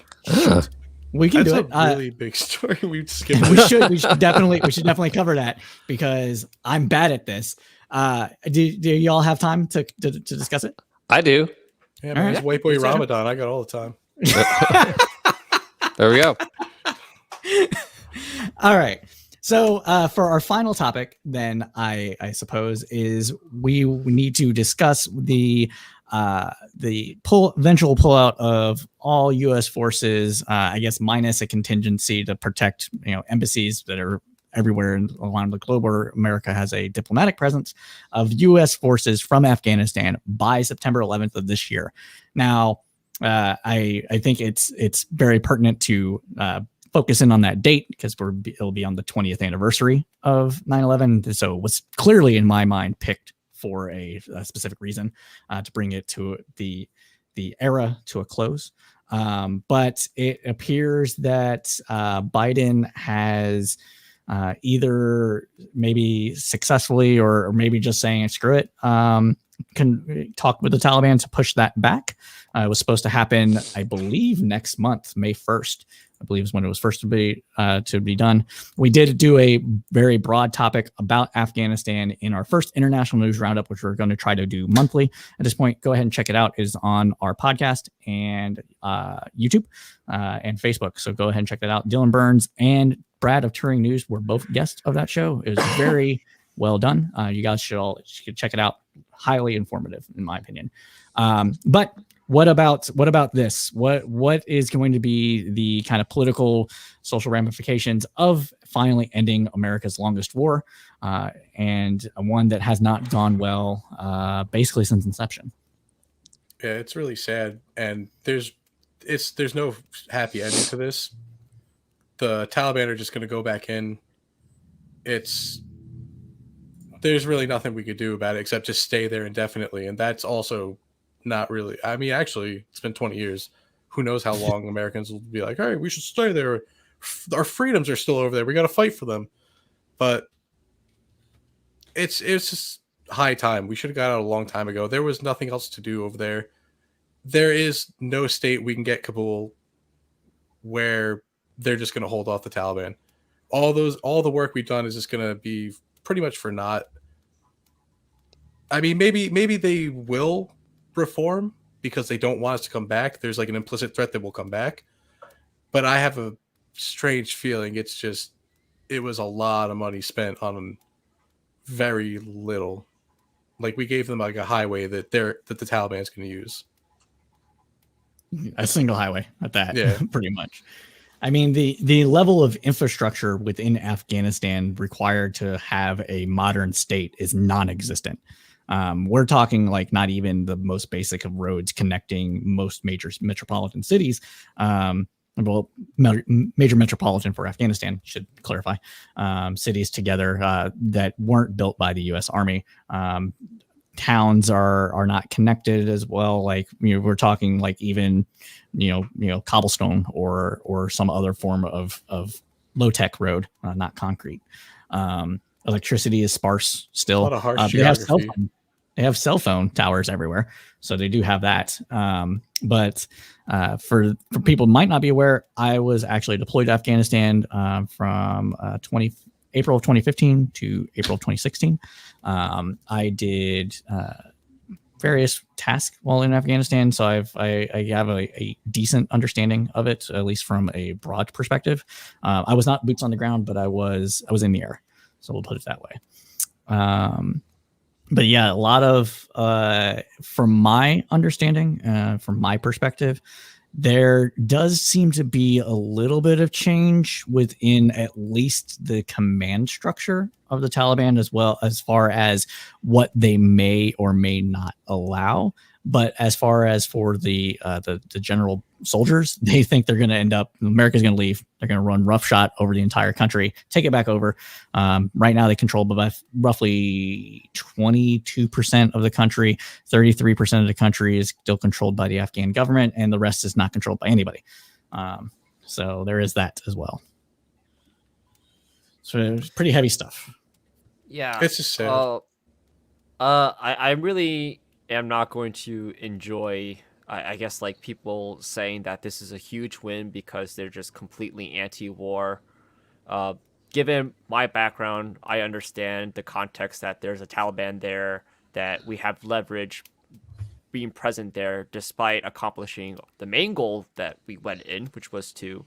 We can do it. That's a really big story. We skipped. we should definitely cover that, because I'm bad at this. Do y'all have time to discuss it? I do. Yeah, man, it's White Boy Ramadan. I got all the time. There we go. All right. So for our final topic, then I suppose, is we need to discuss the eventual pullout of all U.S. forces, I guess minus a contingency to protect embassies that are everywhere around the globe where America has a diplomatic presence, of U.S. forces from Afghanistan by September 11th of this year. Now, I think it's very pertinent to focus in on that date, because it'll be on the 20th anniversary of 9/11. So it was clearly, in my mind, picked for a specific reason, to bring it to the era to a close. But it appears that Biden has either maybe successfully or maybe just saying screw it, can talk with the Taliban to push that back. It was supposed to happen, I believe, next month, May 1st. I believe is when it was first to be done. We did do a very broad topic about Afghanistan in our first international news roundup, which we're going to try to do monthly. At this point, go ahead and check it out. It is on our podcast and YouTube and Facebook. So go ahead and check that out. Dylan Burns and Brad of Touring News were both guests of that show. It was very well done. You guys should check it out. Highly informative, in my opinion. But what about this? What is going to be the kind of political, social ramifications of finally ending America's longest war, and one that has not gone well, basically since inception? Yeah, it's really sad, and there's no happy ending to this. The Taliban are just going to go back in. There's really nothing we could do about it except just stay there indefinitely, and that's also not really. I mean, actually, it's been 20 years. Who knows how long Americans will be like, all right, we should stay there. Our freedoms are still over there. We got to fight for them. But it's just high time. We should have got out a long time ago. There was nothing else to do over there. There is no state we can get Kabul where they're just going to hold off the Taliban. All the work we've done is just going to be pretty much for naught. I mean, maybe they will reform because they don't want us to come back. There's like an implicit threat that we'll come back. But I have a strange feeling it was a lot of money spent on very little. Like we gave them like a highway that the Taliban's going to use. A single highway at that, yeah. Pretty much. I mean, the level of infrastructure within Afghanistan required to have a modern state is non-existent. We're talking like not even the most basic of roads connecting most major metropolitan cities. Major metropolitan for Afghanistan, should clarify, cities together that weren't built by the U.S. Army. Towns are not connected as well. Like, we're talking like even, cobblestone or some other form of low tech road, not concrete. Electricity is sparse still. A lot of harsh geography. They have cell phone towers everywhere, so they do have that. But for people who might not be aware, I was actually deployed to Afghanistan from April of 2015 to April of 2016. I did various tasks while in Afghanistan, so I have a decent understanding of it, at least from a broad perspective. I was not boots on the ground, but I was in the air, so we'll put it that way. But yeah, a lot of, from my understanding, from my perspective, there does seem to be a little bit of change within at least the command structure of the Taliban, as well as far as what they may or may not allow. But as far as for the general soldiers, they think they're going to end up, America's going to leave. They're going to run roughshod over the entire country, take it back over. Right now, they control roughly 22% of the country. 33% of the country is still controlled by the Afghan government, and the rest is not controlled by anybody. So there is that as well. So it's pretty heavy stuff. Yeah. It's just sad. I really am not going to enjoy, I guess, like people saying that this is a huge win because they're just completely anti-war. Given my background, I understand the context that there's a Taliban there, that we have leverage being present there despite accomplishing the main goal that we went in, which was to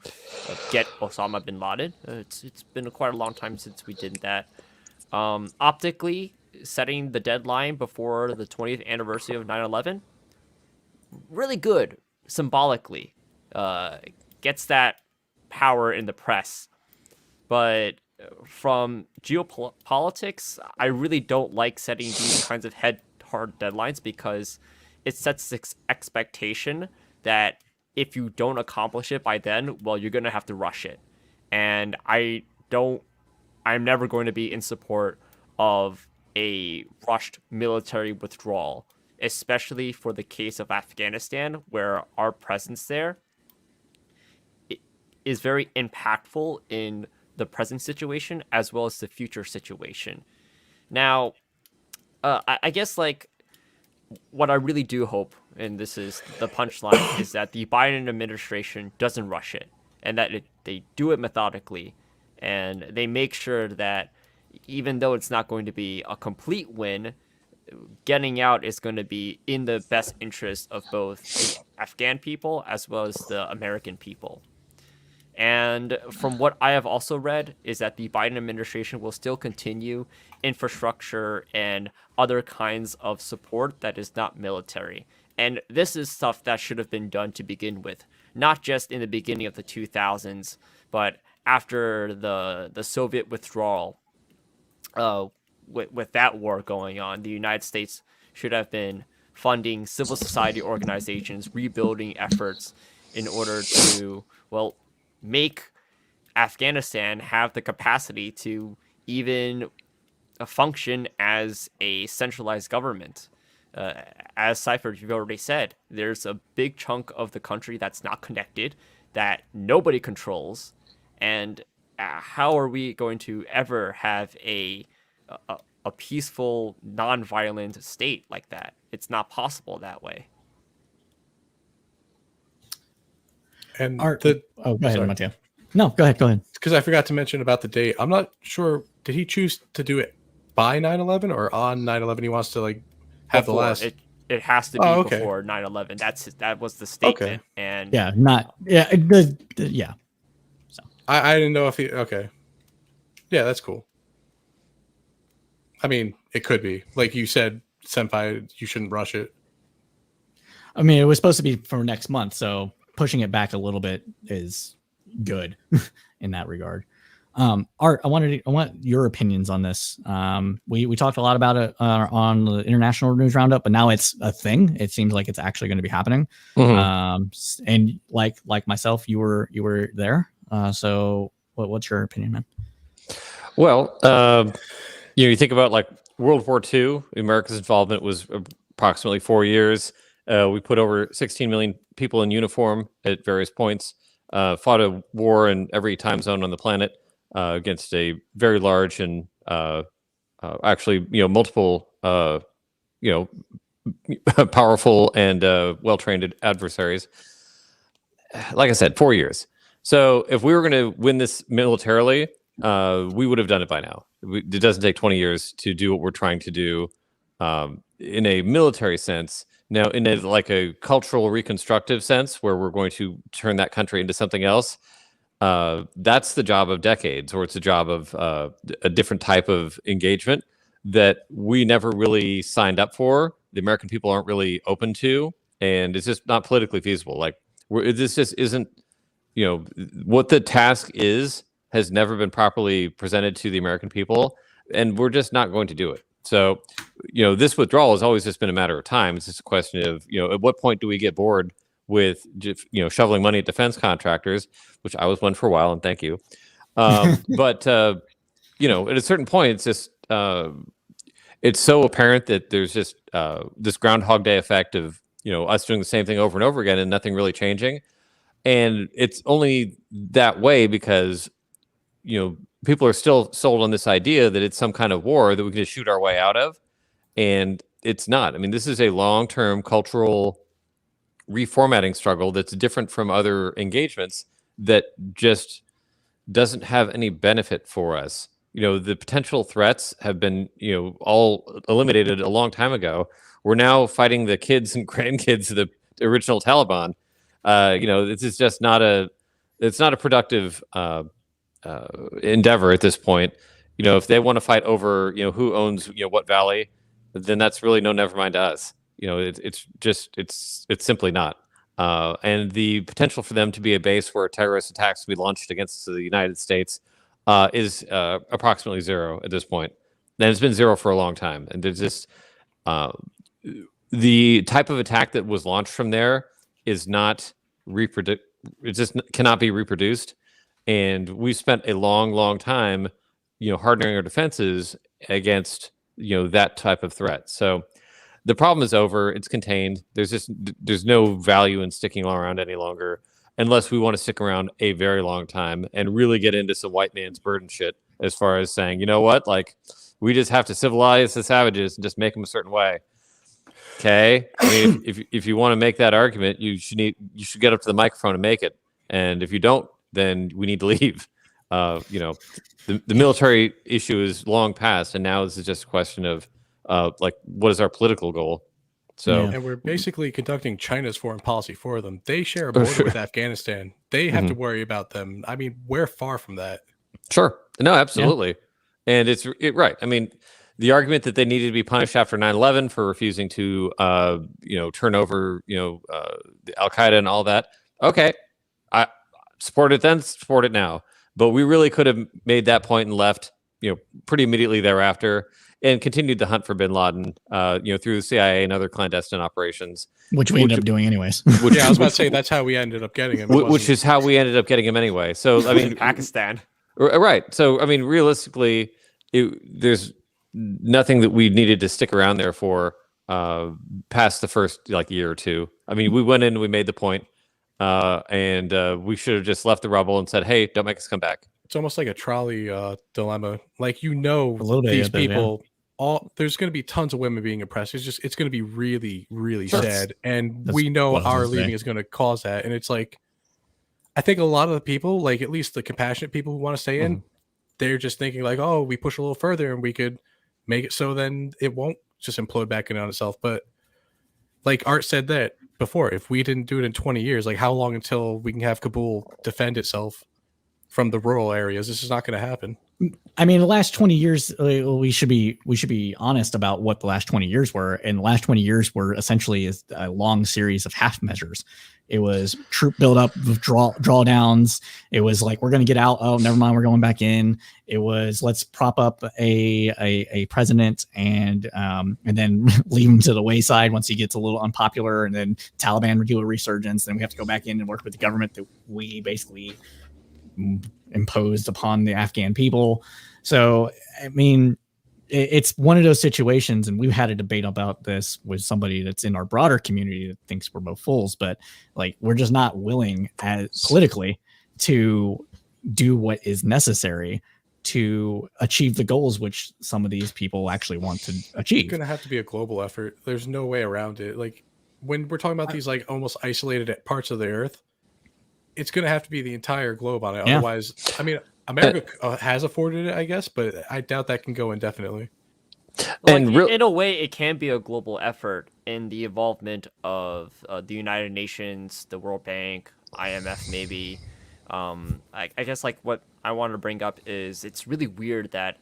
get Osama bin Laden. It's been quite a long time since we did that. Optically, setting the deadline before the 20th anniversary of 9/11, really good symbolically. Gets that power in the press. But from geopolitics, I really don't like setting these kinds of hard deadlines because it sets this expectation that if you don't accomplish it by then, well, you're going to have to rush it. And I'm never going to be in support of a rushed military withdrawal, especially for the case of Afghanistan, where our presence there is very impactful in the present situation as well as the future situation. Now, I guess like what I really do hope, and this is the punchline, is that the Biden administration doesn't rush it, and that they do it methodically, and they make sure that even though it's not going to be a complete win, getting out is going to be in the best interest of both the Afghan people as well as the American people. And from what I have also read is that the Biden administration will still continue infrastructure and other kinds of support that is not military. And this is stuff that should have been done to begin with, not just in the beginning of the 2000s, but after the Soviet withdrawal. With that war going on, the United States should have been funding civil society organizations, rebuilding efforts in order to, well, make Afghanistan have the capacity to even function as a centralized government. As Cypher, you've already said, there's a big chunk of the country that's not connected, that nobody controls, and how are we going to ever have a peaceful, non-violent state like that? It's not possible that way. And go ahead, Mateo. No, go ahead. Because I forgot to mention about the date. I'm not sure. Did he choose to do it by 9/11 or on 9/11? He wants to like have before, the last. It has to be before 9/11. That was the statement. Okay. And yeah. So I didn't know if he. Okay. Yeah, that's cool. I mean, it could be like you said, Senpai. You shouldn't rush it. I mean, it was supposed to be for next month, so pushing it back a little bit is good in that regard. Art, I want your opinions on this. We talked a lot about it on the International News Roundup, but now it's a thing. It seems like it's actually going to be happening. Mm-hmm. And like myself, you were there. So what's your opinion, man? Well, you think about like World War II. America's involvement was approximately 4 years. We put over 16 million people in uniform at various points. Fought a war in every time zone on the planet against a very large and actually, multiple, powerful and well-trained adversaries. Like I said, 4 years. So if we were going to win this militarily, we would have done it by now. It doesn't take 20 years to do what we're trying to do in a military sense. Now, in a cultural reconstructive sense, where we're going to turn that country into something else, that's the job of decades, or it's a job of a different type of engagement that we never really signed up for. The American people aren't really open to, and it's just not politically feasible. Like, this just isn't, what the task has never been properly presented to the American people, and we're just not going to do it. So, this withdrawal has always just been a matter of time. It's just a question of, at what point do we get bored with, shoveling money at defense contractors, which I was one for a while, and thank you. But, at a certain point, it's just, it's so apparent that there's just this Groundhog Day effect of, us doing the same thing over and over again and nothing really changing. And it's only that way because, people are still sold on this idea that it's some kind of war that we can just shoot our way out of. And it's not. I mean, this is a long-term cultural reformatting struggle that's different from other engagements that just doesn't have any benefit for us. The potential threats have been, all eliminated a long time ago. We're now fighting the kids and grandkids of the original Taliban. This is just it's not a productive endeavor at this point. If they want to fight over, who owns, what valley, then that's really no never mind to us. It's simply not. And the potential for them to be a base where terrorist attacks can be launched against the United States is approximately zero at this point. And it's been zero for a long time. And there's just the type of attack that was launched from there is not it just cannot be reproduced. And we've spent a long, long time, hardening our defenses against, that type of threat. So the problem is over. It's contained. There's no value in sticking around any longer. unless we want to stick around a very long time and really get into some white man's burden shit as far as saying, you know what, like we just have to civilize the savages and just make them a certain way. Okay, I mean, if you want to make that argument, you should get up to the microphone and make it. And if you don't, then we need to leave. You know, the military issue is long past, and now this is just a question of like, what is our political goal? So, and we're basically conducting China's foreign policy for them. They share a border with Afghanistan. They have to worry about them. I mean, we're far from that. Sure. No, absolutely. And it's right. I mean, the argument that they needed to be punished after 9/11 for refusing to, turn over, the Al Qaeda and all that. Okay, I support it then, support it now. But we really could have made that point and left, pretty immediately thereafter, and continued the hunt for Bin Laden, through the CIA and other clandestine operations, which we ended up doing anyways. I was about to say that's how we ended up getting him. Which is how we ended up getting him anyway. So I mean, Pakistan. Right. So I mean, realistically, there's nothing that we needed to stick around there for past the first year or two. I mean, we went in and we made the point, and we should have just left the rubble and said, "Hey, don't make us come back." It's almost like a trolley dilemma. Like these people, there's going to be tons of women being oppressed. It's going to be really, really sad, and we know our leaving is going to cause that. And it's like, I think a lot of the people, like at least the compassionate people who want to stay in, they're just thinking like, oh, we push a little further and we could make it so then it won't just implode back in on itself. But like Art said that before, if we didn't do it in 20 years, like how long until we can have Kabul defend itself from the rural areas? This is not going to happen. I mean, the last 20 years, we should be honest about what the last 20 years were. And the last 20 years were essentially a long series of half measures. It was troop buildup, drawdowns. It was like, we're going to get out. Oh, never mind. We're going back in. It was, let's prop up a president and then leave him to the wayside once he gets a little unpopular. And then Taliban would do a resurgence. Then we have to go back in and work with the government that we basically imposed upon the Afghan people. So, I mean, it's one of those situations, and we've had a debate about this with somebody that's in our broader community that thinks we're both fools, but like, we're just not willing politically to do what is necessary to achieve the goals which some of these people actually want to achieve. It's going to have to be a global effort. There's no way around it. Like when we're talking about these like almost isolated parts of the earth, it's going to have to be the entire globe on it. Otherwise, I mean, America has afforded it, I guess, but I doubt that can go indefinitely. And in a way, it can be a global effort in the involvement of the United Nations, the World Bank, IMF, maybe. I guess like what I wanted to bring up is it's really weird that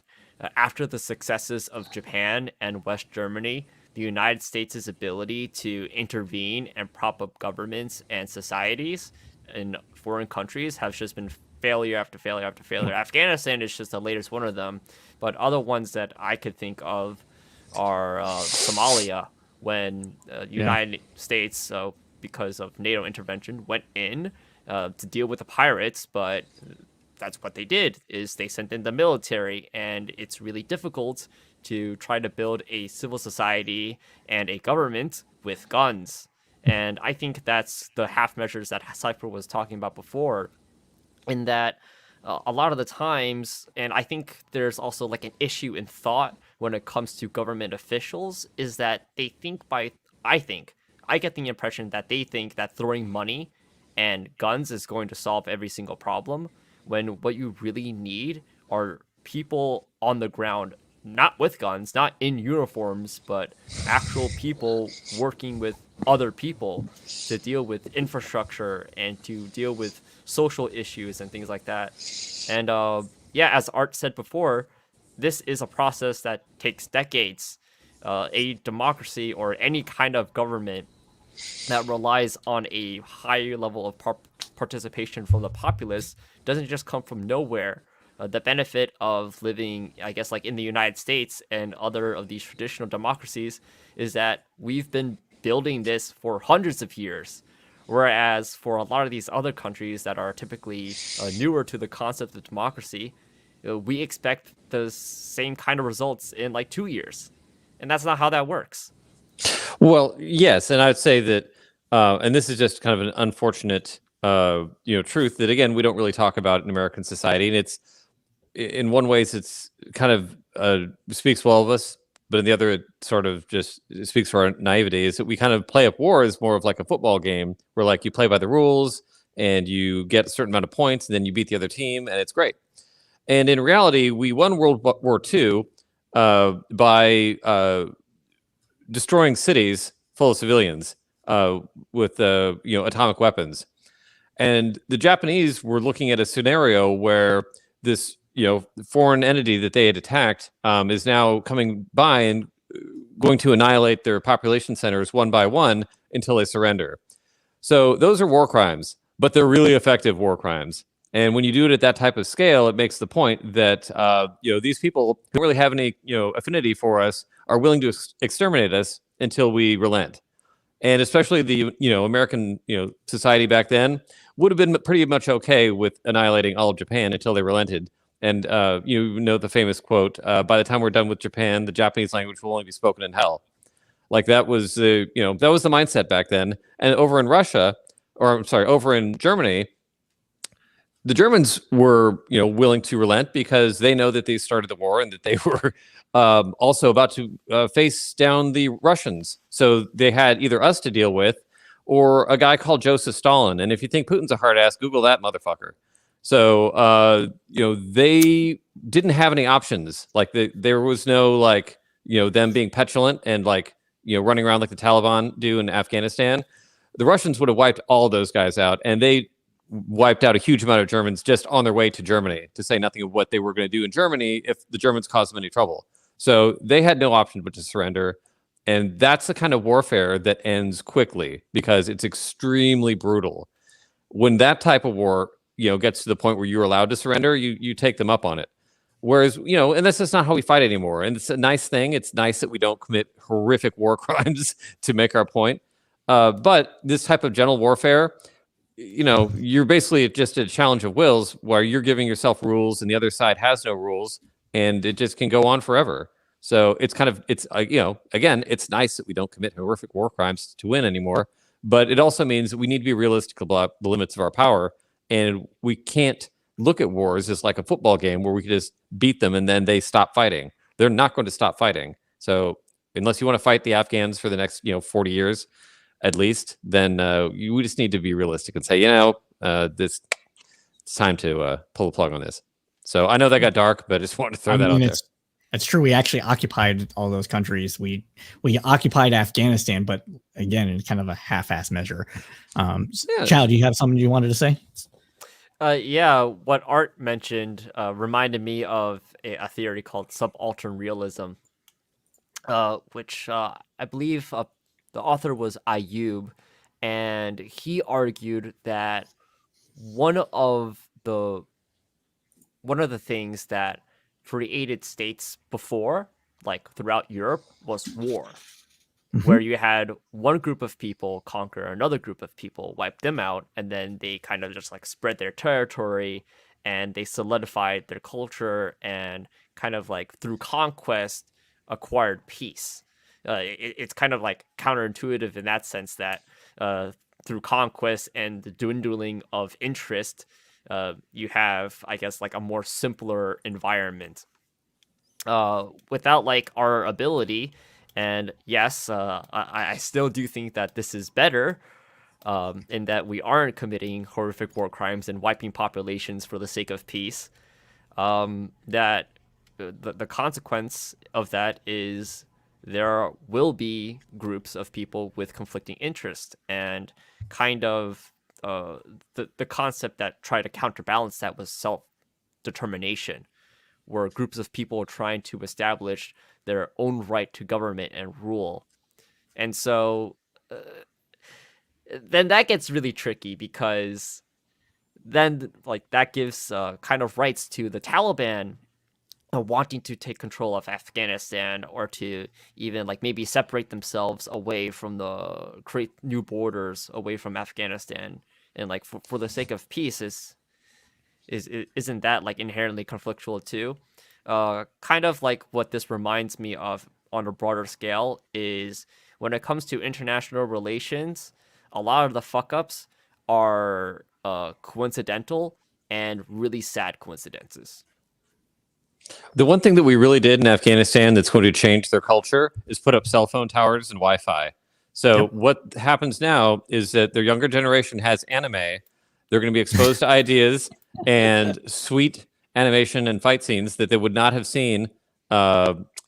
after the successes of Japan and West Germany, the United States' ability to intervene and prop up governments and societies in foreign countries has just been failure after failure after failure. Afghanistan is just the latest one of them, but other ones that I could think of are Somalia, when United States, because of NATO intervention, went in to deal with the pirates, but that's what they did, is they sent in the military, and it's really difficult to try to build a civil society and a government with guns. And I think that's the half measures that Cypher was talking about before, in that a lot of the times, and I think there's also like an issue in thought when it comes to government officials, is that they think I get the impression that they think that throwing money and guns is going to solve every single problem, when what you really need are people on the ground, not with guns, not in uniforms, but actual people working with other people to deal with infrastructure and to deal with social issues and things like that. And as Art said before, this is a process that takes decades. A democracy or any kind of government that relies on a higher level of participation from the populace doesn't just come from nowhere. The benefit of living, I guess, like in the United States and other of these traditional democracies is that we've been building this for hundreds of years. Whereas for a lot of these other countries that are typically newer to the concept of democracy, we expect the same kind of results in like 2 years. And that's not how that works. Well, yes. And I'd say that, and this is just kind of an unfortunate truth that again we don't really talk about in American society, and it's in one ways it's kind of speaks well of us, but in the other it sort of just speaks for our naivety. Is that we kind of play up war as more of like a football game, where like you play by the rules and you get a certain amount of points, and then you beat the other team, and it's great. And in reality, we won World War II by destroying cities full of civilians with atomic weapons. And the Japanese were looking at a scenario where this foreign entity that they had attacked is now coming by and going to annihilate their population centers one by one until they surrender. So those are war crimes, but they're really effective war crimes. And when you do it at that type of scale, it makes the point that these people don't really have any affinity for us, are willing to exterminate us until we relent. And especially the American society back then would have been pretty much okay with annihilating all of Japan until they relented. And the famous quote: "By the time we're done with Japan, the Japanese language will only be spoken in hell." Like that was the mindset back then. And over in over in Germany, the Germans were willing to relent because they know that they started the war and that they were also about to face down the Russians. So they had either us to deal with or a guy called Joseph Stalin. And if you think Putin's a hard ass, Google that motherfucker. So they didn't have any options. Like there was no them being petulant and running around like the Taliban do in Afghanistan. The Russians would have wiped all those guys out, and they wiped out a huge amount of Germans just on their way to Germany, to say nothing of what they were going to do in Germany if the Germans caused them any trouble. So they had no option but to surrender. And that's the kind of warfare that ends quickly because it's extremely brutal. When that type of war, gets to the point where you're allowed to surrender, you take them up on it. Whereas, and that's just not how we fight anymore. And it's a nice thing. It's nice that we don't commit horrific war crimes to make our point. But this type of gentle warfare, you're basically just a challenge of wills where you're giving yourself rules and the other side has no rules, and it just can go on forever. So again, it's nice that we don't commit horrific war crimes to win anymore, but it also means that we need to be realistic about the limits of our power, and we can't look at wars as like a football game where we can just beat them and then they stop fighting. They're not going to stop fighting. So unless you want to fight the Afghans for the next 40 years, at least, then we just need to be realistic and say, it's time to pull the plug on this. So I know that got dark, but I just wanted to throw that out there. It's true. We actually occupied all those countries. We occupied Afghanistan, but again, in kind of a half-ass measure. Chow, do you have something you wanted to say? What Art mentioned reminded me of a theory called subaltern realism, which I believe the author was Ayub, and he argued that one of the things that created states before, like throughout Europe, was war, where you had one group of people conquer another group of people, wipe them out, and then they kind of just spread their territory, and they solidified their culture, and kind of through conquest acquired peace. It's kind of counterintuitive in that sense that through conquest and the dwindling of interest, you have, I guess, a more simpler environment. Without our ability, and yes, I still do think that this is better, in that we aren't committing horrific war crimes and wiping populations for the sake of peace. That the consequence of that is there will be groups of people with conflicting interests, and kind of the concept that tried to counterbalance that was self-determination, where groups of people are trying to establish their own right to government and rule. And so then that gets really tricky, because then that gives kind of rights to the Taliban wanting to take control of Afghanistan, or to even maybe separate themselves away from create new borders away from Afghanistan, and for the sake of peace isn't that inherently conflictual too? Kind of what this reminds me of on a broader scale is when it comes to international relations, a lot of the fuck ups are coincidental and really sad coincidences. The one thing that we really did in Afghanistan that's going to change their culture is put up cell phone towers and Wi-Fi. So what happens now is that their younger generation has anime. They're going to be exposed to ideas and sweet animation and fight scenes that they would not have seen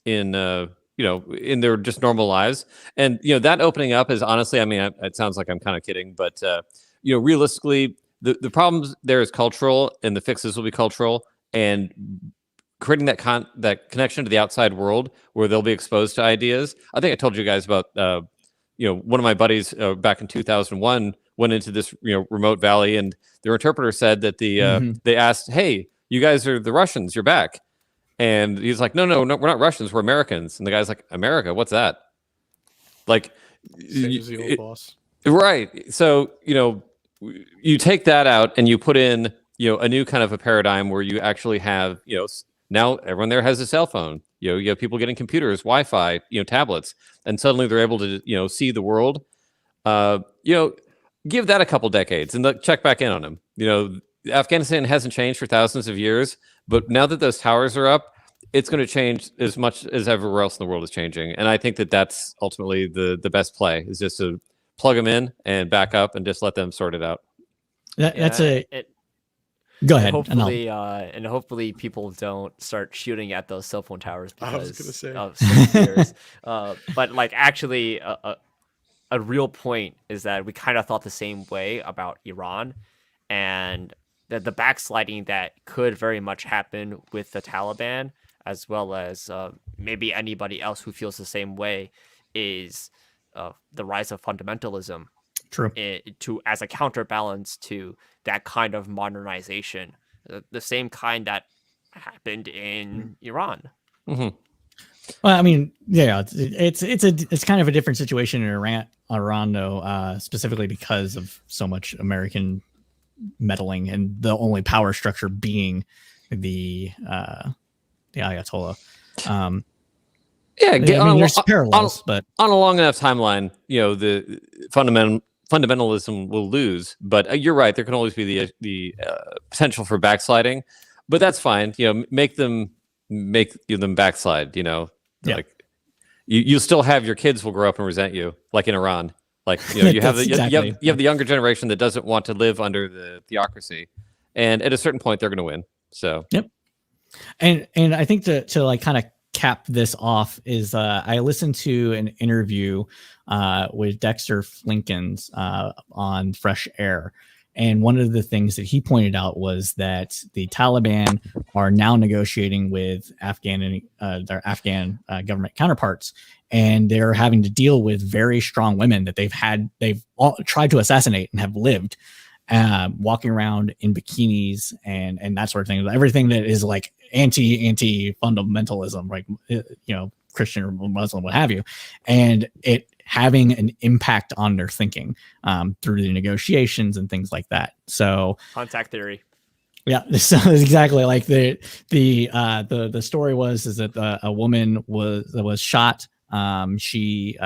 in their just normal lives. And that opening up is honestly, I mean, it sounds like I'm kind of kidding, but realistically, the problems there is cultural, and the fixes will be cultural, and creating that connection to the outside world where they'll be exposed to ideas. I think I told you guys about one of my buddies back in 2001 went into this remote valley, and their interpreter said that they asked, "Hey, you guys are the Russians, you're back," and he's like, no, we're not Russians, we're Americans. And the guy's like, America, what's that? Like, Same as the old boss. Right. So you take that out and you put in a new kind of a paradigm where you actually have now everyone there has a cell phone. You have people getting computers, Wi-Fi, tablets, and suddenly they're able to see the world. Give that a couple decades and check back in on them. Afghanistan hasn't changed for thousands of years, but now that those towers are up, it's going to change as much as everywhere else in the world is changing. And I think that that's ultimately the best play, is just to plug them in and back up and just let them sort it out. Go ahead. And hopefully people don't start shooting at those cell phone towers because of years. But actually, a real point is that we kind of thought the same way about Iran, and that the backsliding that could very much happen with the Taliban, as well as maybe anybody else who feels the same way, is the rise of fundamentalism. True. As a counterbalance to that kind of modernization, the same kind that happened in Iran. Mm-hmm. Well, I mean, yeah, it's kind of a different situation in Iran though, specifically because of so much American meddling, and the only power structure being the Ayatollah. There's parallels, but on a long enough timeline, the fundamentalism will lose. But you're right; there can always be the potential for backsliding, but that's fine. Make them backslide. Like you still have your kids will grow up and resent you, like in Iran. Like you have the younger generation that doesn't want to live under the theocracy, and at a certain point they're going to win. So and I think to like kind of cap this off is I listened to an interview with Dexter Flinkins on Fresh Air, and one of the things that he pointed out was that the Taliban are now negotiating with their Afghan government counterparts, and they're having to deal with very strong women that they've all tried to assassinate and have lived, walking around in bikinis and that sort of thing. Everything that is like anti fundamentalism, like Christian or Muslim, what have you, and it having an impact on their thinking through the negotiations and things like that. So contact theory. Yeah, so exactly like the story was that a woman was shot. She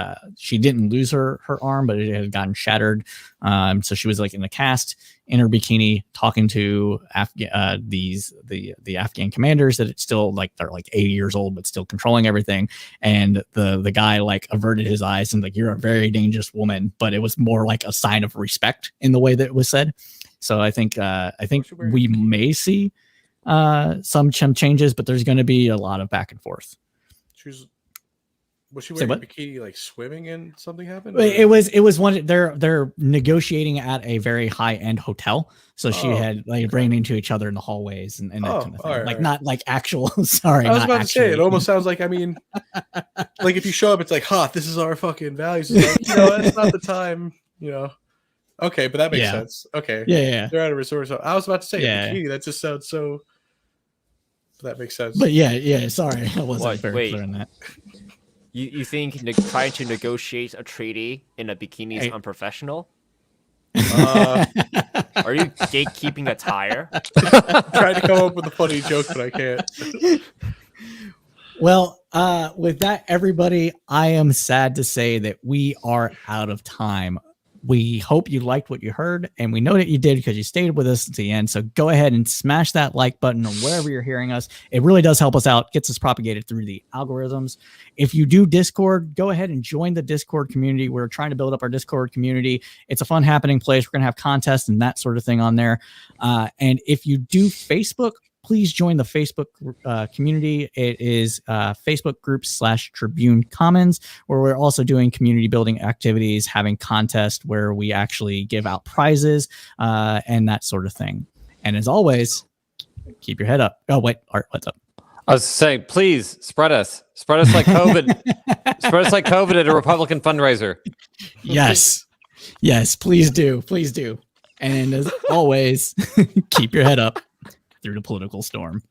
didn't lose her arm, but it had gotten shattered. So she was like in the cast in her bikini talking to the Afghan commanders that it's still like they're like 80 years old but still controlling everything. And the guy like averted his eyes and like, you're a very dangerous woman, but it was more like a sign of respect in the way that it was said. So I think we may see some changes, but there's going to be a lot of back and forth. Was she wearing a bikini like swimming and something happened? It was one they're negotiating at a very high end hotel. So she had like ran into each other in the hallways and that kind of thing. Right, like not like actual sorry. I was about to say it almost sounds like, I mean, like if you show up, it's like, this is our fucking values. It's like, that's not the time, Okay, but that makes sense. Okay. Yeah. They're at a resort. So I was about to say bikini, that just sounds so that makes sense. But yeah, sorry. I wasn't very clear on that. You think trying to negotiate a treaty in a bikini is unprofessional? Are you gatekeeping attire? Trying to come up with a funny joke, but I can't. Well, with that, everybody, I am sad to say that we are out of time. We hope you liked what you heard, and we know that you did because you stayed with us at the end. So go ahead and smash that like button on wherever you're hearing us. It really does help us out, gets us propagated through the algorithms. If you do Discord, go ahead and join the Discord community. We're trying to build up our Discord community. It's a fun happening place. We're going to have contests and that sort of thing on there. And if you do Facebook, please join the Facebook community. It is Facebook group /Tribune Commons, where we're also doing community building activities, having contests where we actually give out prizes and that sort of thing. And as always, keep your head up. Oh, wait, Art, what's up? I was saying, please spread us like COVID, spread us like COVID at a Republican fundraiser. Yes, please do. And as always, keep your head up through the political storm.